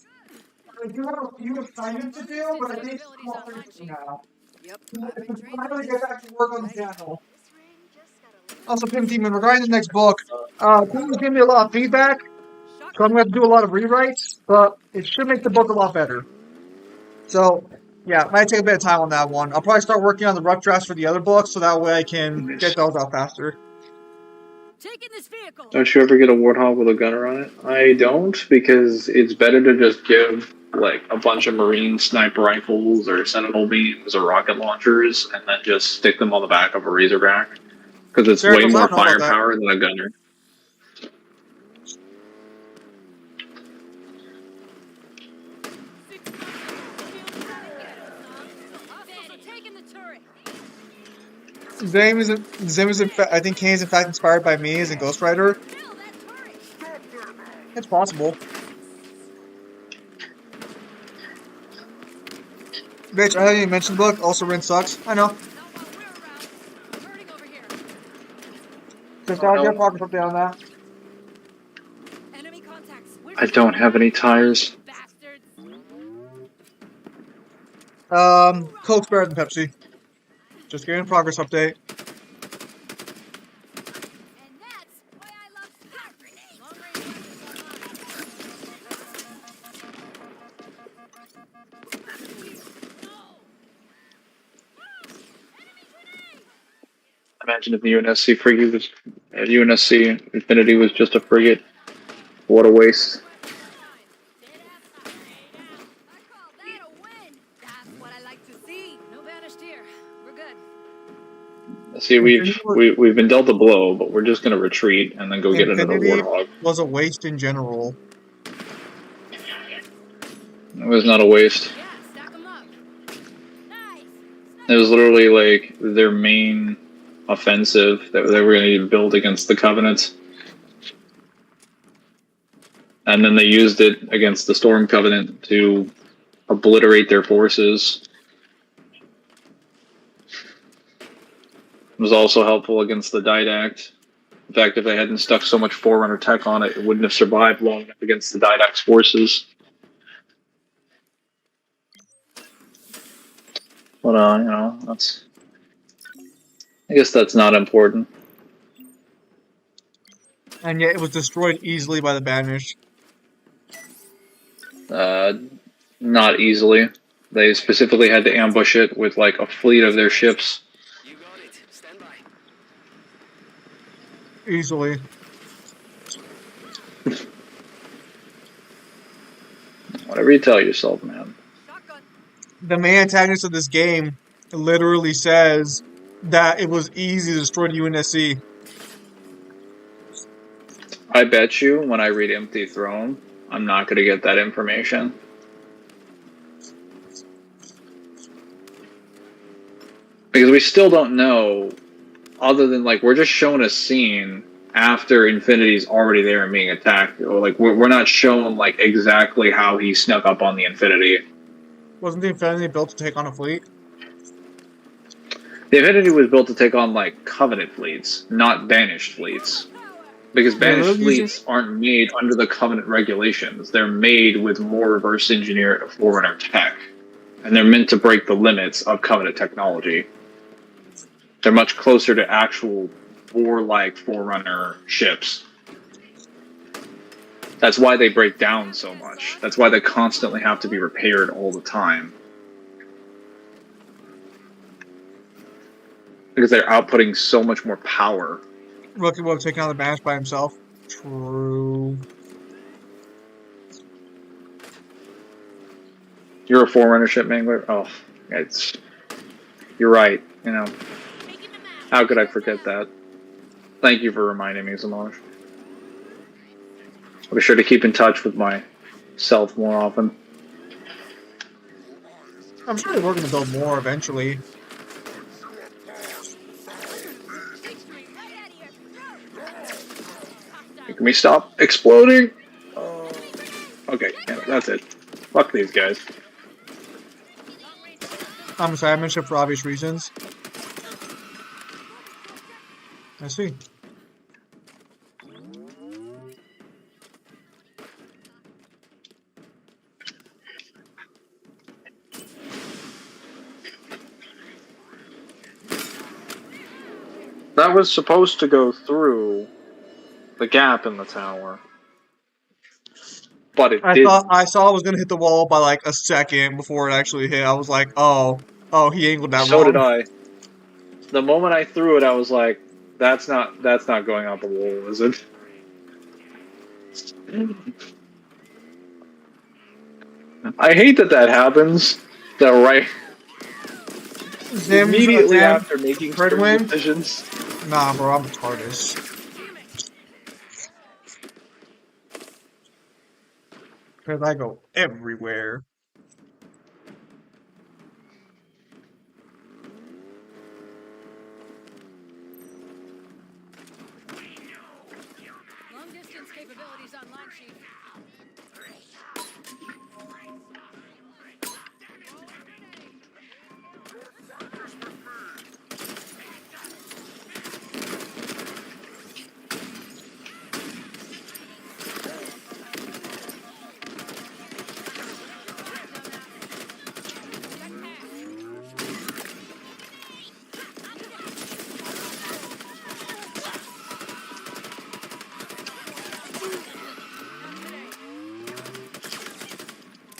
I do have a few assignments to do, but I think it's Abilities all on mine finished sheet. now. Yep, I I've been can trained on finally this. get back to work on the Right? channel. Also, Pim Demon, regarding the next book, Tim was giving me a lot of feedback, so I'm Shotgun. going to have to do a lot of rewrites, but it should make the book a lot better. So, yeah, might take a bit of time on that one. I'll probably start working on the rough drafts for the other books, so that way I can get those out faster. Taking this vehicle. Don't you ever get a warthog with a gunner on it? I don't, because it's better to just give like a bunch of marine sniper rifles or sentinel beams or rocket launchers and then just stick them on the back of a razorback. Because it's way Miracles, I more don't know about that. firepower than a gunner. Taking the turret. Zim is I think Kane's in fact inspired by me as a Ghost Rider. Kill that turret. It's possible. Bitch, I haven't even mentioned the book. Also, Rin sucks. I know. Not while we're around. Hurting over here. Just Oh, I'll no. get a progress update on that. Enemy contacts. Where'd I you don't go? have any tires. Bastards. Coke's better than Pepsi. Just getting a progress update. And that's why I love spark grenades. Long range weapons online. Imagine if the UNSC frigate was UNSC Infinity was just a frigate. What a waste. I call that a win. That's what I like to see. No banished here. We're good. See, we've been dealt a blow, but we're just gonna retreat and then go get another Infinity warthog. was a waste in general. It was not a waste. Yeah, stack them up. Nice. It was literally like their main offensive that they were going to build against the Covenant. And then they used it against the Storm Covenant to obliterate their forces. It was also helpful against the Didact. In fact, if they hadn't stuck so much Forerunner tech on it, it wouldn't have survived long enough against the Didact's forces. But, you know, I guess that's not important. And yet it was destroyed easily by the Banished. Not easily. They specifically had to ambush it with like a fleet of their ships. You got it. Stand by. Easily. Whatever you tell yourself, man. Shotgun. The main antagonist of this game literally says that it was easy to destroy the UNSC. I bet you when I read Empty Throne, I'm not going to get that information. Because we still don't know, other than like we're just shown a scene after Infinity's already there and being attacked. Or like we're not shown like exactly how he snuck up on the Infinity. Wasn't the Infinity built to take on a fleet? The Infinity was built to take on like Covenant fleets, not Banished fleets. Because They're Banished literally using. fleets aren't made under the Covenant regulations. They're made with more reverse engineered Forerunner tech. And they're meant to break the limits of Covenant technology. They're much closer to actual warlike Forerunner ships. That's why they break down so much. That's why they constantly have to be repaired all the time. Because they're outputting so much more power. Rookie would have taken on the Banished by himself. True. You're a Forerunner ship, Mangler? Oh, you're right, you know. How could I forget that? Thank you for reminding me, Zamaj. I'll be sure to keep in touch with myself more often. I'm sure they were going to build more eventually. Can we stop exploding? Okay, yeah, that's it. Fuck these guys. I'm a Simon ship for obvious reasons. I see. That was supposed to go through the gap in the tower. But it didn't. I saw it was gonna hit the wall by like a second before it actually hit. I was like, oh, he angled that So wrong. did I. The moment I threw it, I was like, that's not going out the wall, is it? I hate that happens. That right immediately after making certain decisions. Nah, bro, I'm TARDIS. Because I go everywhere. Long distance capabilities online, Chief.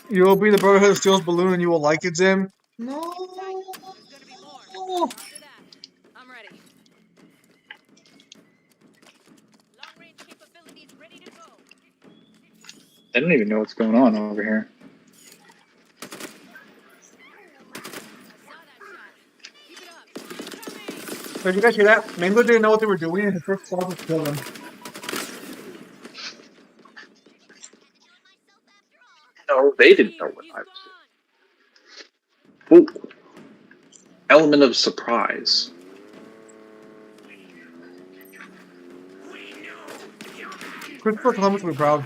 You will be the Brotherhood of Steel's balloon and you will like it, Zim? No. There's gonna be more. Roger that. I'm ready. Long range capabilities ready to go. I don't even know what's going on over here. I saw that shot. Keep it up. Did you guys hear that? Mangler didn't know what they were doing and his first thought was kill them. No, they didn't know what I was doing. Ooh. Element of surprise. Christopher Columbus will be proud.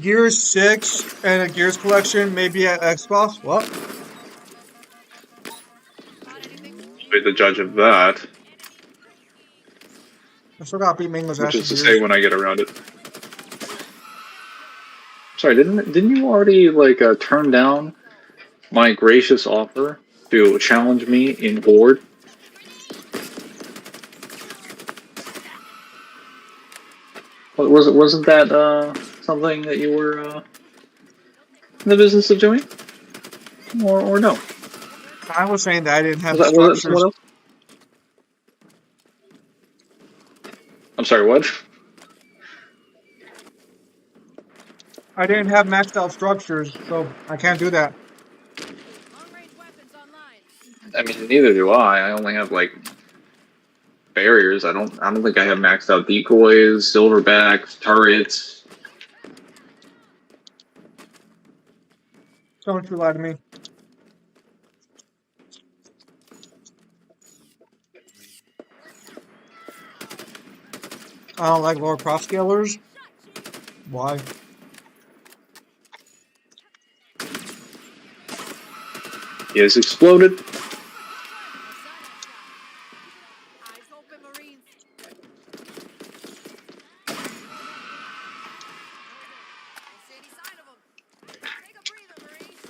Gears 6 and a Gears collection, maybe at Xbox. What? Be the judge of that. I still gotta beat Mangler's Which ass is to in say Gears. when I get around it. Sorry, didn't you already like turn down my gracious offer to challenge me in Horde? Wasn't that something that you were in the business of doing? Or no? I was saying that I didn't have Was that someone structures. else? I'm sorry, what? I didn't have maxed out structures, so I can't do that. Long range weapons online. I mean, neither do I. I only have like barriers. I don't think I have maxed out decoys, silverbacks, turrets. Don't you lie to me. I don't like lower prof scalers. Why? He has exploded. Eyes open, Marines. Don't see any sign of them. Take a breather, Marines.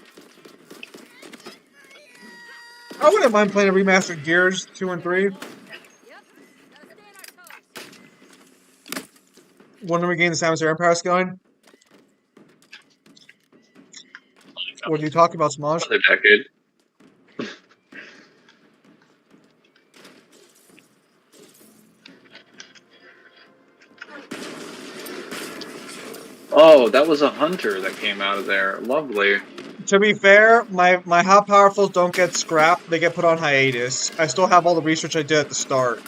I wouldn't mind playing a remastered Gears 2 and 3. Yep. Gotta stay on our toes. When do we gain the Samus Air Empire scaling? What are you talking about, Smosh? Another decade. Oh, that was a hunter that came out of there. Lovely. To be fair, my hot powerfuls don't get scrapped, they get put on hiatus. I still have all the research I did at the start.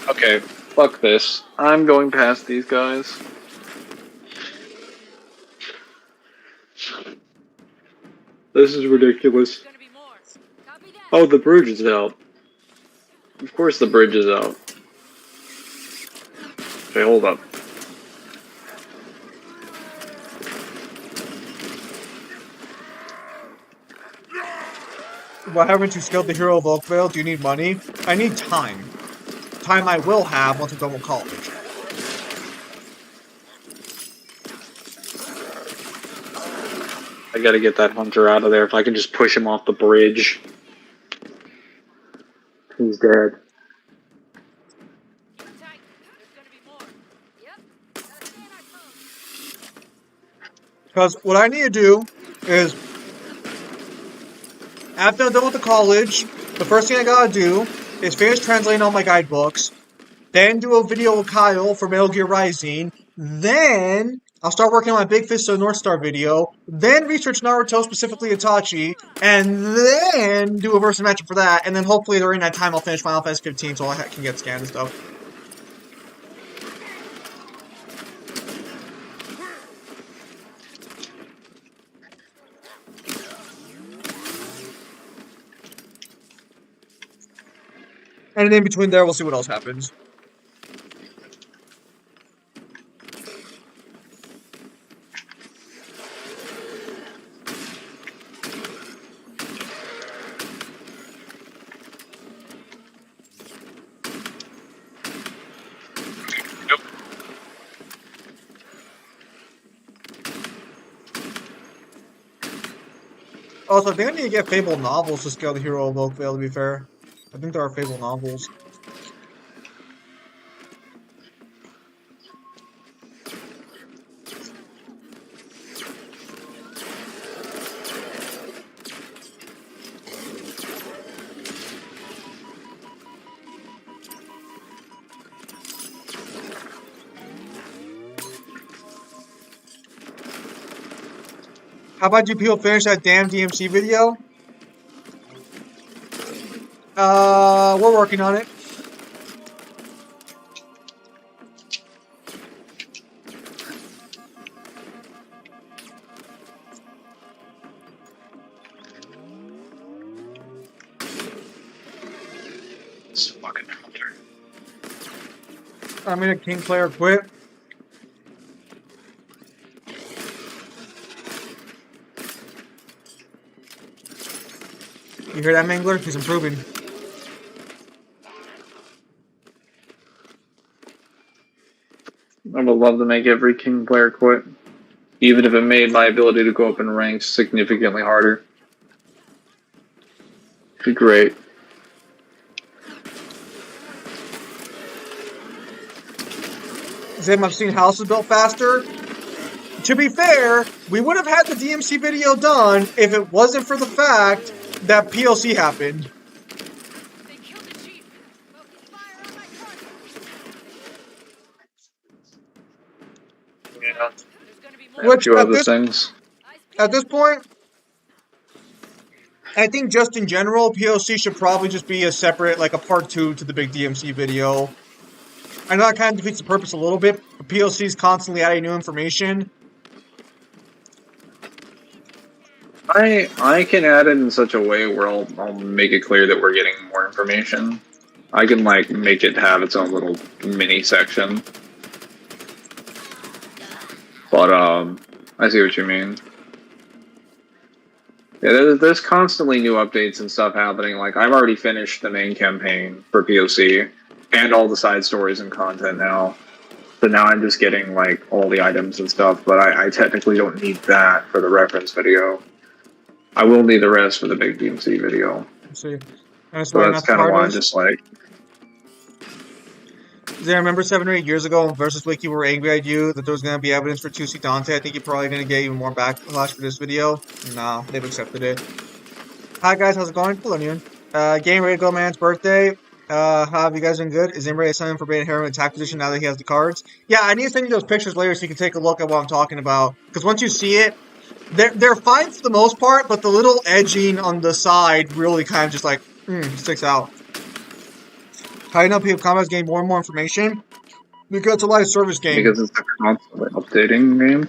Okay, fuck this. I'm going past these guys. This is ridiculous. Gonna be more. Copy that. Oh, the bridge is out. Of course the bridge is out. Okay, hold up. Why haven't you scaled the Hero of Oakvale? Do you need money? I need time. Time I will have once I'm done with college. I gotta get that hunter out of there. If I can just push him off the bridge. He's dead. Keep tight. There's gonna be more. Yep. Gotta stay on our toes. Because what I need to do is, after I'm done with the college, the first thing I gotta do is finish translating all my guidebooks, then do a video with Kyle for Metal Gear Rising, then I'll start working on my Big Fist of the North Star video, then research Naruto, specifically Itachi, and then do a versus matchup for that, and then hopefully during that time I'll finish Final Fantasy 15 so I can get scanned and stuff. And in between there, we'll see what else happens. Nope. Also, I think I need to get Fable novels to scale the Hero of Oakvale, to be fair. I think there are Fable novels. How about you people finish that damn DMC video? We're working on it. This fucking hunter. I'm in a king player quit. You hear that, Mangler? He's improving. I would love to make every king player quit. Even if it made my ability to go up in ranks significantly harder. It'd be great. Zim, I've seen houses built faster. To be fair, we would have had the DMC video done if it wasn't for the fact that PLC happened. They killed the chief. Focus fire on my target. There's gonna be and more. a Which few other things. at this point, I think just in general, POC should probably just be a separate, like a part two to the big DMC video. I know that kind of defeats the purpose a little bit, but POC is constantly adding new information. I can add it in such a way where I'll make it clear that we're getting more information. I can like make it have its own little mini section. But I see what you mean. Yeah, there's constantly new updates and stuff happening. Like I've already finished the main campaign for POC and all the side stories and content now. So now I'm just getting like all the items and stuff, but I technically don't need that for the reference video. I will need the rest for the big DMC video. Let's see. And it's So why that's not kind of why I'm Cardos. just like, I remember 7 or 8 years ago when Versus Wiki were angry at you that there was going to be evidence for 2C Dante. I think you're probably going to get even more backlash for this video. No, they've accepted it. Hi guys, how's it going? Hello, Neon. Game ready to go, man's birthday. How have you guys been good? Is anybody assigned for Beta Hero in attack position now that he has the cards? Yeah, I need to send you those pictures later so you can take a look at what I'm talking about. Because once you see it, they're fine for the most part, but the little edging on the side really kind of just like sticks out. How do you know PF Combat's getting more and more information? Because it's a live service game. because it's a constantly updating game.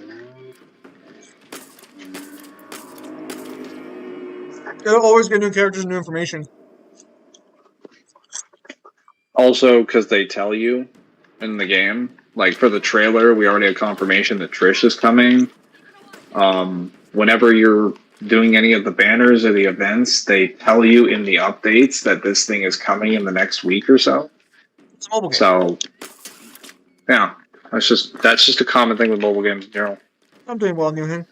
It'll always get new characters and new information. Also, because they tell you in the game, like for the trailer, we already have confirmation that Trish is coming. Whenever you're doing any of the banners or the events, they tell you in the updates that this thing is coming in the next week or so. It's a mobile game. So, yeah, that's just a common thing with mobile games in general. I'm doing well, Newhan.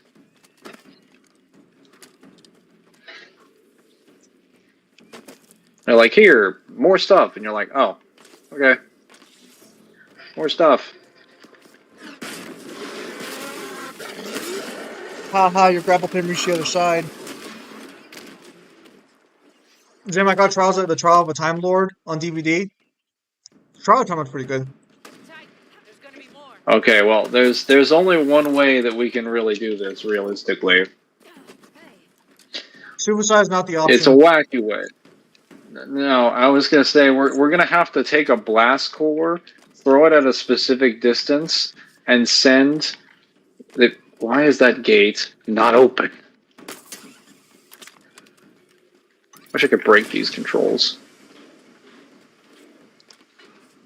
They're like, here, more stuff, and you're like, oh, okay, more stuff. Haha, your grapple pin reached the other side. Zam, I got the Trial of a Time Lord on DVD. Trial of Time was pretty good. Tight. There's gonna be more. Okay, well, there's only one way that we can really do this realistically. Suicide is not the option. It's a wacky way. No, I was gonna say we're gonna have to take a blast core, throw it at a specific distance, and send the. Why is that gate not open? Wish I could break these controls.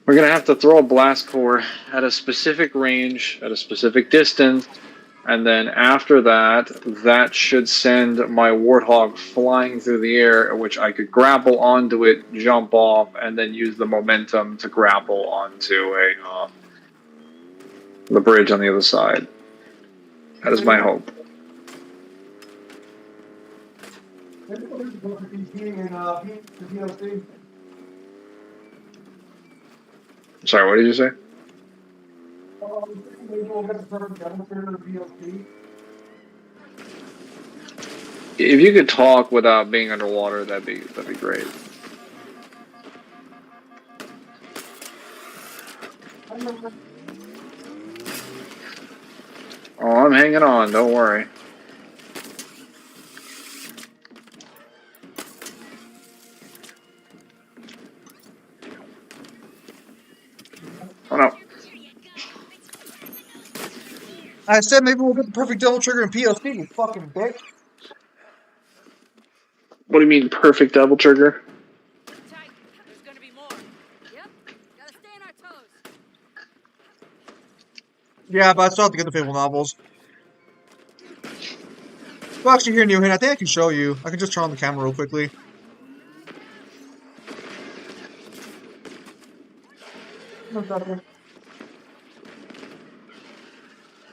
We're gonna have to throw a blast core at a specific range, at a specific distance, and then after that, that should send my Warthog flying through the air, which I could grapple onto it, jump off, and then use the momentum to grapple onto the bridge on the other side. That is my hope. Sorry, what did you say? If you could talk without being underwater, that'd be great. Oh, I'm hanging on. Don't worry. Oh no. I said maybe we'll get the perfect double trigger in POC, you fucking bitch. What do you mean, perfect double trigger? Tight. There's gonna be more. Yep. Gotta stay on our toes. Yeah, but I still have to get the Fable novels. Well, actually, here, Newhan, I think I can show you. I can just turn on the camera real quickly.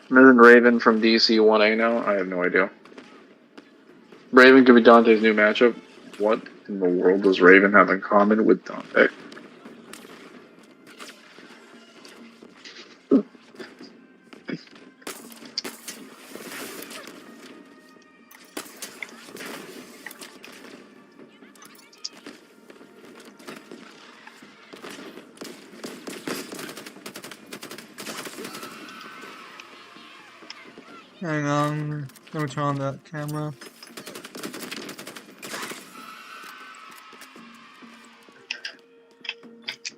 Isn't Raven from DC 1A now? I have no idea. Raven could be Dante's new matchup. What in the world does Raven have in common with Dante? Hang on. Let me turn on that camera.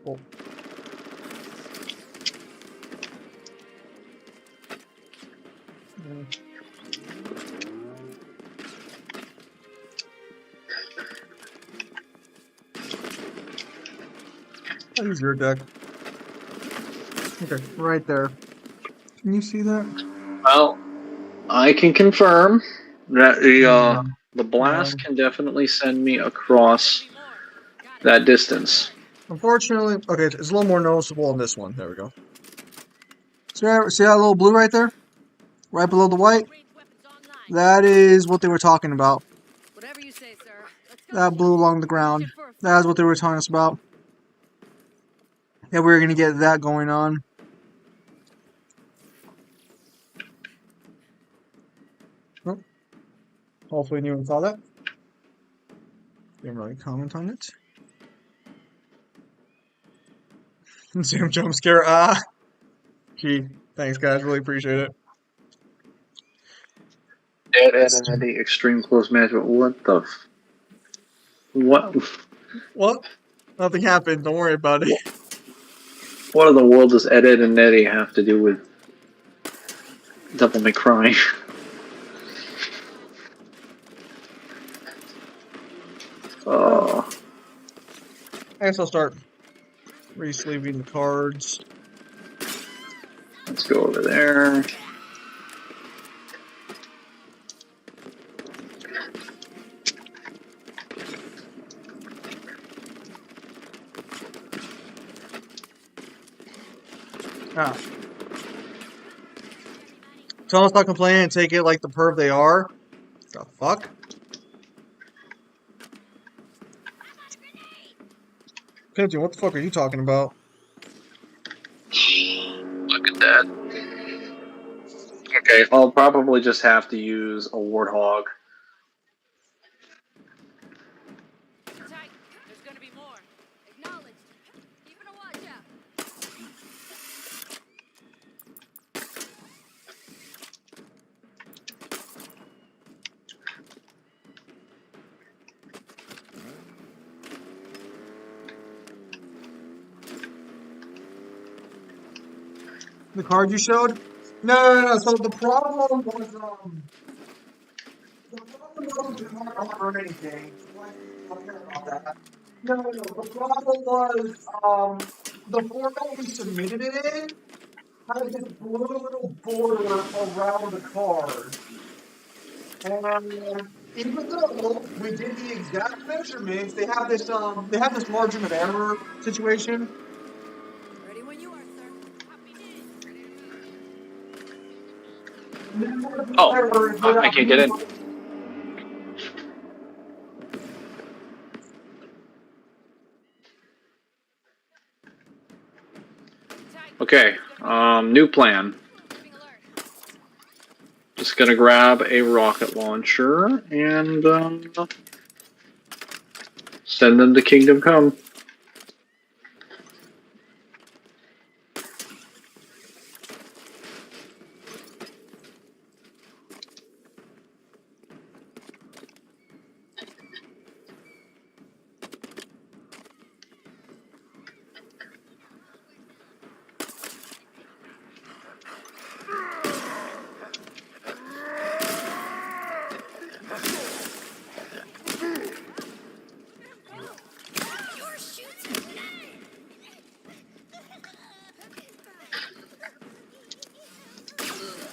Oh. I'll use your deck. Okay, right there. Can you see that? Well, I can confirm that the Yeah. blast can definitely send me across that distance. Unfortunately, okay, it's a little more noticeable on this one. There we go. See that little blue right there? Right below the white? That is what they were talking about. Whatever you say, sir. Let's go. That blue along the ground. That is what they were telling us about. Yeah, we were gonna get that going on. Oh, hopefully anyone saw that. Didn't really comment on it. Zoom jump scare. Ah, gee, thanks guys, really appreciate it. Ed and Eddie extreme close management. What the? What? What? Nothing happened. Don't worry about it. What in the world does Ed and Eddie have to do with Devil May Cry? Oh, I guess I'll start re-sleeving the cards. let's go over there. Ah. Tell us not complaining and take it like the perv they are. The fuck? Pigeon, what the fuck are you talking about? Look at that. Okay, I'll probably just have to use a Warthog. Tight. There's gonna be more. Acknowledged. Keeping a watch out. The card you showed? No. So the problem was, the problem wasn't the card or anything. Don't care about that. No. The problem was, the format we submitted it in had this blue little border around the card. And even though we did the exact measurements, they have this margin of error situation. Ready when you are, sir. Oh, I can't get in. Okay, new plan. Keeping alert. Just gonna grab a rocket launcher and send them to Kingdom Come.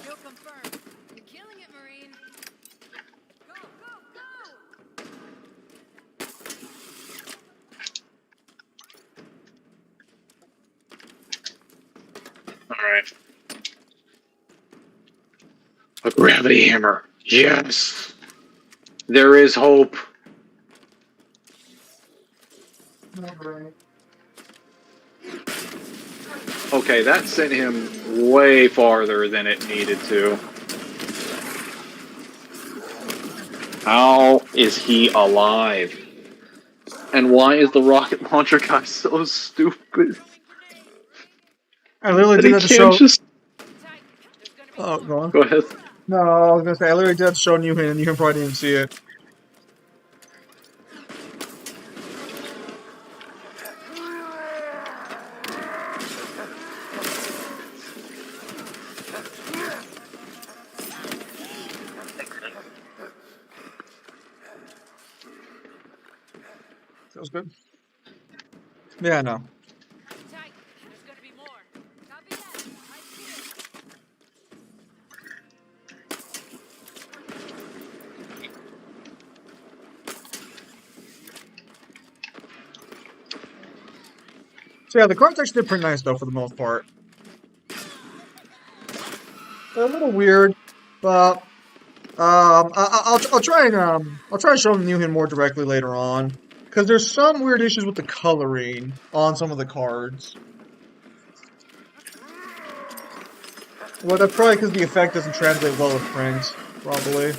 Kill confirmed. You're killing it, Marine. Go, go, go! Alright. A gravity hammer. Yes! There is hope. Okay, that sent him way farther than it needed to. How is he alive? And why is the rocket launcher guy so stupid I literally that did he that to can't show. just... Oh, go on. Go ahead. No, I was gonna say I literally did show you and you probably didn't see it. That was good. Yeah, no. Hang tight. There's gonna be more. Copy that. I see it. So yeah, the cards actually did pretty nice though for the most part. They're a little weird, but I'll try and I'll try to show them him more directly later on because there's some weird issues with the coloring on some of the cards. Well, that's probably because the effect doesn't translate well with print, probably.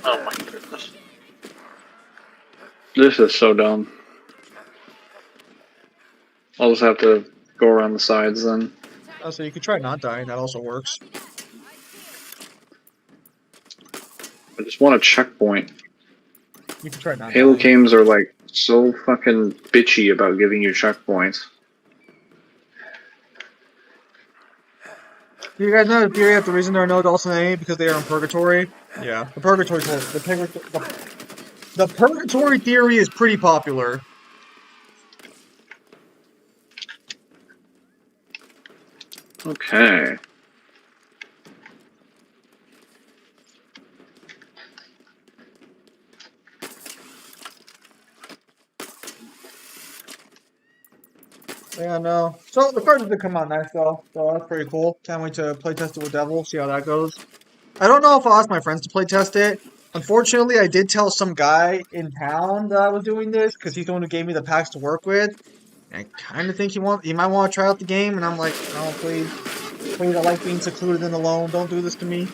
Oh my goodness. This is so dumb. I'll just have to go around the sides then. Oh, so you could try not dying. That also works. Copy that. I see it. I just want a checkpoint. You could try not Halo dying. games are like so fucking bitchy about giving you checkpoints. Do you guys know the theory that the reason there are no adults in A because they are in purgatory? Yeah, the the purgatory theory is pretty popular. Okay. Yeah, no. So the cards did come out nice though, so that's pretty cool. Can't wait to play test it with Devil, see how that goes. I don't know if I'll ask my friends to play test it. Unfortunately, I did tell some guy in town that I was doing this because he's the one who gave me the packs to work with. And I kind of think he might want to try out the game, and I'm like, no, please, please, I like being secluded and alone. Don't do this to me.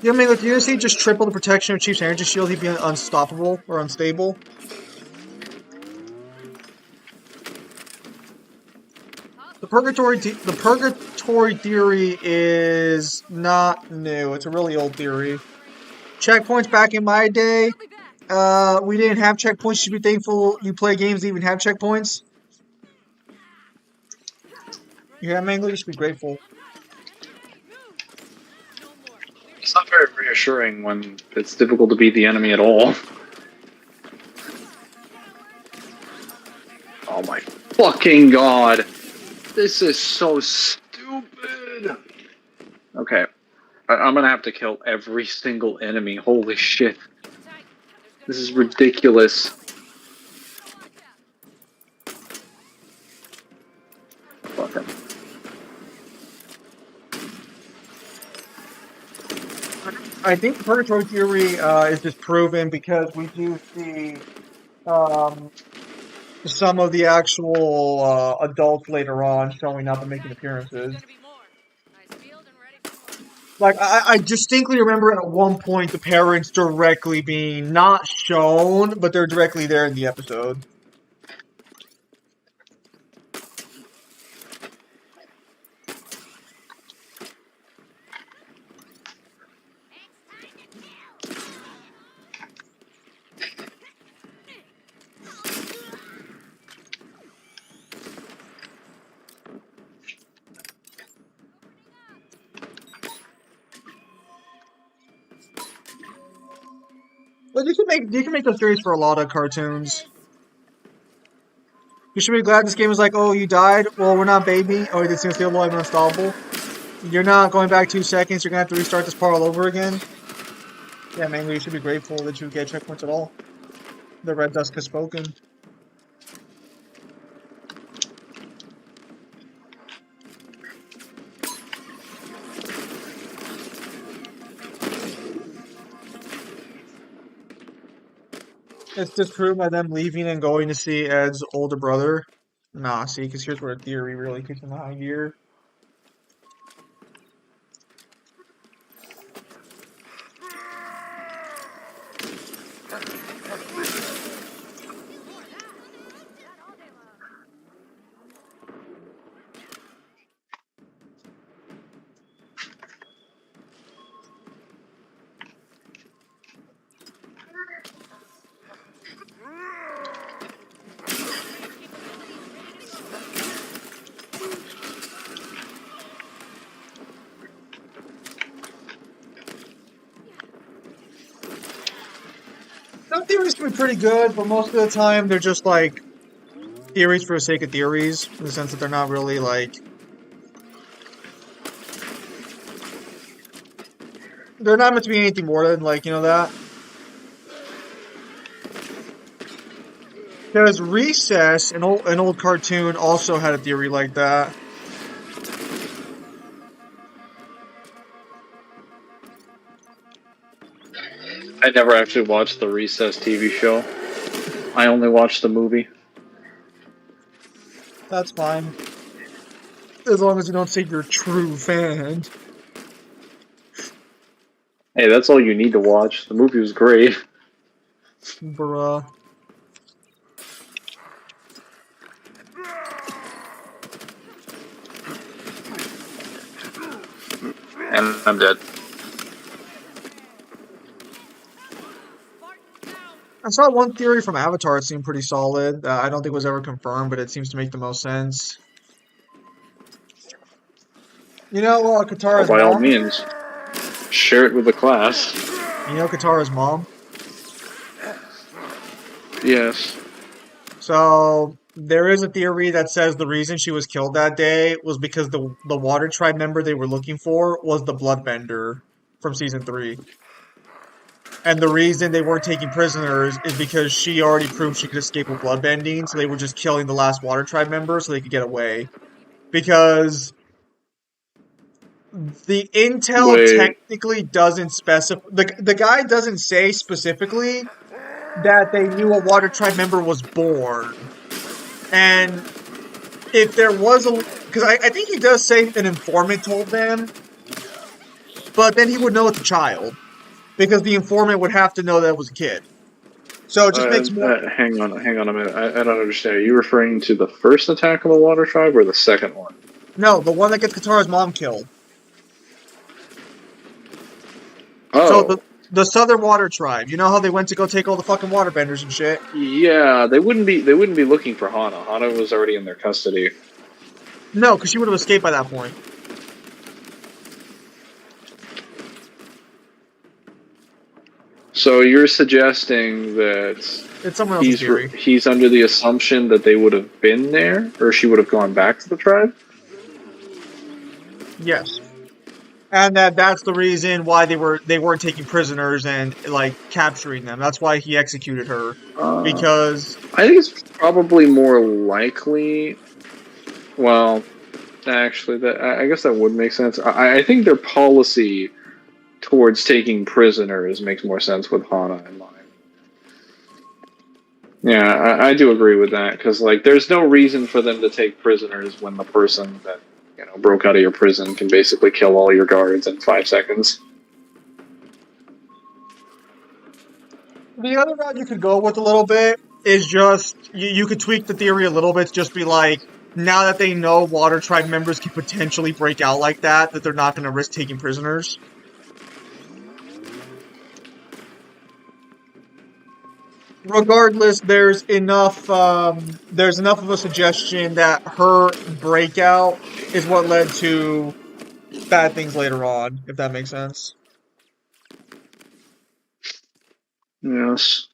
Yeah, I mean, look, you see just triple the protection of Chief's energy shield, he'd be unstoppable or unstable. The purgatory theory is not new. It's a really old theory. Checkpoints back in my day, we didn't have checkpoints. You should be thankful you play games that even have checkpoints. Yeah, Mangler, you should be grateful. It's not very reassuring when it's difficult to beat the enemy at all. Oh my fucking god. This is so stupid. Okay. I'm gonna have to kill every single enemy. Holy shit. This is ridiculous. Fuck him. I think the purgatory theory is disproven because we do see some of the actual adults later on showing up and making appearances. There's gonna be more. Nice field and ready for more. Like, I distinctly remember at one point the parents directly being not shown, but they're directly there in the episode. But you can make those theories for a lot of cartoons. You should be glad this game is like, oh, you died? Well, we're not baby. Oh, this thing's still alive and unstoppable. You're not going back 2 seconds. You're gonna have to restart this part all over again. Yeah, man, you should be grateful that you get checkpoints at all. The Red Dusk has spoken. It's disproved by them leaving and going to see Ed's older brother. Nah, see, because here's where theory really kicks in the high gear. Some theories can be pretty good, but most of the time they're just like theories for the sake of theories, in the sense that they're not really like they're not meant to be anything more than like that. Because Recess, an old cartoon, also had a theory like that. I never actually watched the Recess TV show. I only watched the movie. That's fine, as long as you don't say you're a true fan, Hey, that's all you need to watch. The movie was great. bruh. And I'm dead. I saw one theory from Avatar. It seemed pretty solid. I don't think it was ever confirmed, but it seems to make the most sense. Well, Katara's by all mom. means, share it with the class. Katara's mom. Yes. So there is a theory that says the reason she was killed that day was because the Water Tribe member they were looking for was the Bloodbender from season 3. And the reason they weren't taking prisoners is because she already proved she could escape with bloodbending, so they were just killing the last Water Tribe member so they could get away. Because the intel Wait. technically doesn't specify, the guy doesn't say specifically that they knew a Water Tribe member was born. And if there was because I think he does say an informant told them, but then he would know it's a child because the informant would have to know that it was a kid. So it just makes more. Hang on a minute. I don't understand. Are you referring to the first attack of the Water Tribe or the second one? No, the one that gets Katara's mom killed. So Oh. the Southern Water Tribe. You know how they went to go take all the fucking waterbenders and shit? Yeah, they wouldn't be looking for Hana. Hana was already in their custody. No, because she would have escaped by that point. So you're suggesting that It's someone else's theory. he's under the assumption that they would have been there, or she would have gone back to the tribe? Yes. And that's the reason why they weren't taking prisoners and like capturing them. That's why he executed her. Because I think it's probably more likely. Well, actually, I guess that would make sense. I think their policy towards taking prisoners makes more sense with Hana in mind. Yeah, I do agree with that because like, there's no reason for them to take prisoners when the person that broke out of your prison can basically kill all your guards in 5 seconds. the other route you could go with a little bit is just you could tweak the theory a little bit to just be like, now that they know Water Tribe members can potentially break out like that they're not going to risk taking prisoners. Regardless, there's enough of a suggestion that her breakout is what led to bad things later on, if that makes sense. Yes.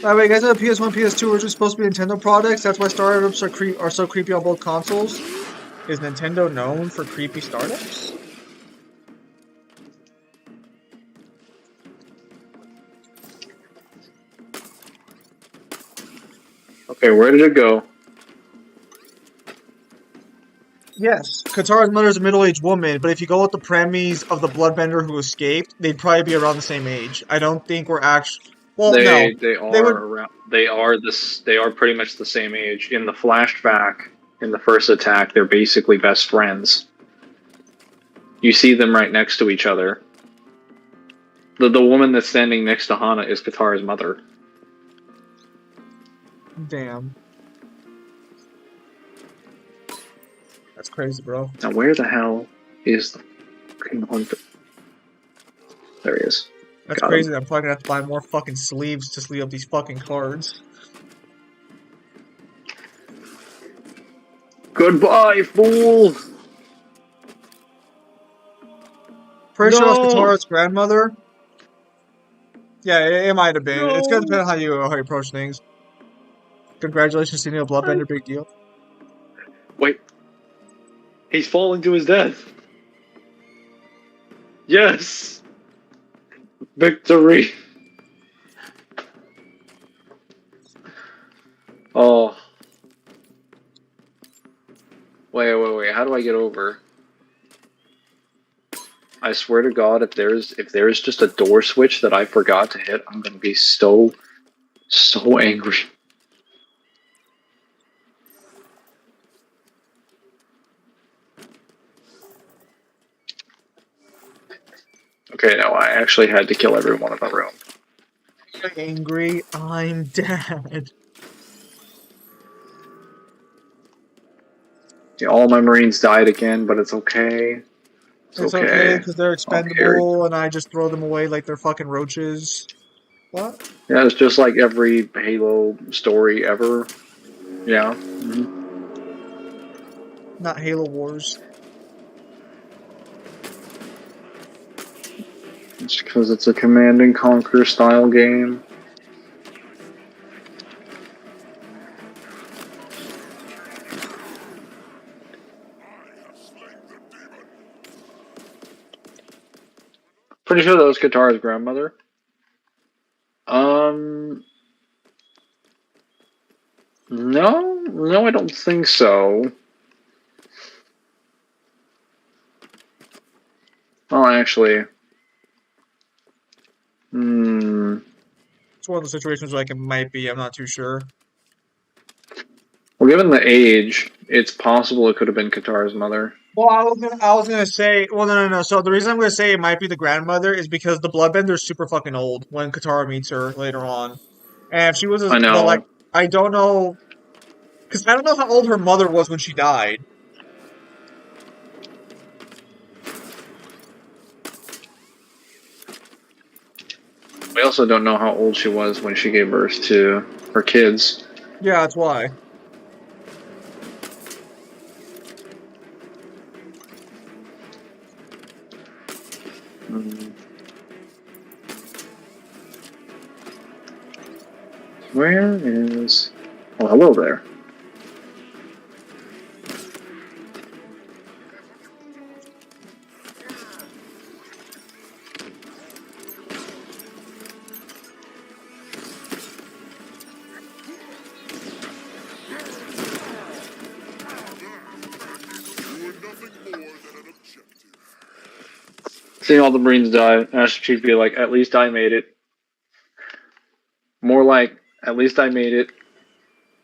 By the way, you guys know PS1, PS2 are just supposed to be Nintendo products. That's why startups are so creepy on both consoles. Is Nintendo known for creepy startups? Okay, where did it go? Yes, Katara's mother is a middle-aged woman, but if you go with the premise of the bloodbender who escaped, they'd probably be around the same age. I don't think we're actually. Well, no, They they are would. around. They are pretty much the same age. In the flashback, in the first attack, they're basically best friends. You see them right next to each other. The woman that's standing next to Hana is Katara's mother. Damn. That's crazy, bro. Now, where the hell is the fucking hunter? There he is. That's Got crazy him. that I'm probably gonna have to buy more fucking sleeves to sleeve up these fucking cards. Goodbye, fool! Pretty sure it was No! Katara's grandmother. Yeah, it might have been. It's gonna No! depend on how you approach things. Congratulations, Neil Bloodbender, big deal. Wait. He's falling to his death. Yes! Victory! Oh. Wait. How do I get over? I swear to God, if there's just a door switch that I forgot to hit, I'm gonna be so angry. Okay, no, I actually had to kill everyone in the room. Angry, I'm dead. Yeah, all my Marines died again, but it's okay. It's okay because they're Okay. expendable and I just throw them away like they're fucking roaches. What? Yeah, it's just like every Halo story ever. Yeah. Not Halo Wars. It's because it's a Command and Conquer style game. Pretty sure that was Katara's grandmother. No, I don't think so. Oh, actually, It's one of the situations like it might be, I'm not too sure. well, given the age, it's possible it could have been Katara's mother. Well, I was gonna say, well, no. So the reason I'm gonna say it might be the grandmother is because the Bloodbender's super fucking old when Katara meets her later on, and if she was, I but like, know. I don't know, because I don't know how old her mother was when she died. We also don't know how old she was when she gave birth to her kids. Yeah, that's why. Where is... Oh, hello there. Seeing all the Marines die, Master Chief be like, at least I made it. More like, at least I made it.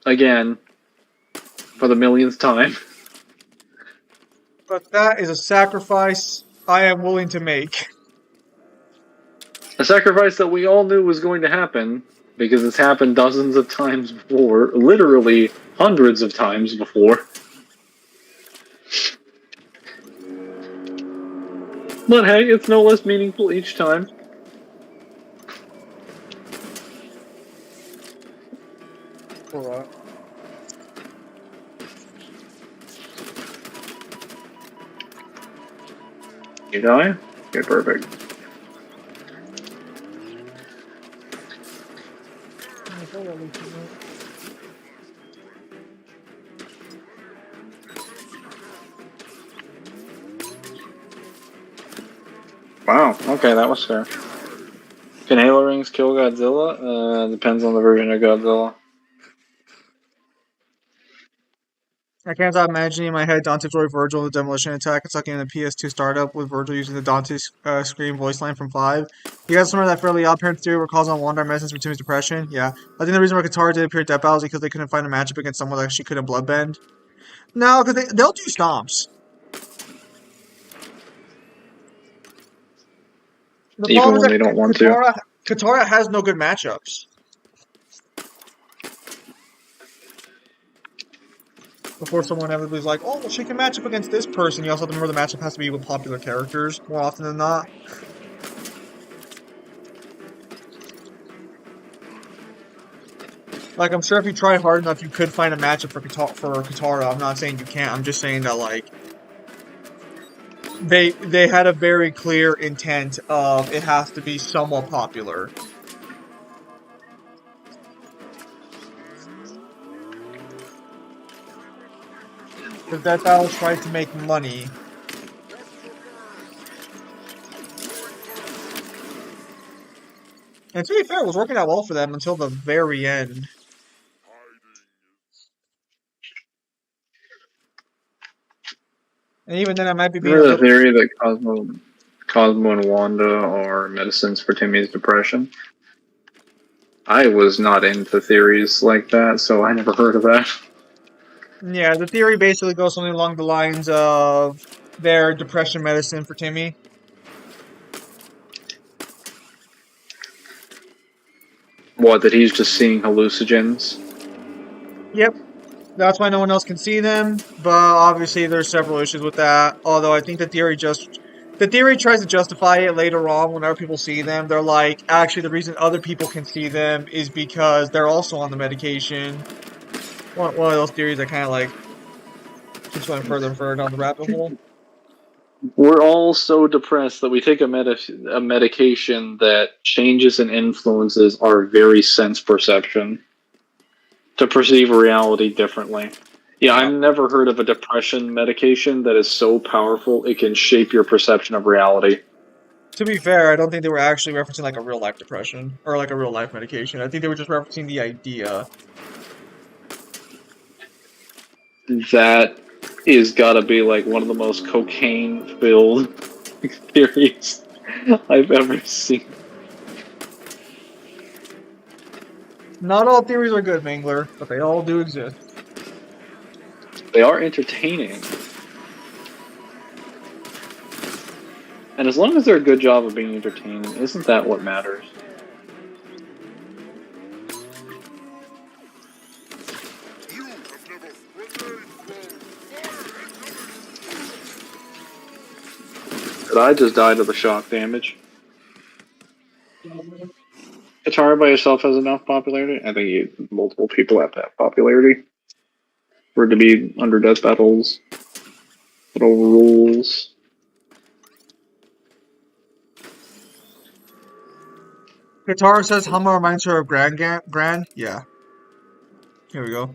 Again. For the millionth time. But that is a sacrifice I am willing to make. A sacrifice that we all knew was going to happen, because it's happened dozens of times before, literally hundreds of times before. But hey, it's no less meaningful each time. Alright. You die? Okay, perfect. Wow, okay, that was fair. Can Halo Rings kill Godzilla? Depends on the version of Godzilla. I can't stop imagining in my head Dante Troy Virgil in the demolition attack. It's like in the PS2 startup with Virgil using the Dante scream voice line from 5. You guys remember that fairly odd parent theory where calls on Wanda medicines for Timmy's depression? Yeah. I think the reason why Katara did appear at Death Battle is because they couldn't find a matchup against someone that she couldn't bloodbend. No, because they'll do stomps. The Even problem is when that they don't want to. Katara has no good matchups. Before someone inevitably is like, oh, well, she can match up against this person. You also have to remember the matchup has to be with popular characters more often than not. Like, I'm sure if you try hard enough, you could find a matchup for Katara. I'm not saying you can't. I'm just saying that, like, they had a very clear intent of it has to be somewhat popular. Because that's how it's trying to make money. And to be fair, it was working out well for them until the very end. And even then, I might be being a Remember the little. theory that Cosmo and Wanda are medicines for Timmy's depression? I was not into theories like that, so I never heard of that. Yeah, the theory basically goes something along the lines of their depression medicine for Timmy. What, that he's just seeing hallucinogens? Yep, that's why no one else can see them. But obviously, there's several issues with that. Although I think the theory tries to justify it later on whenever people see them. They're like, actually, the reason other people can see them is because they're also on the medication. One of those theories that kind of like keeps going further and further down the rabbit hole. We're all so depressed that we take a medication that changes and influences our very sense perception to perceive reality differently. Yeah, Yeah. I've never heard of a depression medication that is so powerful it can shape your perception of reality. To be fair, I don't think they were actually referencing like a real life depression or like a real life medication. I think they were just referencing the idea. That is gotta be like one of the most cocaine filled theories I've ever seen. Not all theories are good, Mangler, but they all do exist. They are entertaining. And as long as they're a good job of being entertaining, isn't that what matters? Did I just die to the shock damage? Guitar by itself has enough popularity? I think multiple people have that popularity for it to be under death battles. Little rules. Katara says Hummer reminds her of Gran. Yeah, here we go.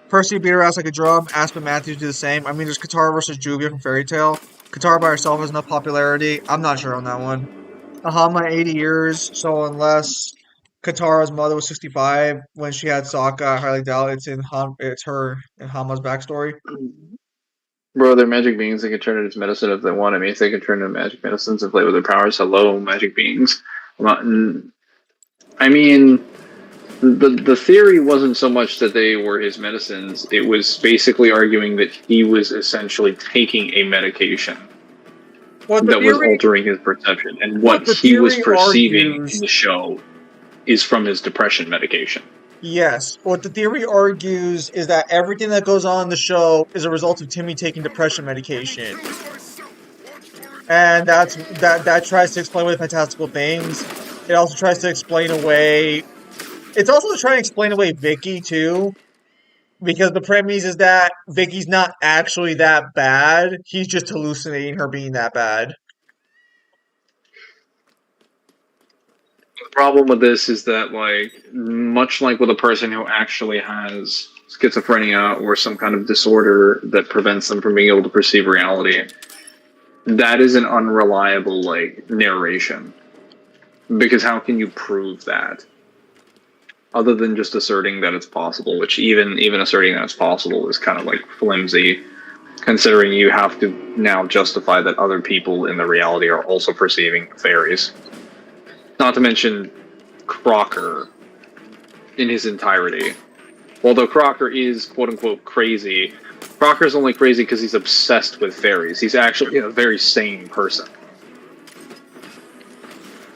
Percy beat her ass like a drum. Aspen Matthews do the same. I mean, there's Katara versus Juvia from Fairy Tail. Katara by herself has enough popularity. I'm not sure on that one. Ahama 80 years, so unless Katara's mother was 65 when she had Sokka, I highly doubt it's her in Hama's backstory. Bro, they're magic beings. They can turn it into medicine if they want. I mean, if they can turn into magic medicines and play with their powers, hello, magic beings. I mean, the theory wasn't so much that they were his medicines. It was basically arguing that he was essentially taking a medication What the that was theory, altering his perception. And what what the he was theory perceiving in argues, the show is from his depression medication. yes, what the theory argues is that everything that goes on in the show is a result of Timmy taking depression medication. And that tries to explain away fantastical things. It also tries to explain away. It's also trying to explain away Vicky too, because the premise is that Vicky's not actually that bad. He's just hallucinating her being that bad. The problem with this is that, like, much like with a person who actually has schizophrenia or some kind of disorder that prevents them from being able to perceive reality, that is an unreliable, like, narration. Because how can you prove that? Other than just asserting that it's possible, which even asserting that it's possible is kind of like flimsy, considering you have to now justify that other people in the reality are also perceiving fairies. Not to mention Crocker in his entirety. Although Crocker is quote-unquote crazy, Crocker's only crazy because he's obsessed with fairies. He's actually a very sane person.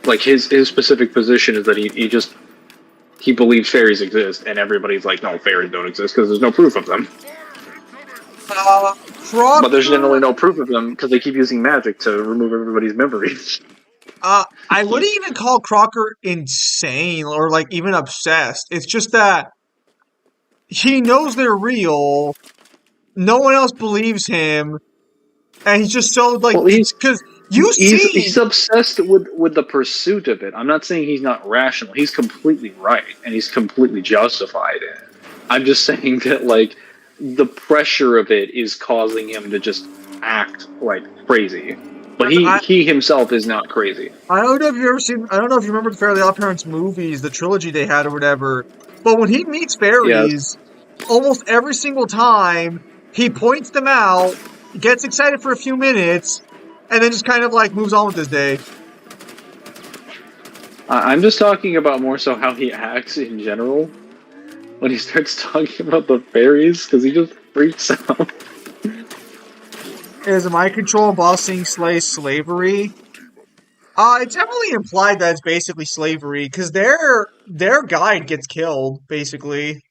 Like, his specific position is that he believes fairies exist, and everybody's like, no, fairies don't exist because there's no proof of them. But there's generally no proof of them because they keep using magic to remove everybody's memories. I wouldn't even call Crocker insane or like even obsessed. It's just that he knows they're real. No one else believes him. and he's just so like Well, he's because you he's see obsessed with the pursuit of it. I'm not saying he's not rational. He's completely right, and he's completely justified in it. I'm just saying that like the pressure of it is causing him to just act like crazy. But 'cause he himself is not crazy. I don't know if you've ever seen. I don't know if you remember the Fairly Odd Parents movies, the trilogy they had or whatever. But when he meets Yes. fairies, almost every single time he points them out, gets excited for a few minutes, and then just kind of like moves on with his day. I'm just talking about more so how he acts in general when he starts talking about the fairies because he just freaks out. Is mind control and bossing slavery? It's heavily implied that it's basically slavery because their guide gets killed basically.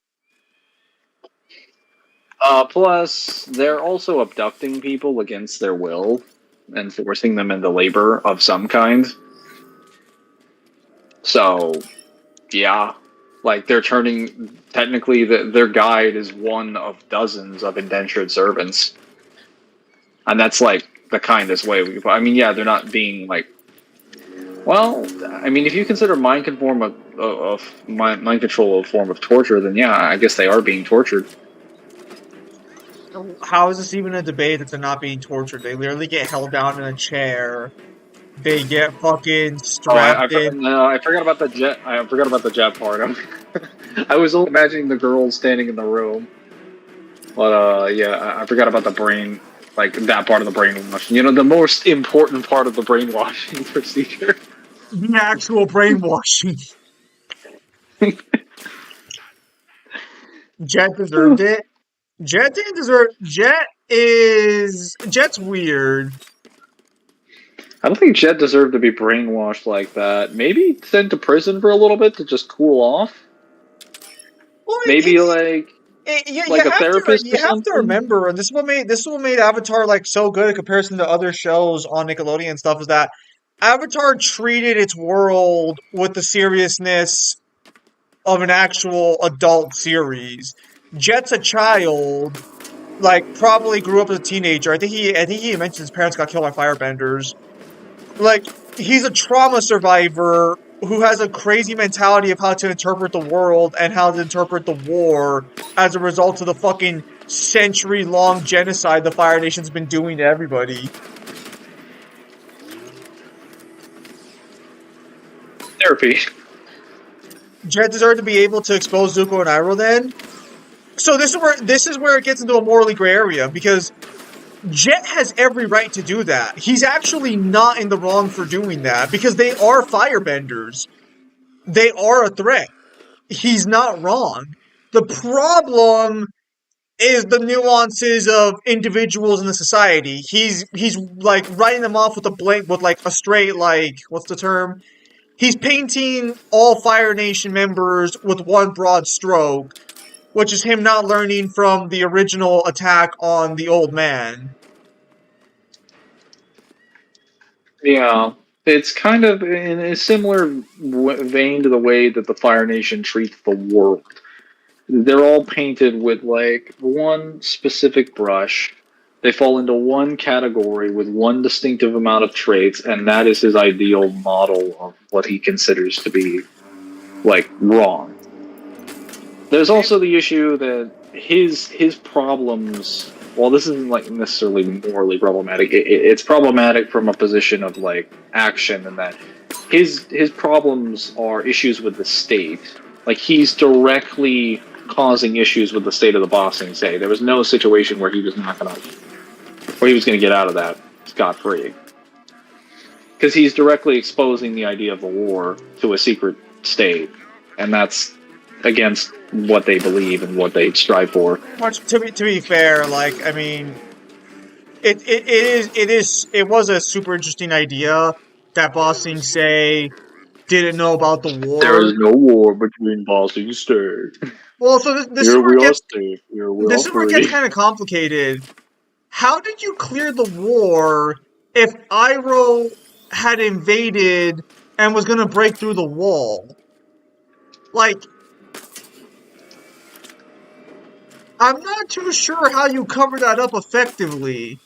Plus, they're also abducting people against their will and forcing them into labor of some kind. So, yeah, like they're turning. Technically, their guide is one of dozens of indentured servants, and that's like the kindest way we. I mean, yeah, they're not being like. Well, I mean, if you consider mind control a form of torture, then yeah, I guess they are being tortured. How is this even a debate that they're not being tortured? They literally get held down in a chair. They get fucking Oh, strapped in. no, I forgot about the jet. I forgot about the jet part. I was only imagining the girl standing in the room, but yeah, I forgot about the brain, like that part of the brainwashing. You know, the most important part of the brainwashing procedure. The actual brainwashing. Jet deserved it. Jet didn't deserve. Jet's weird. I don't think Jet deserved to be brainwashed like that. Maybe sent to prison for a little bit to just cool off. Well, Maybe like a therapist you or have to something. remember, and this is what made Avatar like so good in comparison to other shows on Nickelodeon and stuff, is that Avatar treated its world with the seriousness of an actual adult series. Jet's a child, like probably grew up as a teenager. I think he mentioned his parents got killed by firebenders. Like he's a trauma survivor who has a crazy mentality of how to interpret the world and how to interpret the war as a result of the fucking century-long genocide the Fire Nation's been doing to everybody. Therapy. Jet deserved to be able to expose Zuko and Iroh then. So this is where it gets into a morally gray area because Jet has every right to do that. He's actually not in the wrong for doing that because they are firebenders. They are a threat. He's not wrong. The problem is the nuances of individuals in the society. He's like writing them off with a blank with like a straight like what's the term? He's painting all Fire Nation members with one broad stroke, which is him not learning from the original attack on the old man. Yeah, it's kind of in a similar vein to the way that the Fire Nation treats the world. They're all painted with like one specific brush. They fall into one category with one distinctive amount of traits, and that is his ideal model of what he considers to be like wrong. There's also the issue that his problems. Well, this isn't like necessarily morally problematic. It's problematic from a position of like action, and that his problems are issues with the state. Like he's directly causing issues with the state of the bossing. Say there was no situation where he was not gonna, where he was gonna get out of that scot free, because he's directly exposing the idea of the war to a secret state, and that's against what they believe and what they strive for. Which, to be fair, like I mean, it was a super interesting idea that Bossing say didn't know about the There is war. no war between bossing states. Well, so this is Here where we it are gets safe. Here we are free. kind of complicated. How did you clear the war if Iroh had invaded and was gonna break through the wall? Like, I'm not too sure how you cover that up effectively.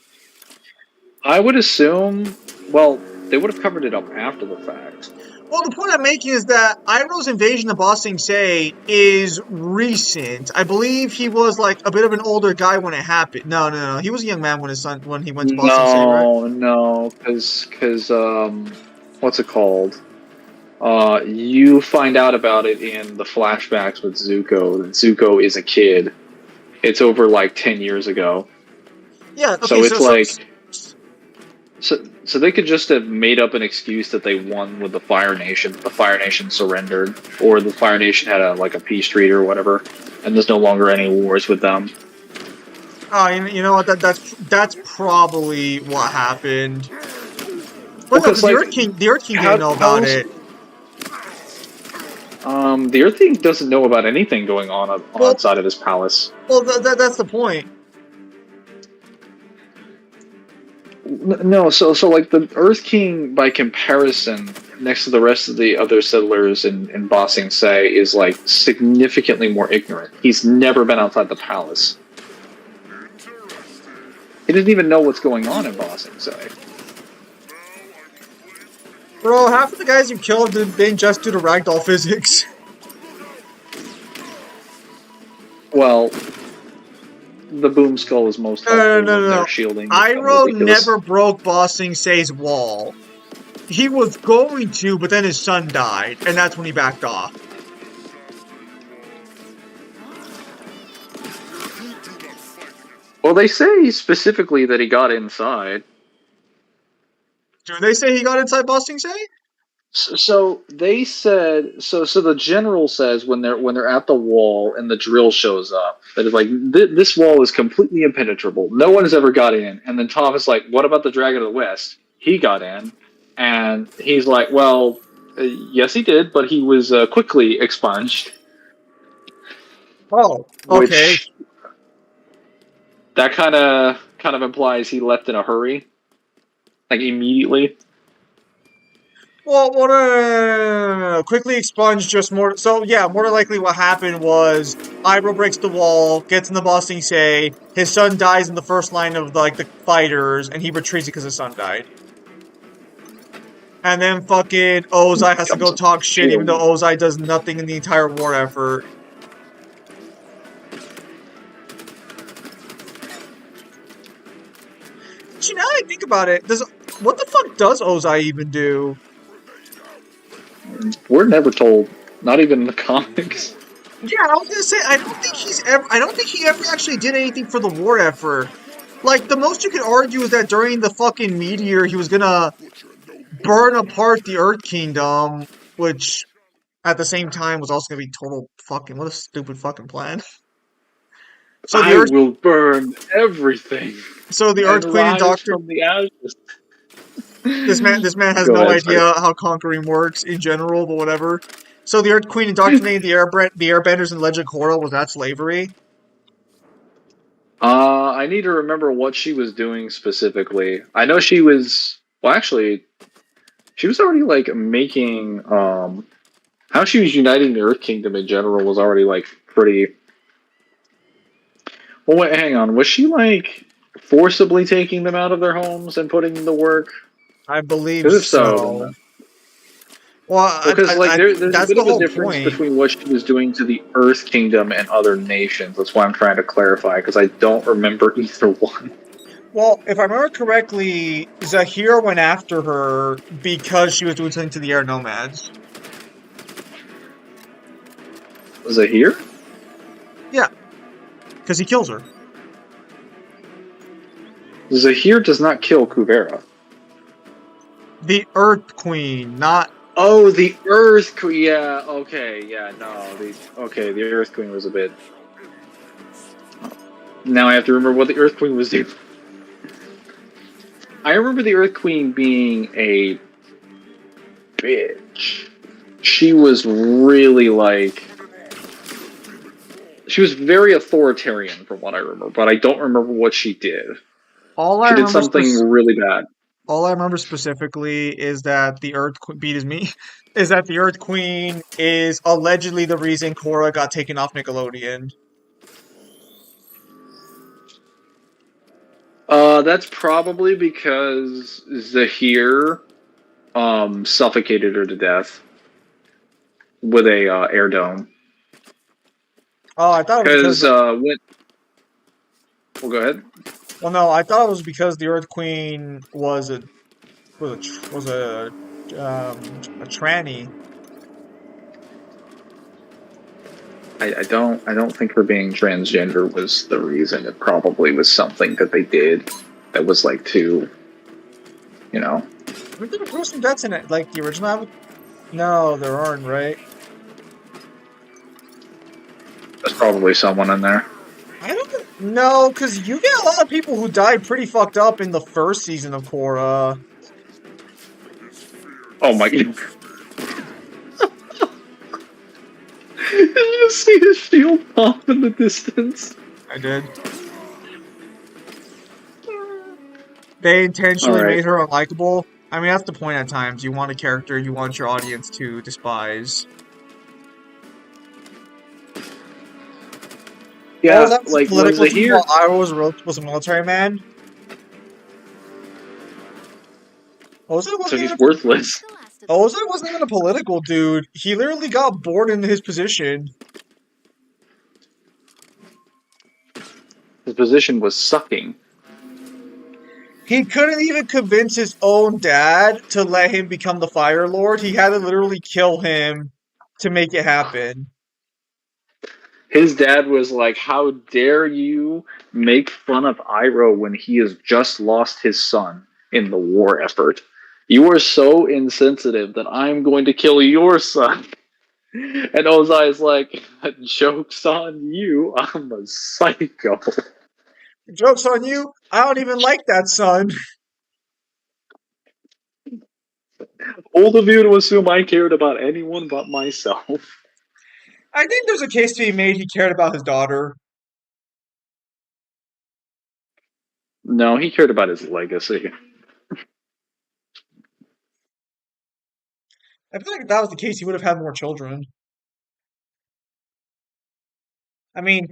I would assume. Well, they would have covered it up after the fact. Well, the point I'm making is that Iroh's invasion of Ba Sing Se is recent. I believe he was like a bit of an older guy when it happened. No. He was a young man when he went to Ba Sing Se, right? No, because what's it called? You find out about it in the flashbacks with Zuko. That Zuko is a kid. It's over like 10 years ago. Yeah. So Okay. it's like so they could just have made up an excuse that they won with the Fire Nation. The Fire Nation surrendered, or the Fire Nation had a peace treaty or whatever, and there's no longer any wars with them. Oh, you know what? That's probably what happened. But no, Because because the Earth King didn't know about it. The Earth King doesn't know about anything going on Well, outside of his palace. well, that's the point. No, so like the Earth King, by comparison, next to the rest of the other settlers in Ba Sing Se, is like significantly more ignorant. He's never been outside the palace. He doesn't even know what's going on in Ba Sing Se. Bro, half of the guys you killed have been just due to ragdoll physics. Well, the boom skull is most helpful when they're shielding. Iroh never broke Ba Sing Se's wall. He was going to, but then his son died, and that's when he backed off. Well, they say specifically that he got inside. Do they say he got inside Ba Sing Se? So they said so. So the general says when they're at the wall and the drill shows up that it's like this wall is completely impenetrable. No one has ever got in. And then Tom is like, "What about the Dragon of the West? He got in." And he's like, "Well, yes, he did, but he was quickly expunged." Oh, okay. Which that kind of implies he left in a hurry, like immediately. Well, quickly expunge just more. So yeah, more than likely what happened was Iroh breaks the wall, gets in the Ba Sing Se, his son dies in the first line of the fighters, and he retreats because his son died. And then fucking Ozai has to go talk shit, even though Ozai does nothing in the entire war effort. Actually, now that I think about it, what the fuck does Ozai even do? We're never told, not even in the comics. Yeah, I was gonna say I don't think he ever actually did anything for the war effort. Like the most you could argue is that during the fucking meteor, he was gonna burn apart the Earth Kingdom, which at the same time was also gonna be total fucking what a stupid fucking plan. So I will burn everything. So the Earth Queen and Doctor from the ashes. This man has no idea how conquering works in general, but whatever. So the Earth Queen indoctrinated the Airbenders in Legend of Korra. Was that slavery? I need to remember what she was doing specifically. I know she was. Well, actually, she was already like making. How she was uniting the Earth Kingdom in general was already like pretty. Well, wait, hang on. Was she like forcibly taking them out of their homes and putting them to work? I believe Because if so. Well, because there's a bit of a difference point between what she was doing to the Earth Kingdom and other nations. That's why I'm trying to clarify, because I don't remember either one. Well, if I remember correctly, Zahir went after her because she was doing something to the air nomads. Zahir? Yeah, because he kills her. Zahir does not kill Kuvera. The Earth Queen, not... Oh, the Earth Queen. Yeah, okay, yeah, no. The Earth Queen was a bit... Now I have to remember what the Earth Queen was doing. I remember the Earth Queen being a bitch. She was really like... She was very authoritarian from what I remember, but I don't remember what she did. She did something really bad. All I remember specifically is that the Earth is that the Earth Queen is allegedly the reason Korra got taken off Nickelodeon. That's probably because Zahir suffocated her to death with a air dome. Oh, I thought it was because Because the. when well, go ahead. Well, no, I thought it was because the Earth Queen was a tranny. I don't think her being transgender was the reason. It probably was something that they did that was like too, you know, Were there gruesome deaths in it? Like the original? No, there aren't, right? there's probably someone in there. I don't know, because you get a lot of people who died pretty fucked up in the first season of Korra. Oh my god. Did you see his shield pop in the distance? I did. They intentionally Alright. made her unlikable. I mean, that's the point at times. You want a character you want your audience to despise. Oh, Yeah, that was a like when political thing while Zahir Iroh was a military man? Ozai so wasn't even he's a, worthless. The last of Ozai wasn't even a political dude. He literally got bored in his position. His position was sucking. He couldn't even convince his own dad to let him become the Fire Lord. He had to literally kill him to make it happen. His dad was like, "How dare you make fun of Iroh when he has just lost his son in the war effort? You are so insensitive that I'm going to kill your son." And Ozai is like, "Joke's on you. I'm a psycho." Joke's on you. I don't even like that son. Old of you to assume I cared about anyone but myself. I think there's a case to be made he cared about his daughter. No, he cared about his legacy. I feel like if that was the case, he would have had more children. I mean,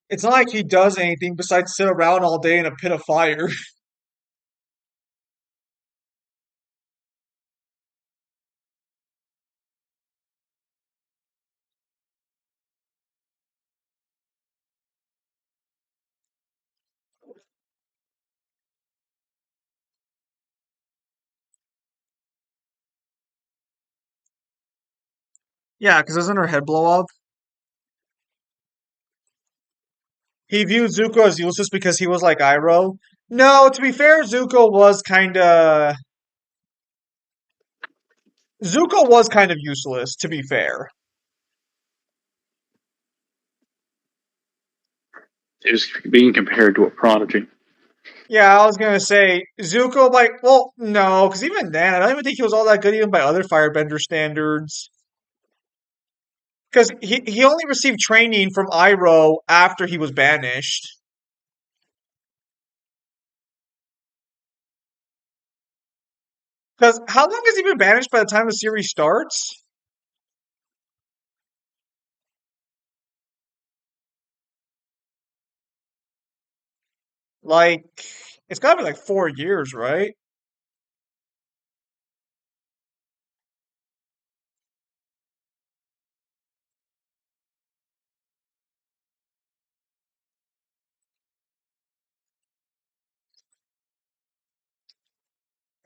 it's not like he does anything besides sit around all day in a pit of fire. Yeah, because doesn't her head blow up? He viewed Zuko as useless because he was like Iroh. No, to be fair, Zuko was kind of useless, to be fair. He was being compared to a prodigy. Yeah, I was gonna say Zuko, like, well, no, because even then, I don't even think he was all that good, even by other Firebender standards. Because he only received training from Iroh after he was banished. Because how long has he been banished by the time the series starts? Like, it's gotta be like 4 years, right?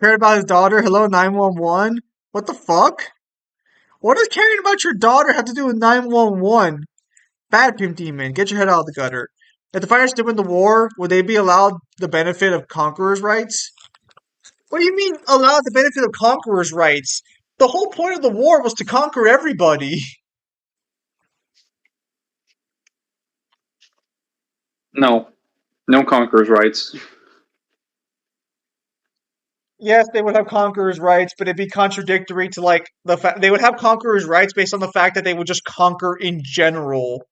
Cared about his daughter. Hello, 911. What the fuck? What does caring about your daughter have to do with 911? Bad Pimp Demon, get your head out of the gutter. If the fighters did win the war, would they be allowed the benefit of conqueror's rights? What do you mean allowed the benefit of conqueror's rights? The whole point of the war was to conquer everybody. No, no conqueror's rights. Yes, they would have conqueror's rights, but it'd be contradictory to like the fact they would have conqueror's rights based on the fact that they would just conquer in general.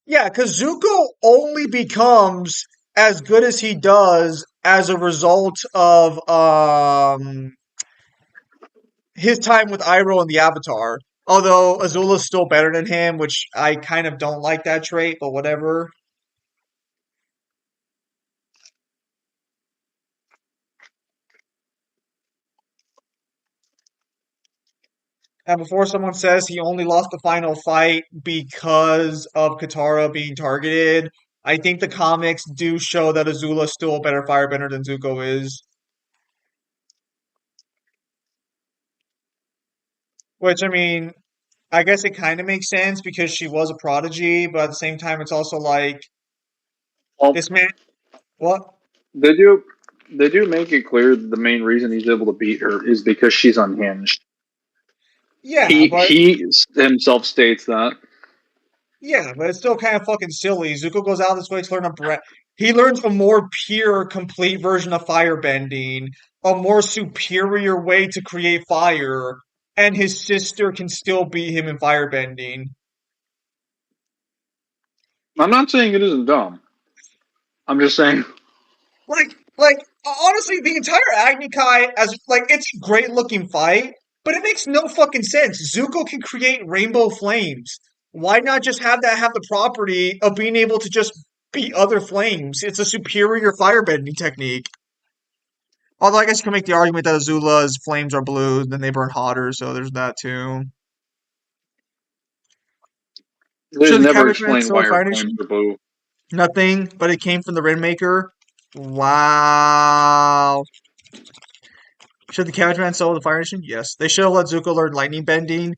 Yeah, because Zuko only becomes as good as he does as a result of his time with Iroh in the Avatar. Although Azula's still better than him, which I kind of don't like that trait, but whatever. And before someone says he only lost the final fight because of Katara being targeted, I think the comics do show that Azula's still a better firebender than Zuko is. Which, I mean, I guess it kind of makes sense because she was a prodigy, but at the same time, it's also like, Well, this man, what? they do they do make it clear that the main reason he's able to beat her is because she's unhinged. Yeah, He himself states that. but it's still kind of fucking silly. Zuko goes out this way to learn he learns a more pure, complete version of firebending, a more superior way to create fire, and his sister can still beat him in firebending. I'm not saying it isn't dumb. I'm just saying Honestly, the entire Agni Kai, as like, it's a great looking fight, but it makes no fucking sense. Zuko can create rainbow flames. Why not just have that have the property of being able to just beat other flames? It's a superior firebending technique. Although I guess you can make the argument that Azula's flames are blue, then they burn hotter, so there's that too. they Should the never cabbage man explain still a why her Fire flames Nation? are blue. Nothing, but it came from the Rainmaker. Wow. Should the cabbage man solo the Fire Nation? Yes. They should have let Zuko learn lightning bending.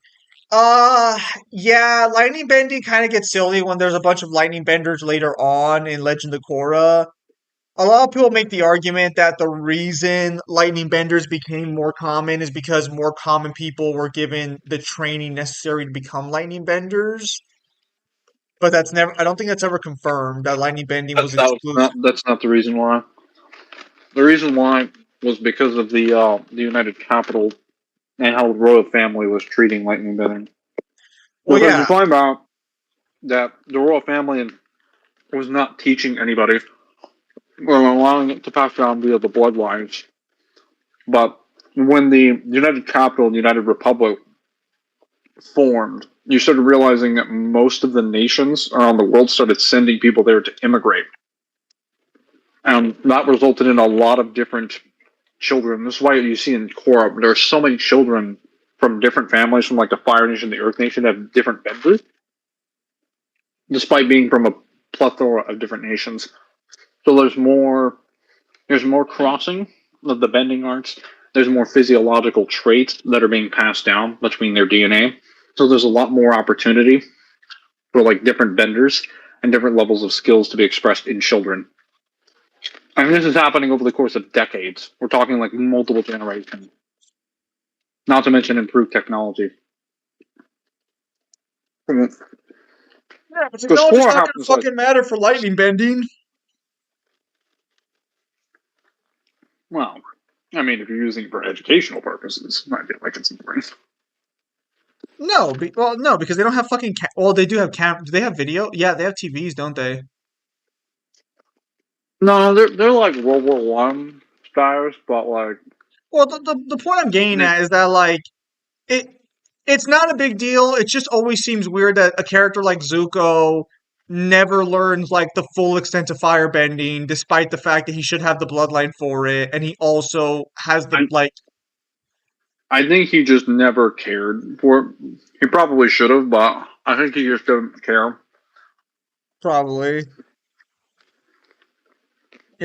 Uh, yeah, lightning bending kind of gets silly when there's a bunch of lightning benders later on in Legend of Korra. A lot of people make the argument that the reason lightning benders became more common is because more common people were given the training necessary to become lightning benders. But I don't think that's ever confirmed that lightning bending was exclusive. That's not the reason why. The reason why was because of the United Capital and how the royal family was treating lightning bending. Well, Because you yeah, find out that the royal family was not teaching anybody or allowing it to pass down via the bloodlines. But when the United Capital and United Republic formed, you started realizing that most of the nations around the world started sending people there to immigrate. And that resulted in a lot of different children. This is why you see in Korra, there are so many children from different families, from like the Fire Nation, the Earth Nation, that have different benders, despite being from a plethora of different nations. So there's more crossing of the bending arts. There's more physiological traits that are being passed down between their DNA. So there's a lot more opportunity for like different benders and different levels of skills to be expressed in children. I mean, this is happening over the course of decades. We're talking like multiple generations. Not to mention improved technology. Because yeah, but technology's Korra not gonna happens like, fucking matter for lightning bending. well, I mean, if you're using it for educational purposes, I feel like it's important. No, because they don't have fucking. Well, they do have cam. Do they have video? Yeah, they have TVs, don't they? No, they're like World War One styles, but like Well, the point I'm getting they, at is that like it it's not a big deal. It just always seems weird that a character like Zuko never learns like the full extent of firebending, despite the fact that he should have the bloodline for it, and he also has the I like I think he just never cared for it. He probably should have, but I think he just didn't care. probably.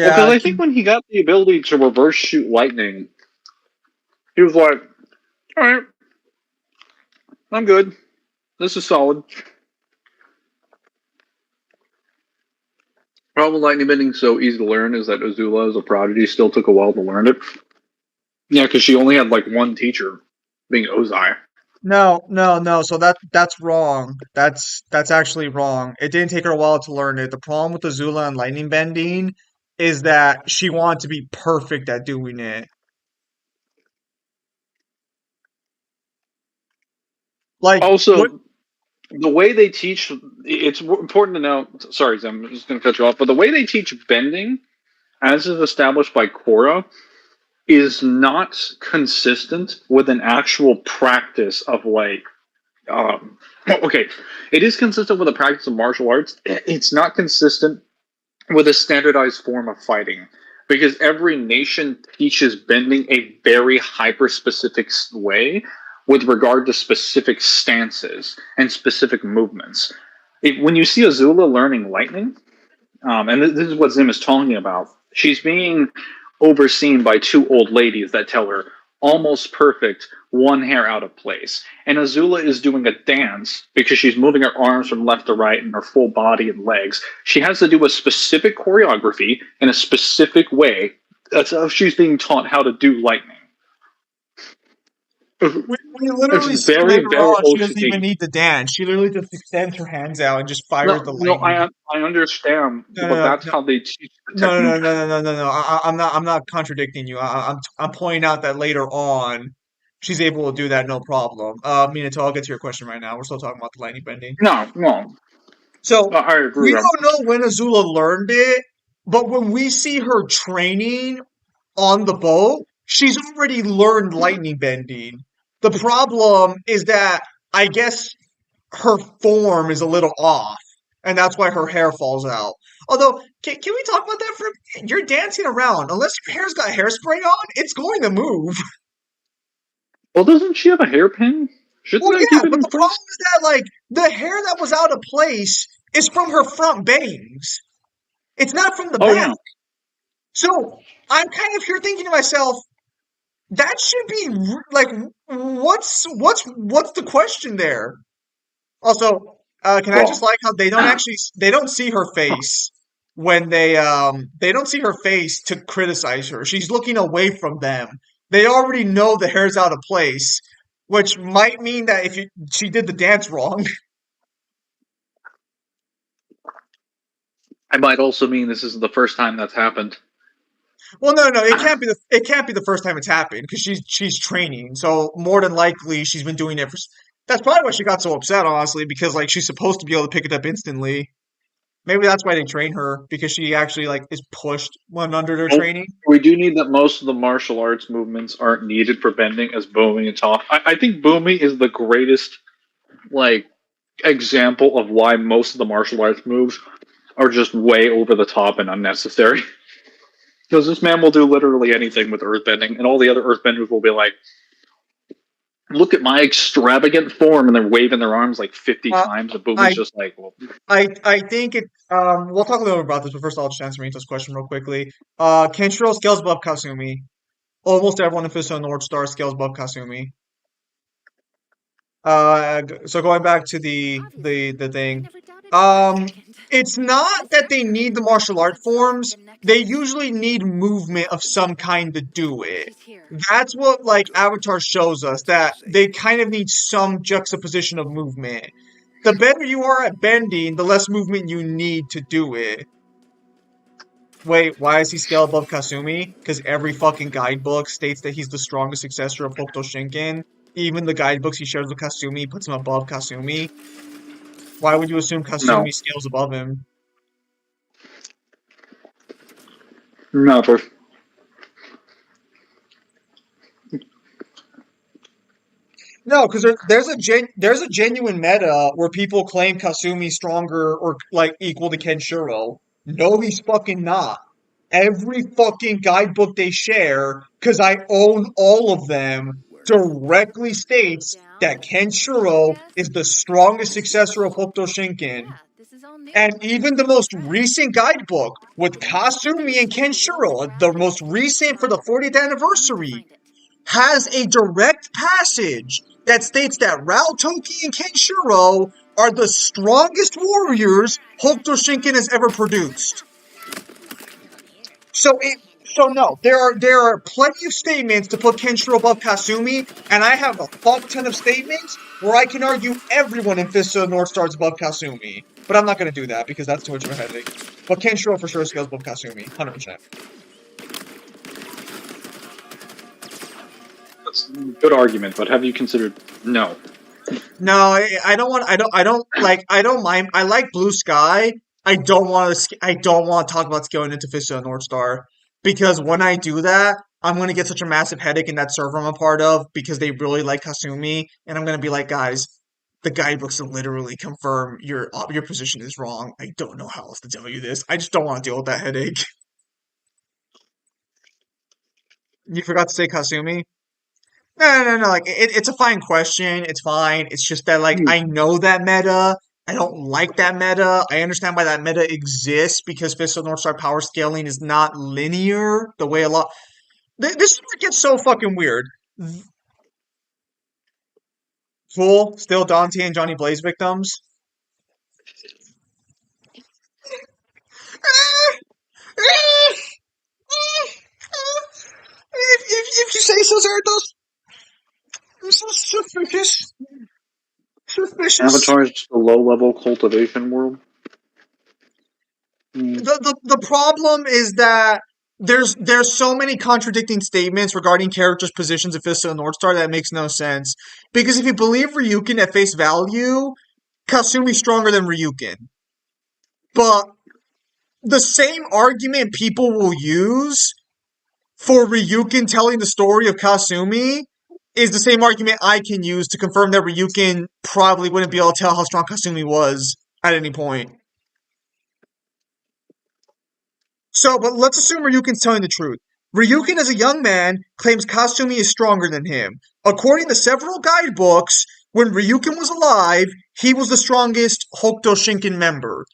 Well, because Yeah, I think when he got the ability to reverse shoot lightning, he was like, "All right, I'm good. This is solid." Problem with lightning bending so easy to learn is that Azula, as a prodigy, still took a while to learn it. Yeah, because she only had like one teacher, being Ozai. no. So that's wrong. That's actually wrong. It didn't take her a while to learn it. The problem with Azula and lightning bending is that she wanted to be perfect at doing it. Like what? Also, the way they teach, it's important to know. Sorry, Zim, I'm just going to cut you off. But the way they teach bending, as is established by Korra, is not consistent with an actual practice of like okay, it is consistent with a practice of martial arts. It's not consistent with a standardized form of fighting because every nation teaches bending a very hyper specific way with regard to specific stances and specific movements. When you see Azula learning lightning, and this is what Zim is talking about. She's being overseen by two old ladies that tell her almost perfect, one hair out of place. And Azula is doing a dance because she's moving her arms from left to right and her full body and legs. She has to do a specific choreography in a specific way. That's how she's being taught how to do lightning. We literally It's see very, later very on she doesn't even OCD. need to dance. She literally just extends her hands out and just fires No, the no, lightning. I understand, No, but no, that's no, how they teach the no, no, no, technique. no, no, no, no, no. I'm not contradicting you. I'm pointing out that later on she's able to do that no problem. Minato, I'll get to your question right now. We're still talking about the lightning bending. No, no, So I agree. we don't know when Azula learned it, but when we see her training on the boat, she's already learned lightning bending. The problem is that I guess her form is a little off, and that's why her hair falls out. Although, can we talk about that for a minute? You're dancing around. Unless your hair's got hairspray on, it's going to move. Well, doesn't she have a hairpin? Shouldn't Well, that yeah, keep it but in the problem place? is that, like, the hair that was out of place is from her front bangs. It's not from the Oh back. yeah. So I'm kind of here thinking to myself, that should be like, what's the question there? Also, can I just Well, like how they don't see her face when they don't see her face to criticize her. She's looking away from them. They already know the hair's out of place, which might mean that if she did the dance wrong. I might also mean this isn't the first time that's happened. Well, no, no, it can't be the first time it's happened because she's training. So more than likely she's been doing it for. That's probably why she got so upset, honestly, because like she's supposed to be able to pick it up instantly. Maybe that's why they train her because she actually like is pushed when under their Well, training. we do need that most of the martial arts movements aren't needed for bending as booming and top. I think booming is the greatest like example of why most of the martial arts moves are just way over the top and unnecessary. Because this man will do literally anything with earthbending, and all the other earthbenders will be like, "Look at my extravagant form," and they're waving their arms like 50 Uh, times. And Boomy's I just like, well, I think it. We'll talk a little bit about this, but first I'll just answer Mito's question real quickly. Kenshiro scales above Kasumi. Almost everyone in Fist of the North Star scales above Kasumi. So going back to the Obviously, I thing, never doubted it for a um, second. it's not This that they actually need the looks martial like art the start of forms. the They Nexus. usually need movement of some kind to do it. She's here. That's what like Avatar shows us, That's what you that say. they kind of need some juxtaposition of movement. The better you are at bending, the less movement you need to do it. Wait, why is he scaled above Kasumi? Because every fucking guidebook states that he's the strongest successor of Hokuto Shinken. Even the guidebooks he shares with Kasumi puts him above Kasumi. Why would you assume no, Kasumi scales above him? never. No, because there's a genuine meta where people claim Kasumi's stronger or like equal to Kenshiro. No, he's fucking not. Every fucking guidebook they share, because I own all of them, Word. directly states Down. that I Kenshiro guess. is the strongest successor of Hokuto Shinken. Yeah, this is all new. And even the I'm most impressed. recent guidebook with Maybe I'll have to Kasumi use and some of the rules and Kenshiro, the graphics most to keep recent for track. the 40th I need to anniversary, find it. has a direct passage that states that Raotoki and Kenshiro are the strongest warriors Hokuto Shinken has ever produced. So it so no, there are plenty of statements to put Kenshiro above Kasumi, and I have a fuck ton of statements where I can argue everyone in Fist of the North Star is above Kasumi. But I'm not gonna do that because that's too much of a headache. But Kenshiro for sure scales above Kasumi, 100%. That's a good argument, but have you considered no? No, I don't want. I don't mind. I like Blue Sky. I don't want to talk about scaling into Fist of the North Star because when I do that, I'm gonna get such a massive headache in that server I'm a part of because they really like Kasumi, and I'm gonna be like, guys, the guidebooks literally confirm your position is wrong. I don't know how else to tell you this. I just don't want to deal with that headache. You forgot to say Kasumi? No. Like it's a fine question. It's fine. It's just that like I know that meta. I don't like that meta. I understand why that meta exists because Fist of North Star power scaling is not linear the way a lot. This is where it gets so fucking weird. Fool, still Dante and Johnny Blaze victims. If you say so, Zarathos, I'm so suspicious. Suspicious. Avatar is just a low-level cultivation world. The problem is that there's so many contradicting statements regarding characters' positions of Fisto and Northstar that makes no sense. Because if you believe Ryukin at face value, Kasumi's stronger than Ryukin. But the same argument people will use for Ryukin telling the story of Kasumi is the same argument I can use to confirm that Ryukin probably wouldn't be able to tell how strong Kasumi was at any point. So, but let's assume Ryukin's telling the truth. Ryukin, as a young man, claims Kasumi is stronger than him. According to several guidebooks, when Ryukin was alive, he was the strongest Hokuto Shinken member.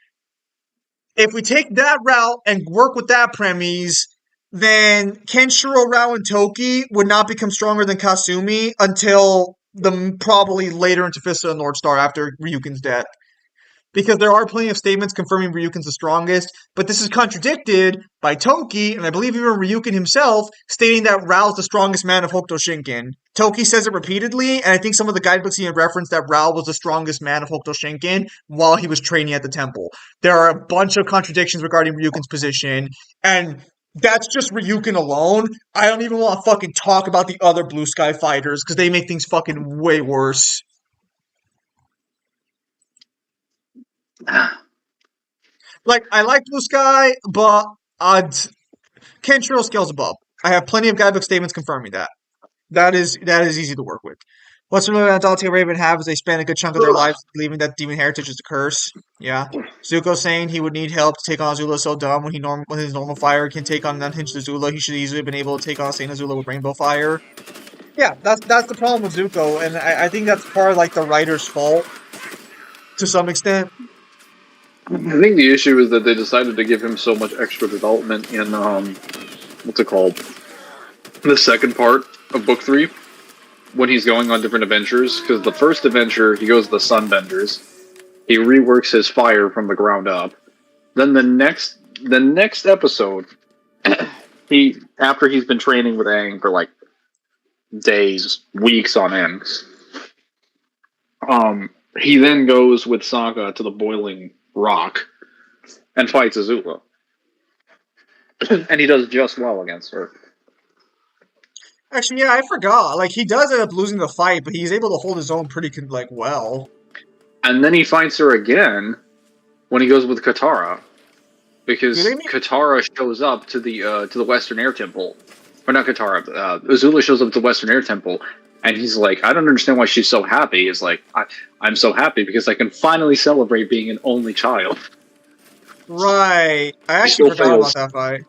If we take that route and work with that premise, then Kenshiro, Rao, and Toki would not become stronger than Kasumi until probably later into Fist of the North Star after Ryukin's death. Because there are plenty of statements confirming Ryukin's the strongest, but this is contradicted by Toki, and I believe even Ryukin himself, stating that Rao's the strongest man of Hokuto Shinken. Toki says it repeatedly, and I think some of the guidebooks even reference that Rao was the strongest man of Hokuto Shinken while he was training at the temple. There are a bunch of contradictions regarding Ryukin's position, and that's just Ryukin alone. I don't even want to fucking talk about the other Blue Sky fighters, because they make things fucking way worse. Like, I like Blue Sky, but Kenshiro scales above. I have plenty of guidebook statements confirming that. That is easy to work with. What's really on Dante and Raven have is they spend a good chunk of their lives believing that demon heritage is a curse. Yeah. Zuko saying he would need help to take on Azula so dumb when his normal fire can take on an unhinged Azula, he should easily have been able to take on Saint Azula with rainbow fire. Yeah, that's the problem with Zuko, and I think that's part of like the writer's fault to some extent. I think the issue is that they decided to give him so much extra development in what's it called? The second part of book 3, when he's going on different adventures. Because the first adventure, he goes to the Sunbenders. He reworks his fire from the ground up. Then the next episode, after he's been training with Aang for like days, weeks on end, he then goes with Sokka to the boiling rock and fights Azula. And he does just well against her. Actually, yeah, I forgot. Like, he does end up losing the fight, but he's able to hold his own pretty, like, well. And then he fights her again when he goes with Katara. Because Katara shows up to the Western Air Temple. Or not Katara, Azula shows up to the Western Air Temple, and he's like, I don't understand why she's so happy. He's like, I'm so happy because I can finally celebrate being an only child. Right. I actually forgot about that fight.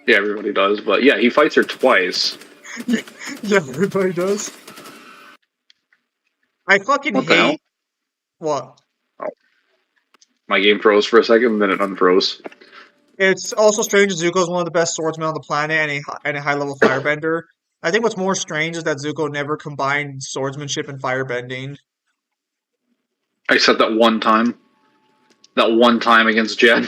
Yeah, everybody does, but yeah, he fights her twice. Yeah, everybody does. I fucking What the hell? hate... What? Oh. My game froze for a second, and then it unfroze. It's also strange that Zuko is one of the best swordsmen on the planet and a high-level firebender. I think what's more strange is that Zuko never combined swordsmanship and firebending. Except that one time. That one time against Jet.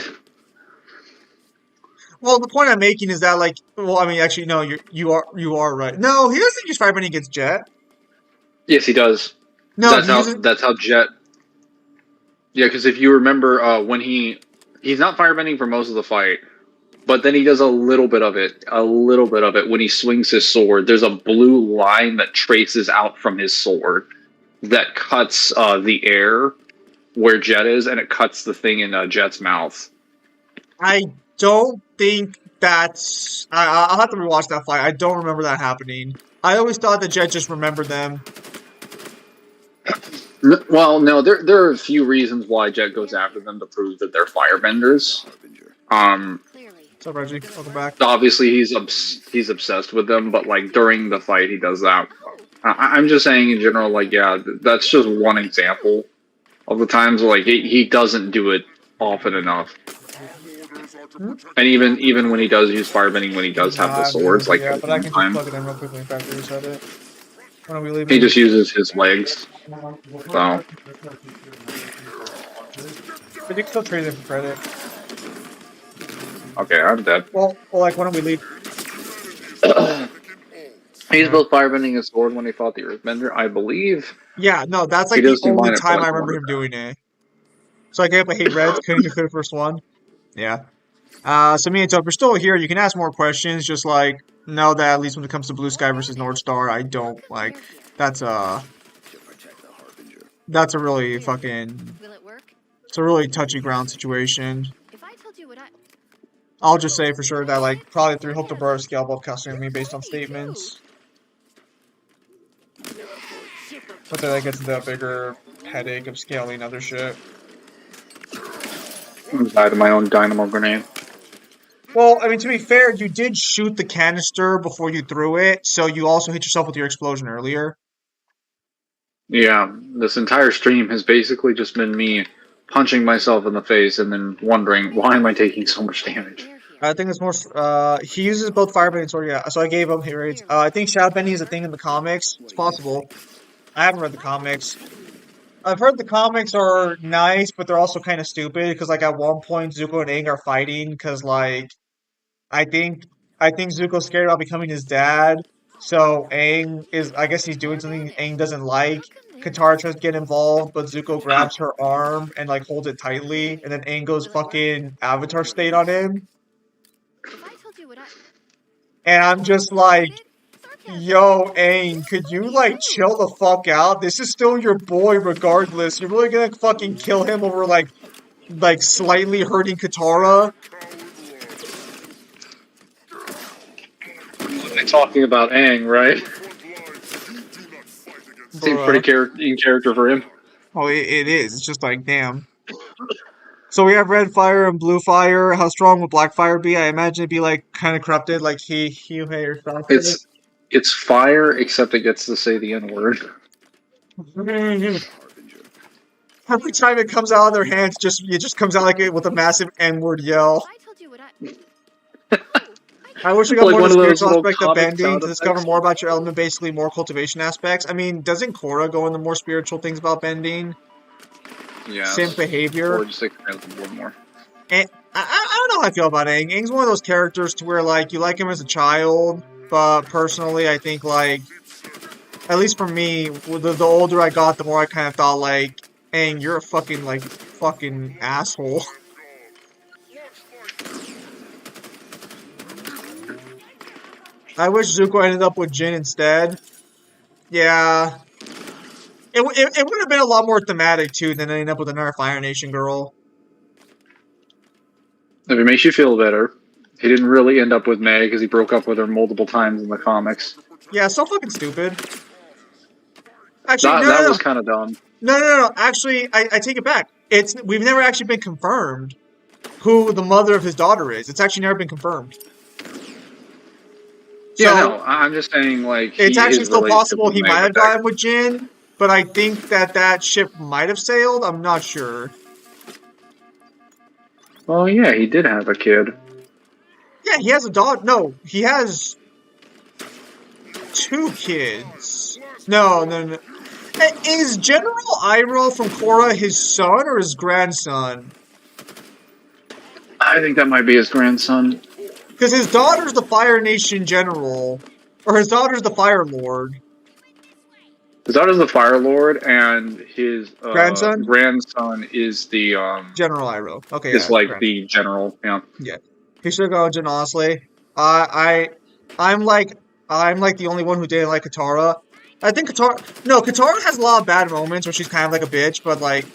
Well, the point I'm making is that, like, well, I mean, actually, no, you are right. No, he doesn't use firebending against Jet. Yes, he does. No, that's how Jet. Yeah, because if you remember, when he's not firebending for most of the fight, but then he does a little bit of it when he swings his sword. There's a blue line that traces out from his sword that cuts the air where Jet is, and it cuts the thing in Jet's mouth. I don't think I'll have to rewatch that fight. I don't remember that happening. I always thought that Jet just remembered them. Well, no, there are a few reasons why Jet goes after them to prove that they're firebenders. Clearly. So Reggie, welcome back. Obviously he's obsessed with them, but like during the fight he does that. I'm just saying in general, like yeah, that's just one example of the times like he doesn't do it often enough. And even when he does use firebending, when he does have the swords, like yeah, but I can just time, plug it in real quickly and factory reset it. When are we leaving? he just uses his legs. So But you can still trade it for credit. okay, I'm dead. Well, like when do we leave? He's both firebending his sword when he fought the Earthbender, I believe. Yeah, no, that's He like the does seem only fine at time like I remember one him of doing it. So I gave up a hate reds, couldn't even the first one. Yeah. So me and Tope are still here. You can ask more questions, just like know that at least when it comes to Blue Sky versus North Star, I don't like that's a really fucking Will it work? it's a really touchy ground situation. If I told you what I I'll just say for sure that like probably 3 hope to burr scale above costing me based on statements. But then that gets into a bigger headache of scaling other shit. I died of my own dynamo grenade. Well, I mean, to be fair, you did shoot the canister before you threw it, so you also hit yourself with your explosion earlier. Yeah, this entire stream has basically just been me punching myself in the face and then wondering why am I taking so much damage. I think it's more. He uses both firebending and sword. Yeah, so I gave him hit rates. I think shadow bending is a thing in the comics. It's possible. I haven't read the comics. I've heard the comics are nice, but they're also kind of stupid because, like, at one point Zuko and Aang are fighting because, like, I think Zuko's scared about becoming his dad. So Aang is, I guess he's doing something Aang doesn't like. Katara tries to get involved, but Zuko grabs her arm and like holds it tightly, and then Aang goes fucking Avatar state on him. If I told you what I And I'm just like, sarcasm. yo, Aang, could you like chill the fuck out? This is still your boy regardless. You're really gonna fucking kill him over like slightly hurting Katara? We're talking about Aang, right? Seems pretty in character for him. Oh, it is. It's just like, damn. So we have red fire and blue fire. How strong would black fire be? I imagine it'd be like kind of corrupted, like he or It's fire, except it gets to say the N-word. Every time it comes out of their hands, it just comes out like it with a massive N-word yell. If I told you what I I wish we got Like more one of the of those spiritual little aspect of comic bending sound to discover effects. more about your element, basically more cultivation aspects. I mean, doesn't Korra go into more spiritual things about bending? Yeah. Simp behavior? Or just expands a little more. And I don't know how I feel about Aang. Aang's one of those characters to where, like, you like him as a child, but personally, I think, like, at least for me, the older I got, the more I kind of thought, like, Aang, you're a fucking asshole. I wish Zuko ended up with Jin instead. Yeah. It would have been a lot more thematic, too, than ending up with another Fire Nation girl. If it makes you feel better, he didn't really end up with May because he broke up with her multiple times in the comics. Yeah, so fucking stupid. Actually, That was kind of dumb. No. Actually, I take it back. We've never actually been confirmed who the mother of his daughter is. It's actually never been confirmed. Yeah, So, no, I'm just saying, like, it's actually his still relationship possible with he May might was have better. died with Jin, but I think that ship might have sailed. I'm not sure. Well, yeah, he did have a kid. Yeah, he has a daughter. No, he has 2 kids. No. Is General Iroh from Korra his son or his grandson? I think that might be his grandson. Because his daughter's the Fire Nation General. Or his daughter's the Fire Lord. His daughter's the Fire Lord, and his Grandson? grandson is the General Iroh. Okay, is yeah. like the general. Yeah. Yeah. He should have gone Jin, honestly. I'm like the only one who didn't like Katara. I think Katara has a lot of bad moments where she's kind of like a bitch, but like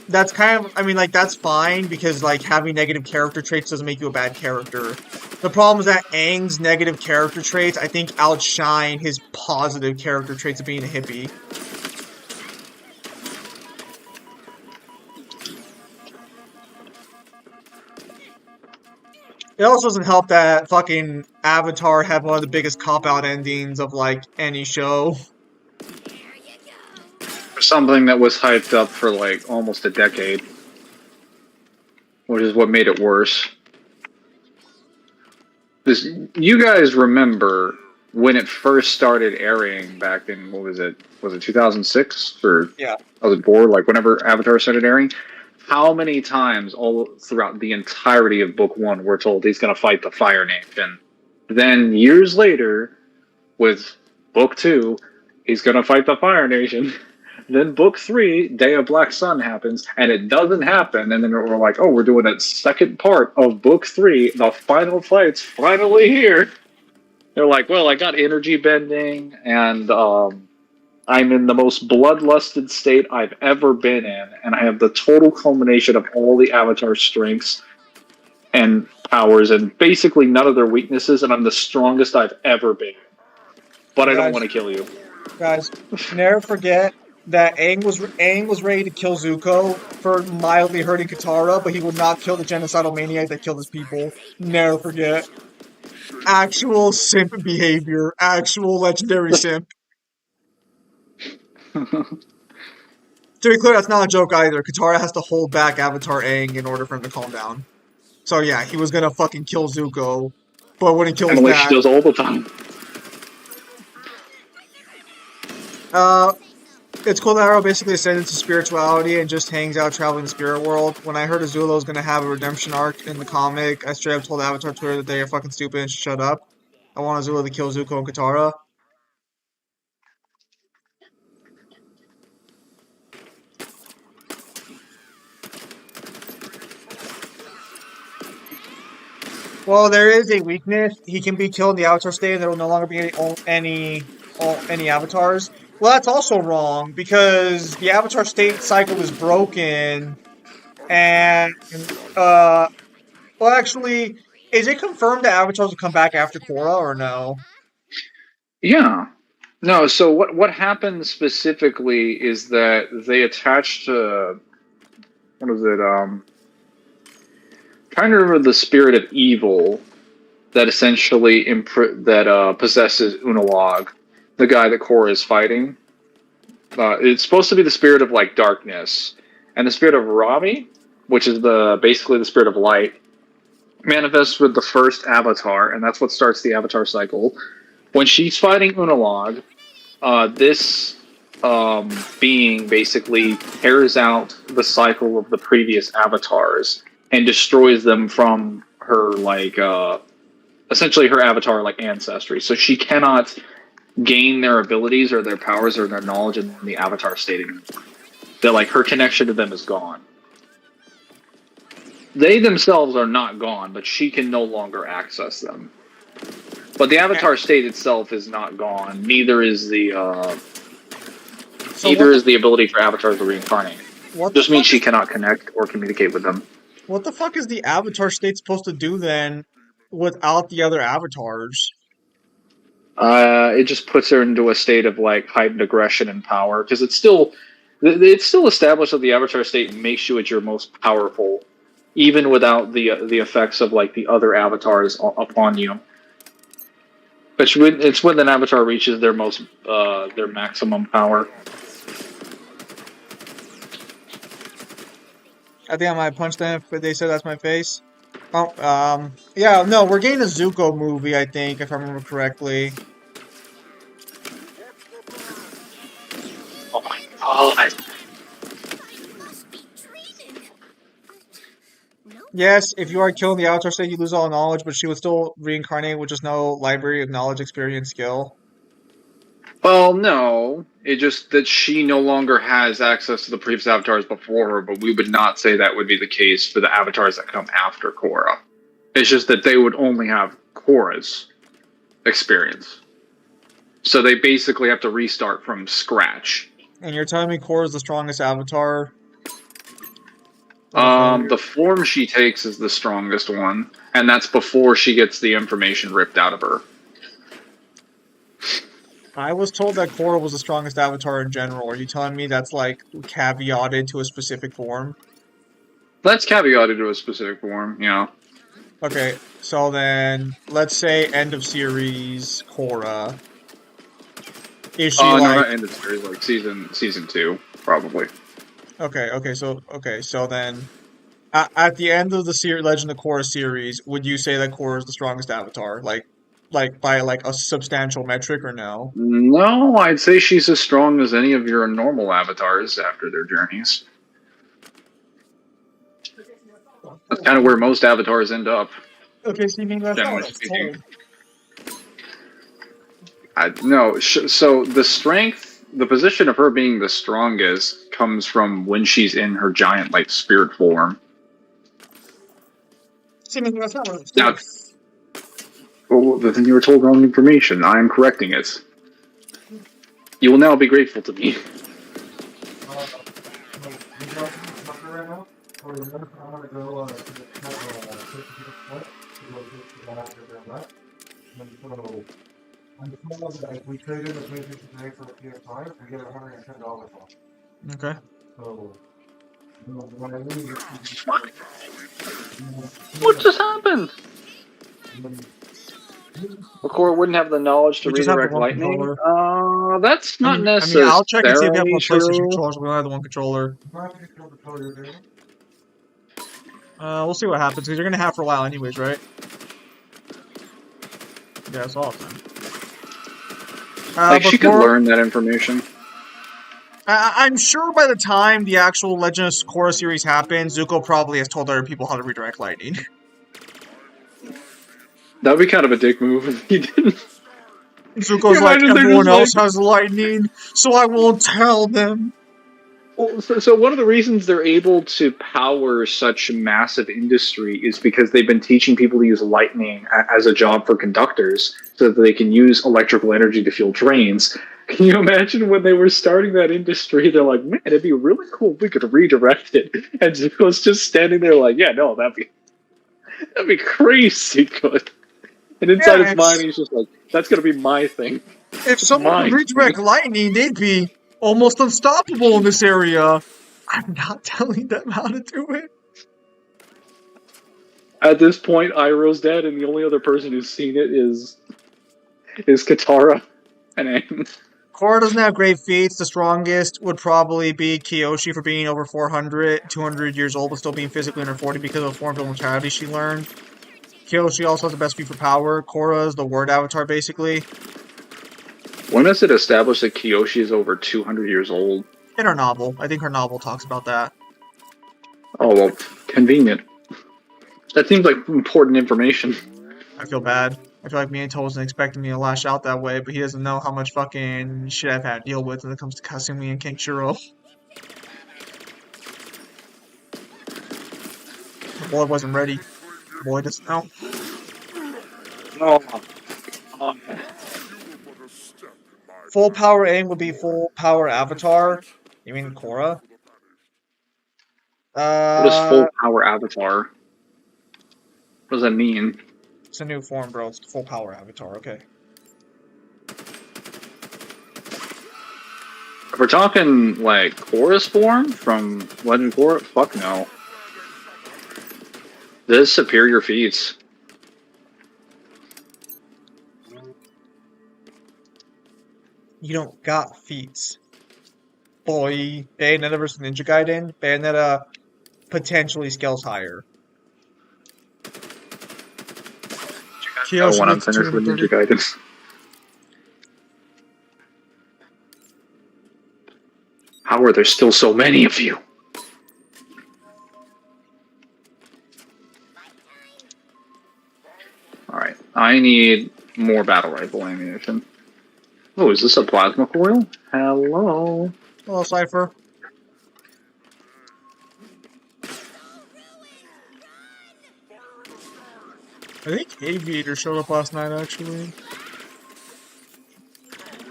that's kind of, I mean, like, that's fine because, like, having negative character traits doesn't make you a bad character. The problem is that Aang's negative character traits, I think, outshine his positive character traits of being a hippie. It also doesn't help that fucking Avatar had one of the biggest cop-out endings of, like, any show. Something that was hyped up for like almost a decade, which is what made it worse. Because you guys remember when it first started airing back in, what was it? Was it 2006 or Yeah. was it four? Like whenever Avatar started airing, how many times all throughout the entirety of book one we're told he's going to fight the Fire Nation? Then years later, with book two, he's going to fight the Fire Nation. Then book three, Day of Black Sun happens, and it doesn't happen. And then we're like, oh, we're doing a second part of book three. The final fight's finally here. They're like, well, I got energy bending, and I'm in the most bloodlusted state I've ever been in, and I have the total culmination of all the Avatar strengths and powers, and basically none of their weaknesses, and I'm the strongest I've ever been. But I don't Guys, want to kill you. guys, never forget that Aang was ready to kill Zuko for mildly hurting Katara, but he would not kill the genocidal maniac that killed his people. Never forget. Actual simp behavior. Actual legendary simp. To be clear, that's not a joke either. Katara has to hold back Avatar Aang in order for him to calm down. So yeah, he was gonna fucking kill Zuko, but when he kills And like she that, does all the time. it's cool that Arrow basically ascended to spirituality and just hangs out traveling the spirit world. When I heard Azula was gonna have a redemption arc in the comic, I straight up told Avatar Twitter that they are fucking stupid and should shut up. I want Azula to kill Zuko and Katara. Well, there is a weakness. He can be killed in the Avatar state, and there will no longer be any avatars. Well, that's also wrong because the Avatar state cycle is broken, and uh, well, actually, is it confirmed that avatars will come back after Korra or no? Yeah. No, so what happened specifically is that they attached what is it? Trying to remember the spirit of evil that essentially possesses Unalaq, the guy that Korra is fighting. It's supposed to be the spirit of like darkness, and the spirit of Rami, which is basically the spirit of light, manifests with the first Avatar, and that's what starts the Avatar cycle. When she's fighting Unalaq, this being basically tears out the cycle of the previous avatars and destroys them from her essentially her avatar like ancestry. So she cannot gain their abilities or their powers or their knowledge in the avatar state anymore. That like her connection to them is gone. They themselves are not gone, but she can no longer access them. But the avatar state itself is not gone. Neither is the ability for avatars to reincarnate. What Just the means fuck she is cannot connect or communicate with them. what the fuck is the Avatar state supposed to do then without the other avatars? It just puts her into a state of like heightened aggression and power because it's still established that the avatar state makes you at your most powerful, even without the effects of like the other avatars upon you. It's when an avatar reaches their maximum power. I think I might punch them if they said that's my face. Oh, yeah, no, we're getting a Zuko movie, I think, if I remember correctly. Oh my god! Yes, if you are killing the Avatar state, you lose all knowledge, but she would still reincarnate with just no library of knowledge, experience, skill. Well, no. It just that she no longer has access to the previous avatars before her, but we would not say that would be the case for the avatars that come after Korra. It's just that they would only have Korra's experience. So they basically have to restart from scratch. And you're telling me Korra is the strongest Avatar? The form she takes is the strongest one, and that's before she gets the information ripped out of her. I was told that Korra was the strongest avatar in general. Are you telling me that's like caveated to a specific form? That's caveated to a specific form, you know. Okay, so then let's say end of series Korra. Is she No, like not end of series, like season 2, probably. okay, so then at the end of the series Legend of Korra series, would you say that Korra is the strongest avatar? Like by like a substantial metric or no? No, I'd say she's as strong as any of your normal avatars after their journeys. That's kind of where most avatars end up, Okay, so you mean that's not generally what I was speaking. told. No, so the strength, the position of her being the strongest comes from when she's in her giant like spirit form. So you mean that's not what I was Now, told. well, then you were told wrong information. I am correcting it. You will now be grateful to me. Okay. What just happened? Bakura wouldn't have the knowledge to We just have the redirect one lightning. controller. That's not I mean, I'll check and see if we have necessarily more PlayStation true. controllers. We only have the one controller. We'll see what happens because you're gonna have for a while, anyways, right? Yeah, that's awesome. Like, she could Before learn that information. I'm sure by the time the actual Legend of Korra series happens, Zuko probably has told other people how to redirect lightning. That would be kind of a dick move if he didn't. Zuko's like, Imagine they're everyone just else like, has lightning, so I won't tell them. well, so one of the reasons they're able to power such massive industry is because they've been teaching people to use lightning as a job for conductors so that they can use electrical energy to fuel trains. Can you imagine when they were starting that industry? They're like, man, it'd be really cool if we could redirect it. And Zuko's just standing there like, yeah, no, that'd be crazy good. And inside Yeah, his mind, he's just like, that's gonna be my thing. if It's someone could my thing. redirect lightning, they'd be almost unstoppable in this area. I'm not telling them how to do it. At this point, Iroh's dead, and the only other person who's seen it is Katara and Aang. Korra doesn't have great feats. The strongest would probably be Kyoshi for being over 400, 200 years old, but still being physically under 40 because of the form of immortality she learned. Kyoshi also has the best feat for power. Korra is the word avatar, basically. When is it established that Kyoshi is over 200 years old? In her novel. I think her novel talks about that. Oh, well, convenient. That seems like important information. I feel bad. I feel like Minato wasn't expecting me to lash out that way, but he doesn't know how much fucking shit I've had to deal with when it comes to Kasumi and King Shiro. The boy wasn't ready. The boy doesn't know. Oh. Oh. Full power aim would be full power avatar. You mean Korra? What is full power avatar? What does that mean? It's a new form, bro. It's full power avatar. Okay. If we're talking like Korra's form from Legend of Korra, fuck no. This is superior feats. You don't got feats. Boy, Bayonetta versus Ninja Gaiden. Bayonetta potentially scales higher. No Kyoshi one gets unfinished with 230. Ninja Gaiden. How are there still so many of you? Alright, I need more battle rifle ammunition. Oh, is this a plasma coil? Hello? Hello, Cypher. I think Aviator showed up last night, actually.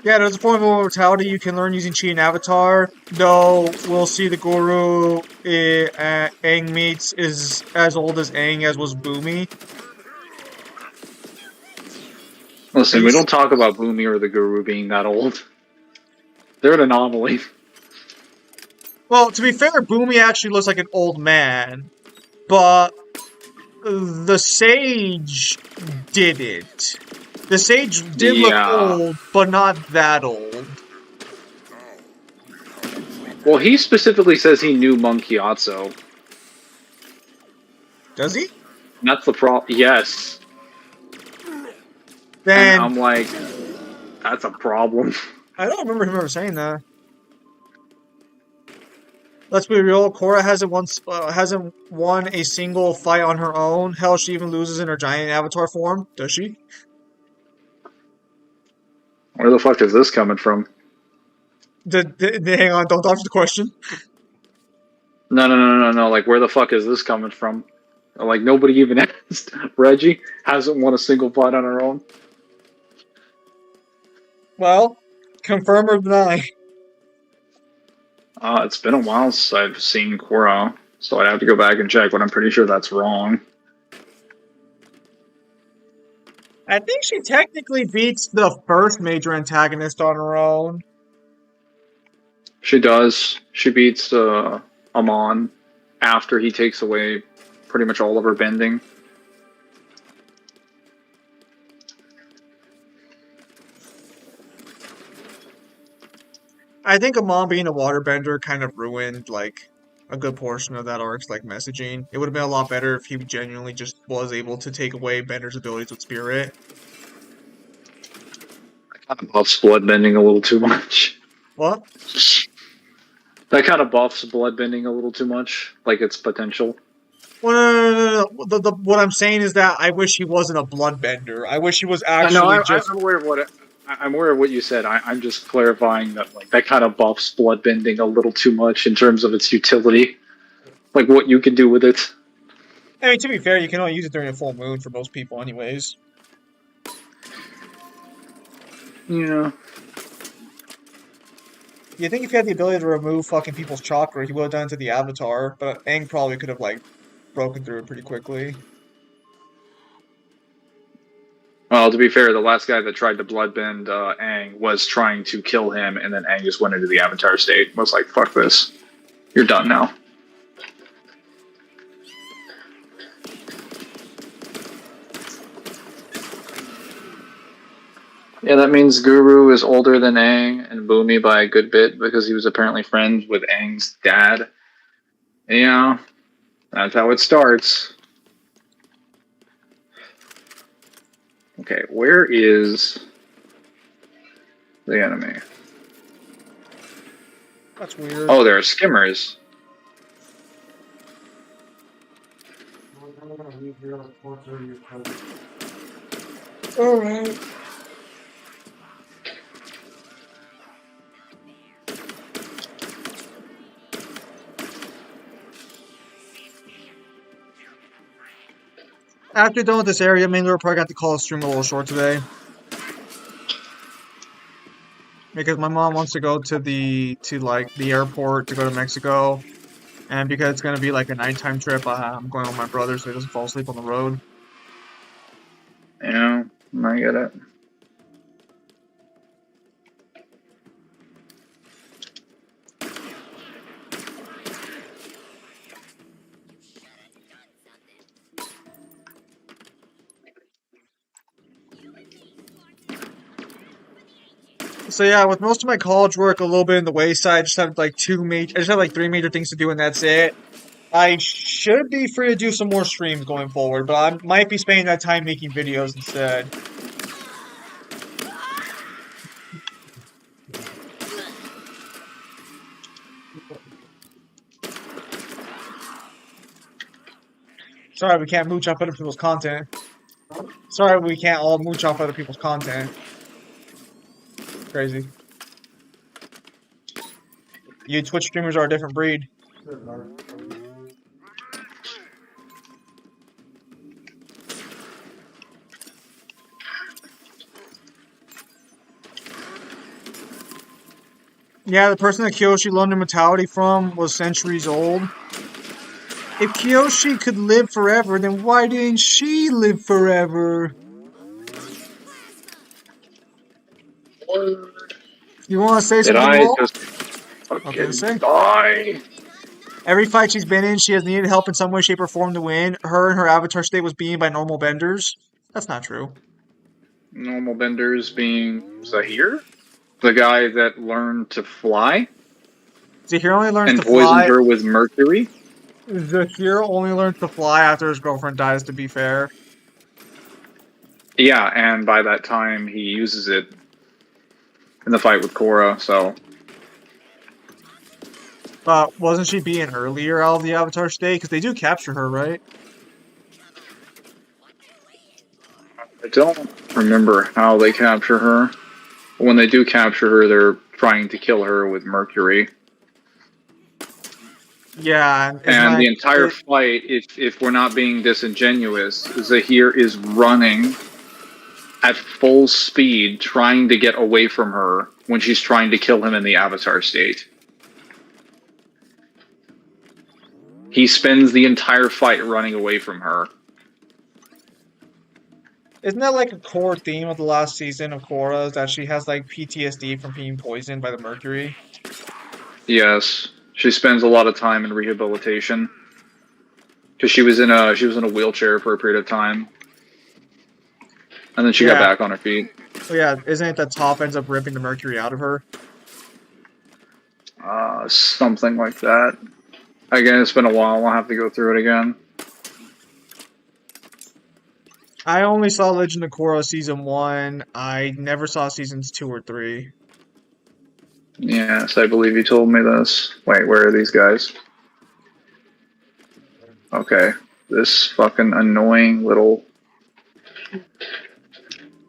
Yeah, there's a form of immortality you can learn using Chi and Avatar, though we'll see the Guru Aang meets is as old as Aang as was Boomy. Listen, we He's, don't talk about Boomy or the Guru being that old. They're an anomaly. well, to be fair, Boomy actually looks like an old man, but the Sage didn't. The Sage did look Yeah. old, but not that old. Well, he specifically says he knew Monk Gyatso. Does he? That's the problem. Yes. And Then I'm like, that's a problem. I don't remember him ever saying that. Let's be real. Korra hasn't won a single fight on her own. Hell, she even loses in her giant avatar form. Does she? Where the fuck is this coming from? Hang on, don't dodge the question. No. Like, where the fuck is this coming from? Like, nobody even asked. Reggie hasn't won a single fight on her own. Well, confirm or deny. It's been a while since I've seen Korra, so I'd have to go back and check, but I'm pretty sure that's wrong. I think she technically beats the first major antagonist on her own. She does. She beats Amon after he takes away pretty much all of her bending. I think Amon being a waterbender kind of ruined like a good portion of that arc's like messaging. It would have been a lot better if he genuinely just was able to take away Bender's abilities with Spirit. Kind of buffs bloodbending a little too much. What? That kind of buffs bloodbending a little too much, like its potential. Well, no. What I'm saying is that I wish he wasn't a bloodbender. I wish he was I know. actually just. I'm aware of what I'm aware of what you said. I'm just clarifying that like that kind of buffs bloodbending a little too much in terms of its utility, like what you can do with it. I mean, to be fair, you can only use it during a full moon for most people, anyways. Yeah. You think if he had the ability to remove fucking people's chakra, he would have done it to the Avatar, but Aang probably could have like broken through it pretty quickly. Well, to be fair, the last guy that tried to bloodbend Aang was trying to kill him, and then Aang just went into the Avatar state. Was like, "Fuck this, you're done now." Yeah, that means Guru is older than Aang and Boomy by a good bit because he was apparently friends with Aang's dad. Yeah, that's how it starts. Okay, where is the enemy? That's weird. Oh, there are skimmers. Alright. After done with this area, Mangler probably got to call the stream a little short today. Because my mom wants to go to the airport to go to Mexico. And because it's gonna be like a nighttime trip, I'm going with my brother so he doesn't fall asleep on the road. Yeah, I get it. So yeah, with most of my college work a little bit in the wayside, I just have like I just have like 3 major things to do and that's it. I should be free to do some more streams going forward, but I might be spending that time making videos instead. Sorry, we can't mooch off other people's content. Sorry, we can't all mooch off other people's content. Crazy. You Twitch streamers are a different breed. Yeah, the person that Kyoshi learned immortality from was centuries old. If Kyoshi could live forever, then why didn't she live forever? You want to say Did something, I Wolf? just I was gonna fucking say. die? Every fight she's been in, she has needed help in some way, shape, or form to win. Her and her avatar state was beaten by normal benders. That's not true. Normal benders being Zahir, the guy that learned to fly Zahir only learns and to poisoned fly. her with mercury. Zahir only learns to fly after his girlfriend dies, to be fair. Yeah, and by that time he uses it in the fight with Korra. So But wasn't she being earlier out of the avatar state? Because they do capture her, right? I don't remember how they capture her. When they do capture her, they're trying to kill her with mercury. Yeah, isn't And like the entire it, fight, if we're not being disingenuous, Zahir is running at full speed trying to get away from her when she's trying to kill him in the avatar state. He spends the entire fight running away from her. isn't that like a core theme of the last season of Korra is that she has like PTSD from being poisoned by the mercury? Yes, she spends a lot of time in rehabilitation because she was in a wheelchair for a period of time, and then she got Yeah, back on her feet. yeah. Isn't it that Toph ends up ripping the mercury out of her? Something like that. Again, it's been a while. I'll have to go through it again. I only saw Legend of Korra season 1. I never saw seasons 2 or 3. Yes, I believe you told me this. Wait, where are these guys? Okay, this fucking annoying little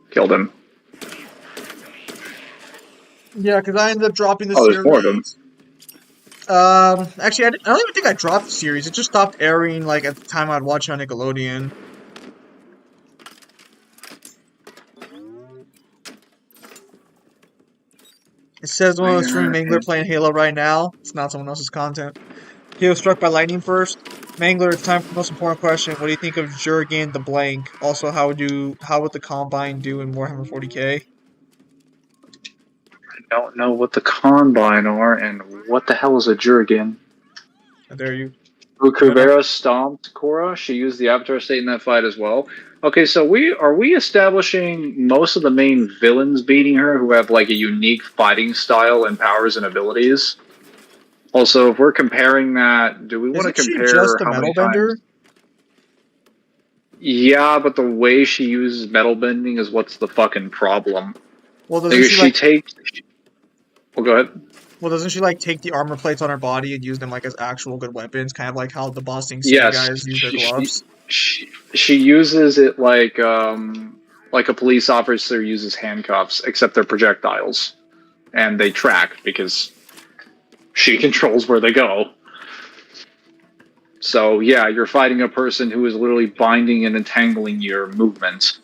killed him. Yeah, because I ended up dropping the Oh, there's more of them. series. Actually, I don't even think I dropped the series. It just stopped airing like at the time I'd watch it on Nickelodeon. It says one of the streaming Mangler playing Halo right now. It's not someone else's content. He was struck by lightning first. Mangler, it's time for the most important question. What do you think of Jurgen the blank? Also, how would the Combine do in Warhammer 40k? I don't know what the Combine are, and what the hell is a Jurgen? How dare you? Rukavera stomped Korra. She used the Avatar state in that fight as well. Okay, so we establishing most of the main villains beating her who have like a unique fighting style and powers and abilities. Also, if we're comparing that, do we want to Isn't she compare just a how many metal bender? times? Yeah, but the way she uses metal bending is what's the fucking problem. Well, doesn't Like, she she like takes. Well, go ahead. take the armor plates on her body and use them like as actual good weapons, kind of like how the Boss Sing Se Yes, guys use their gloves? she uses it like a police officer uses handcuffs, except they're projectiles, and they track because she controls where they go. So yeah, you're fighting a person who is literally binding and entangling your movements.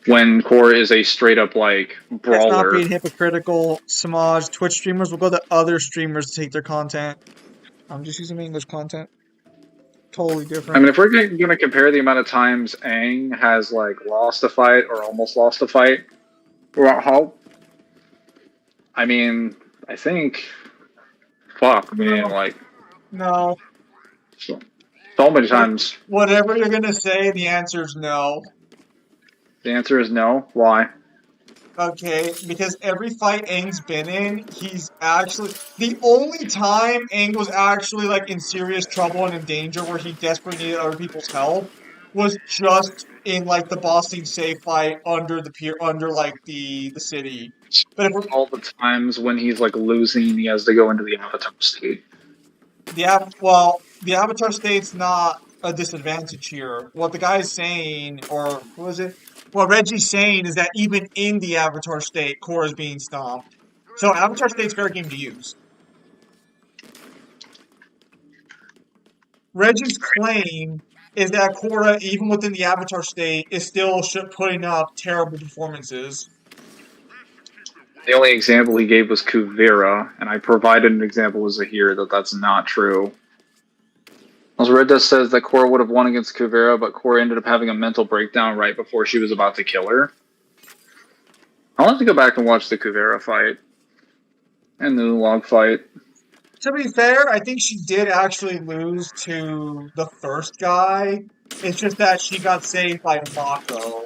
When Korra is a straight up like That's not brawler. being hypocritical. Samaj, Twitch streamers will go to other streamers to take their content. I'm just using English content. Totally I different. mean, if we're going to compare the amount of times Aang has like lost a fight or almost lost a fight, without help, I mean, I think, fuck, man, No, like no. so many times. Whatever you're gonna say, the answer is no. The answer is no. Why? Okay, because every fight Aang's been in, he's actually the only time Aang was actually like in serious trouble and in danger where he desperately needed other people's help was just in like the Boston safe fight under the pier under like the city. But if we're, All the times when he's like losing, he has to go into the Avatar state. the Avatar state's not a disadvantage here. What the guy's saying, or what was it? What Reggie's saying is that even in the Avatar state, Korra's being stomped. So Avatar state's fair game to use. Reggie's claim is that Korra, even within the Avatar state, is still putting up terrible performances. The only example he gave was Kuvira, and I provided an example as a here that that's not true. Also, Red Dust says that Cora would have won against Kuvira, but Cora ended up having a mental breakdown right before she was about to kill her. I'll have to go back and watch the Kuvira fight. And the log fight. To be fair, I think she did actually lose to the first guy. It's just that she got saved by Mako.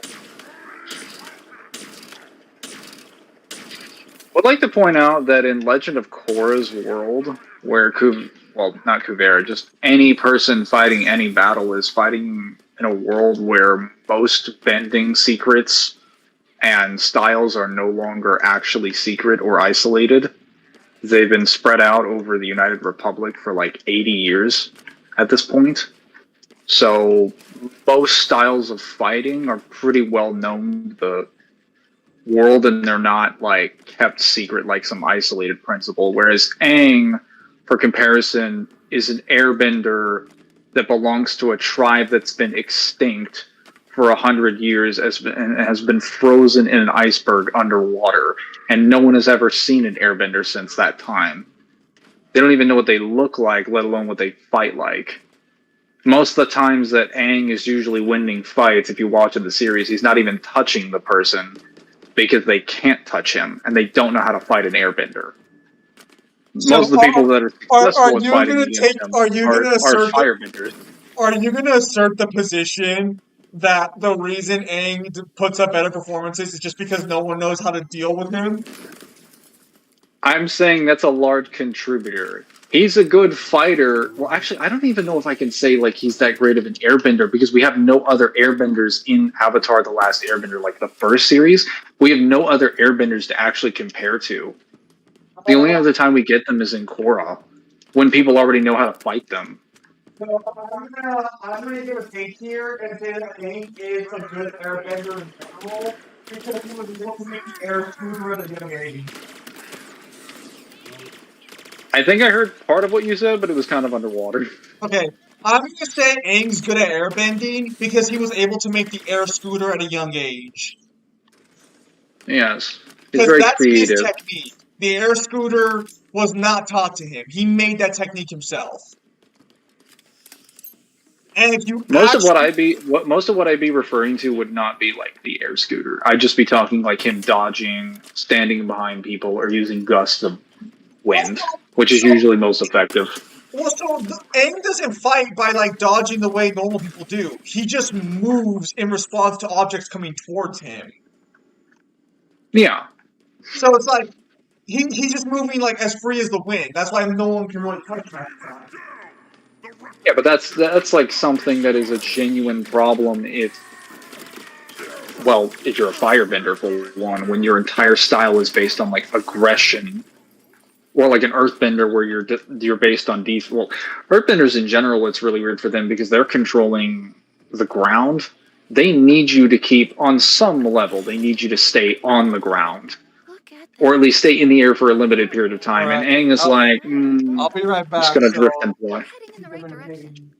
Would like to point out that in Legend of Korra's world, where well, not Kuvira, just any person fighting any battle is fighting in a world where most bending secrets and styles are no longer actually secret or isolated. They've been spread out over the United Republic for like 80 years at this point. So most styles of fighting are pretty well known to the world, and they're not like kept secret like some isolated principle. Whereas Aang, for comparison, is an airbender that belongs to a tribe that's been extinct for 100 years and has been frozen in an iceberg underwater, and no one has ever seen an airbender since that time. They don't even know what they look like, let alone what they fight like. Most of the times that Aang is usually winning fights, if you watch in the series, he's not even touching the person because they can't touch him and they don't know how to fight an airbender. So Most of the people that are are successful at you fighting gonna against take? him Are you are gonna assert? firebenders. Are you gonna assert the position that the reason Aang puts up better performances is just because no one knows how to deal with him? I'm saying that's a large contributor. He's a good fighter. Well, actually, I don't even know if I can say like he's that great of an airbender because we have no other airbenders in Avatar: The Last Airbender, like the first series. We have no other airbenders to actually compare to. The only other time we get them is in Korra, when people already know how to fight them. So I'm gonna give a take here and say that Aang is a good airbender in general because he was able to make the air smoother at a young age. I think I heard part of what you said, but it was kind of underwater. Okay, I'm gonna say Aang's good at airbending because he was able to make the air scooter at a young age. Yes. He's Because very that's his creative. technique. The air scooter was not taught to him. He made that technique himself. And if you Most of actually, what I'd be referring to would not be like the air scooter. I'd just be talking like him dodging, standing behind people, or using gusts of wind, which is so, usually most effective. Aang doesn't fight by like dodging the way normal people do. He just moves in response to objects coming towards him. Yeah. So it's like he's just moving like as free as the wind. That's why no one can really touch him. Yeah, but that's like something that is a genuine problem if you're a firebender for one, when your entire style is based on like aggression, or like an earthbender where you're based on defense. Well, earthbenders in general, it's really weird for them because they're controlling the ground. They need you to keep on some level. They need you to stay on the ground, Look at or that. at least stay in the air for a limited period of time. And Alright, Aang is like, I'll be right I'm just back. gonna So drift and fly. Heading in the right direction.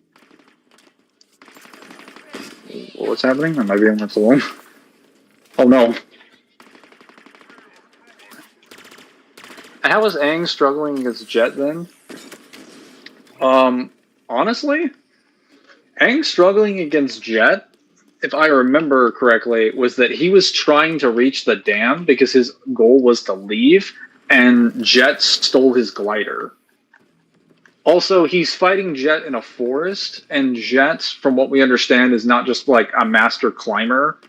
What's happening? Am I being left alone? Oh no. How was Aang struggling against Jet then? Honestly, Aang struggling against Jet, if I remember correctly, was that he was trying to reach the dam because his goal was to leave, and Jet stole his glider. Also, he's fighting Jet in a forest, and Jet, from what we understand, is not just like a master climber.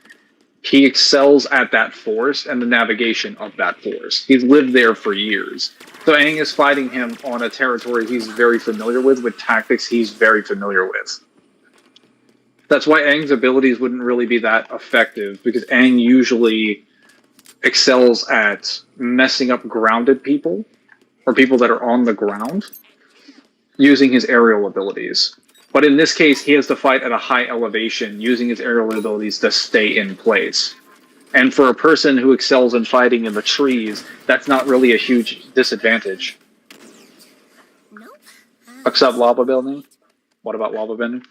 He excels at that forest and the navigation of that forest. He's lived there for years. So Aang is fighting him on a territory he's very familiar with tactics he's very familiar with. That's why Aang's abilities wouldn't really be that effective, because Aang usually excels at messing up grounded people, or people that are on the ground, using his aerial abilities. But in this case, he has to fight at a high elevation, using his aerial abilities to stay in place. And for a person who excels in fighting in the trees, that's not really a huge disadvantage. Nope. Except lava bending. What about lava bending?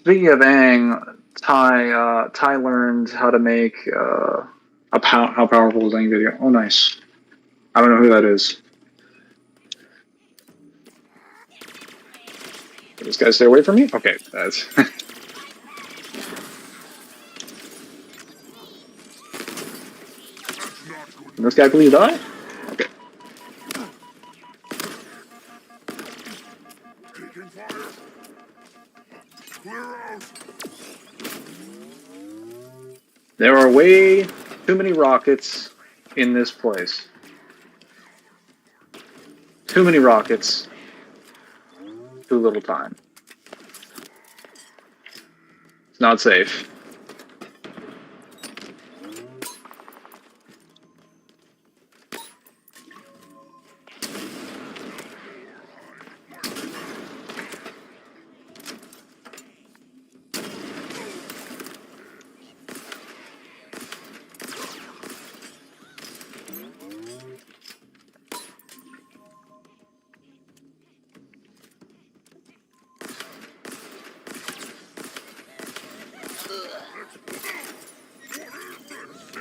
Speaking of Aang, Ty learned how to make how powerful is Zang video. Oh, nice. I don't know who that is. Did this guy stay away from me? Okay, that's. Can this guy please die? Okay. There are way too many rockets in this place. Too many rockets. Too little time. It's not safe.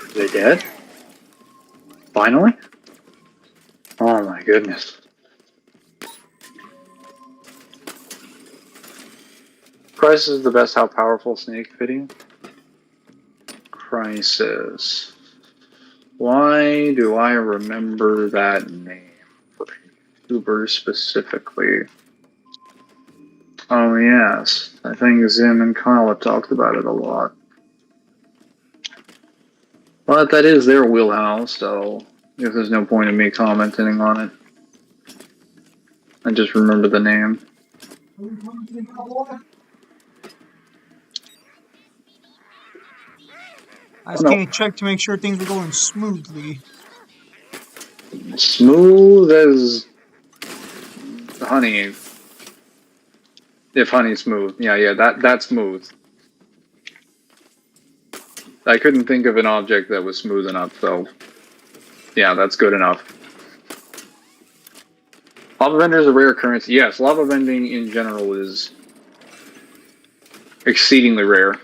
Are they dead? Finally? Oh my goodness. Crisis is the best how powerful snake video. Crisis. Why do I remember that name for YouTubers specifically? Oh yes, I think Zim and Kyle have talked about it a lot. But that is their wheelhouse, so I guess there's no point in me commenting on it. I just remember the name. I Oh just no. can't check to make sure things are going smoothly. Smooth as honey. If honey's smooth. Yeah, that's smooth. I couldn't think of an object that was smooth enough, so yeah, that's good enough. Lava Bender is a rare occurrence. Yes, lava bending in general is exceedingly rare.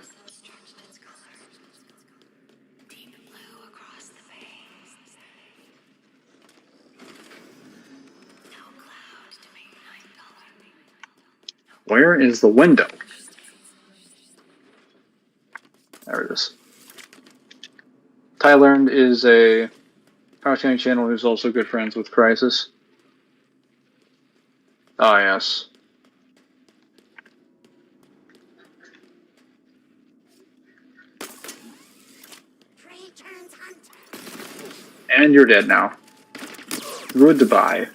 Where is the window? There it is. Ty Learned is a Power Scanning channel who's also good friends with Crisis. Ah, yes. And you're dead now. Goodbye.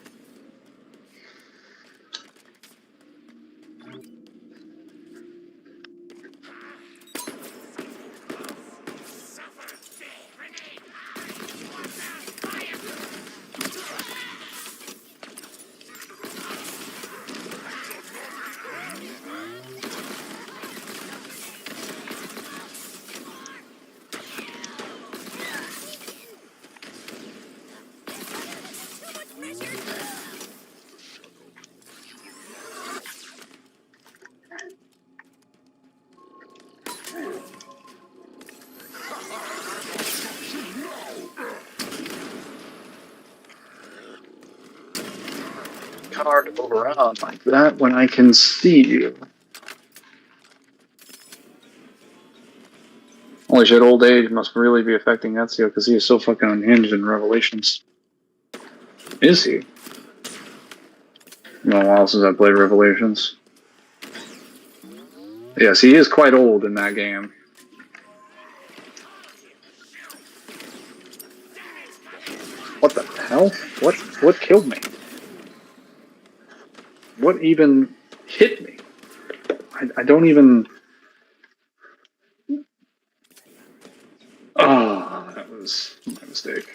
Hard to move around like that when I can see you. Holy shit, old age must really be affecting Ezio because he is so fucking unhinged in Revelations. Is he? No, a while since I played Revelations. Yes, he is quite old in that game. What the hell? What killed me? What even hit me? I don't even... Oh, that was my mistake.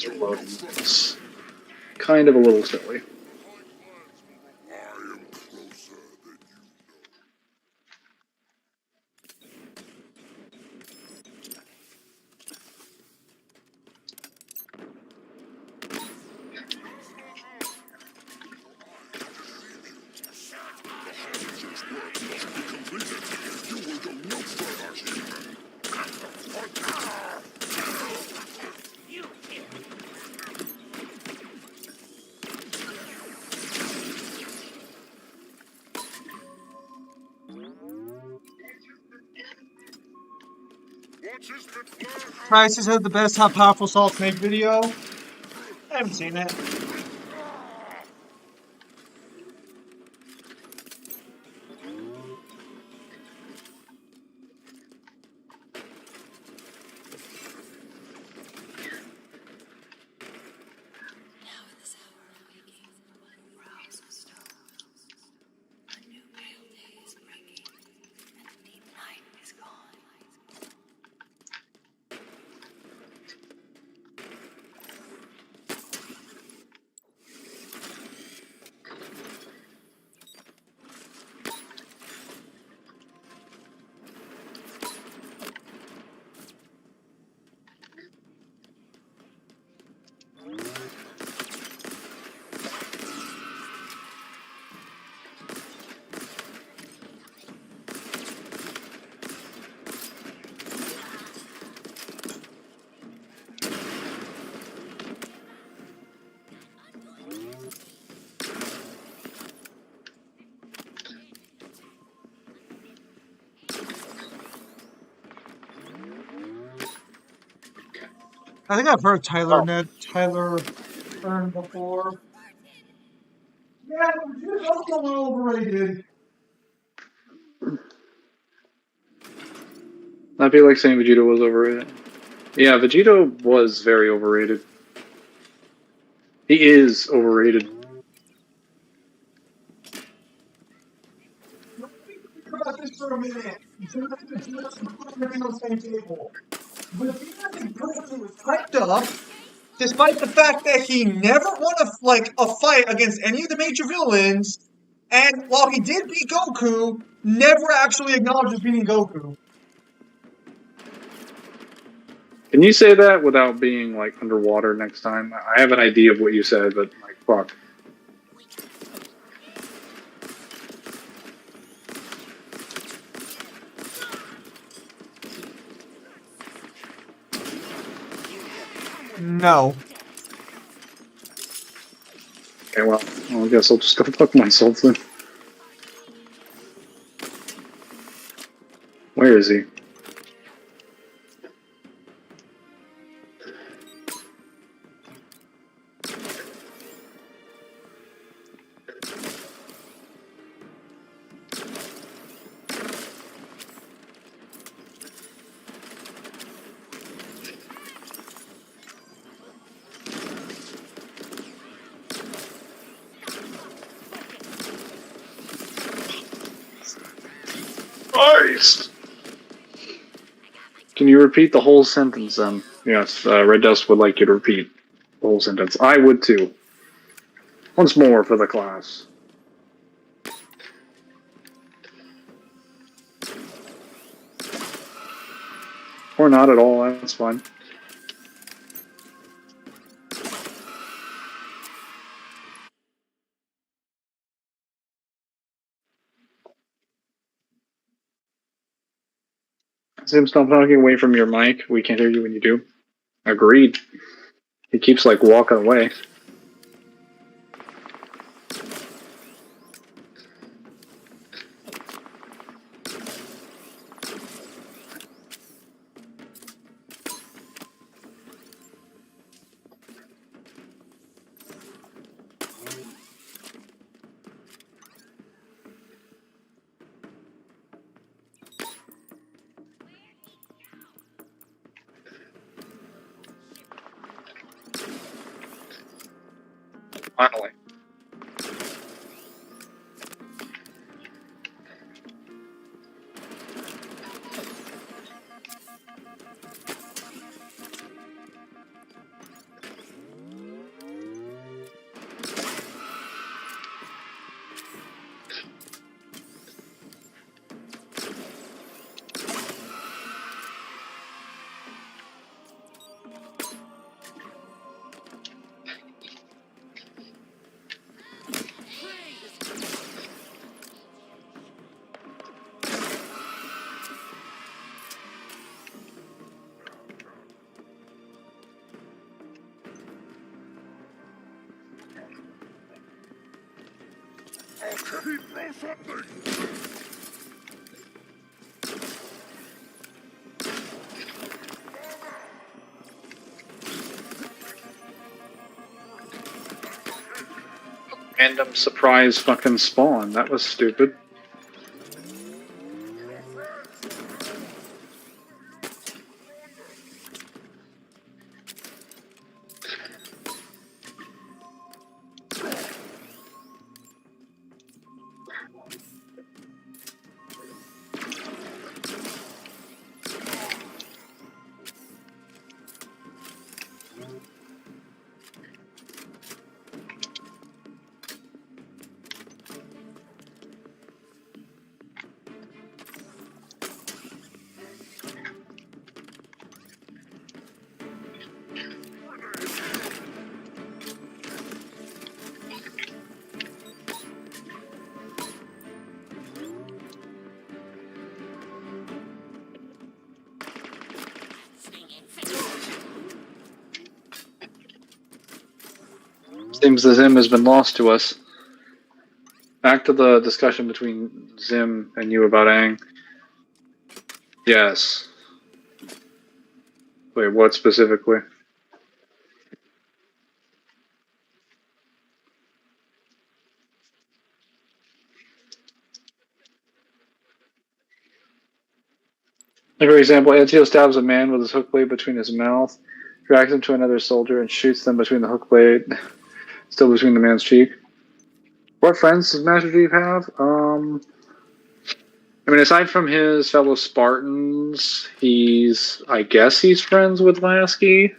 Reloading is kind of a little silly. Prices had the best how powerful salts make video. I haven't seen it. I think I've heard Tyler Earn before. Yeah, he's also a little overrated. I feel like saying Vegeta was overrated. Yeah, Vegeta was very overrated. He is overrated. Think about this for a minute. Let's put everything on the same table. Vegeta is perfectly was hyped up, despite the fact that he never won a fight against any of the major villains, and while he did beat Goku, never actually acknowledges beating Goku. Can you say that without being like underwater next time? I have an idea of what you said, but like, fuck. No. Okay, well, I guess I'll just go fuck myself then. Where is he? Christ! Can you repeat the whole sentence then? Yes, Red Dust would like you to repeat the whole sentence. I would too. Once more for the class. Or not at all, that's fine. Zim, stop talking away from your mic. We can't hear you when you do. Agreed. He keeps like walking away. Finally. Random surprise fucking spawn. That was stupid. Seems the Zim has been lost to us. Back to the discussion between Zim and you about Aang. Yes. Wait, what specifically? Like, for example, Ezio stabs a man with his hook blade between his mouth, drags him to another soldier, and shoots them between the hook blade, still between the man's cheek. What friends does Master Chief have? I mean, aside from his fellow Spartans, I guess he's friends with Lasky.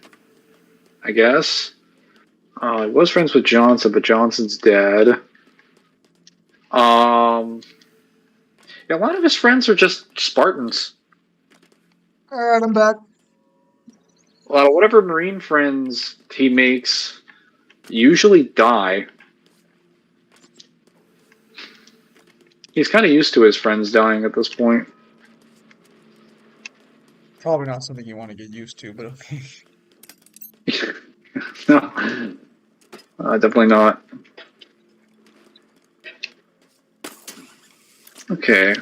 I guess. He was friends with Johnson, but Johnson's dead. Yeah, a lot of his friends are just Spartans. Alright, I'm back. A lot of whatever Marine friends he makes usually die. He's kind of used to his friends dying at this point. Probably not something you want to get used to, but okay. No, definitely not. Okay.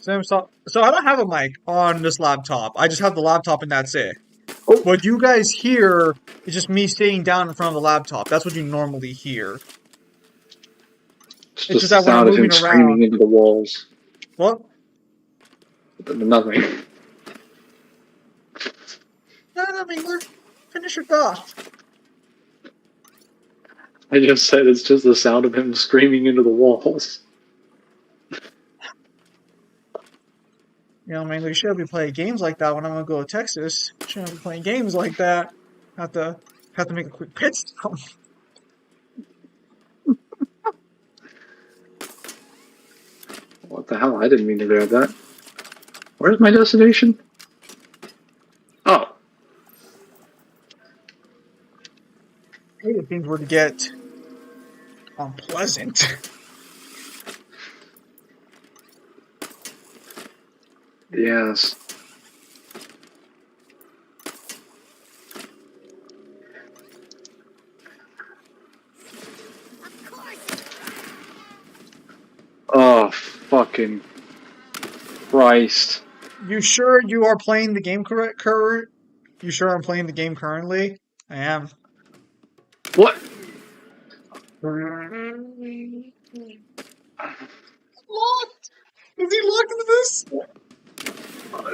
So I don't have a mic on this laptop. I just have the laptop and that's it. Oh. What you guys hear is just me sitting down in front of the laptop. That's what you normally hear. It's just just that the when I'm sound of him moving screaming around- into the walls. What? Nothing. No, Mangler. Finish your thought. I just said it's just the sound of him screaming into the walls. You know, Mangler, you shouldn't be playing games like that when I'm gonna go to Texas. You shouldn't be playing games like that. Have to make a quick pit stop. What the hell? I didn't mean to grab that. Where's my destination? Oh. Hey, if things were to get unpleasant. Yes. Oh, fucking Christ. You sure you are playing the game current? You sure I'm playing the game currently? I am. What? Locked! Is he locked into this?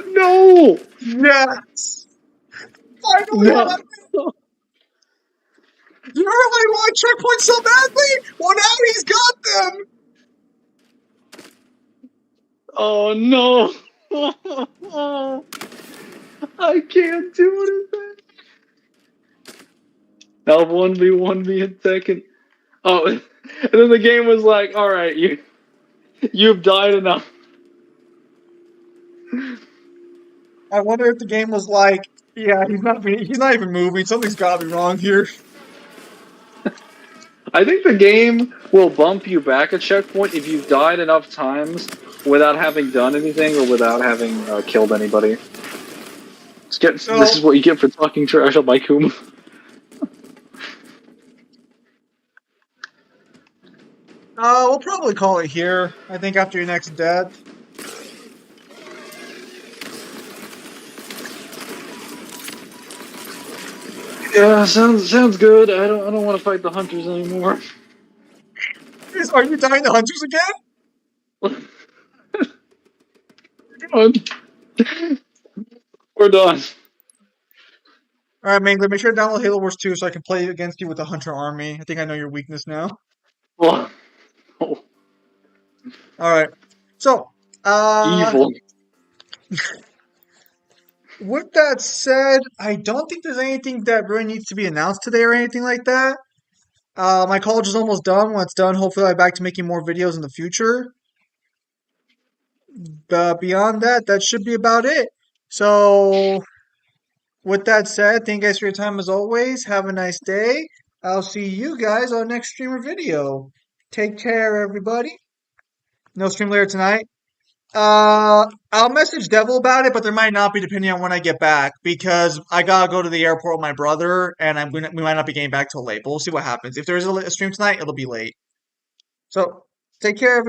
No! Yes! Finally! No! You remember when he wanted checkpoints so badly? Well, now he's got them! Oh no! I can't do anything. Now 1v1 in second. Oh, and then the game was like, "All right, you've died enough." I wonder if the game was like, yeah, he's not even moving. Something's got to be wrong here. I think the game will bump you back a checkpoint if you've died enough times without having done anything or without having killed anybody. This is what you get for talking trash on my Kuma. We'll probably call it here. I think after your next death. Yeah, sounds good. I don't want to fight the hunters anymore. Are you dying to hunters again? We're done. All right, Mangler, make sure to download Halo Wars 2 so I can play against you with the hunter army. I think I know your weakness now. Well, All right. So, evil. with that said, I don't think there's anything that really needs to be announced today or anything like that. My college is almost done. When it's done, hopefully I'll be back to making more videos in the future. But beyond that, that should be about it. So, with that said, thank you guys for your time as always. Have a nice day. I'll see you guys on next stream or video. Take care, everybody. No stream later tonight. I'll message Devil about it, but there might not be depending on when I get back because I gotta go to the airport with my brother, and we might not be getting back till late. But we'll see what happens. If there's a stream tonight, it'll be late. So take care.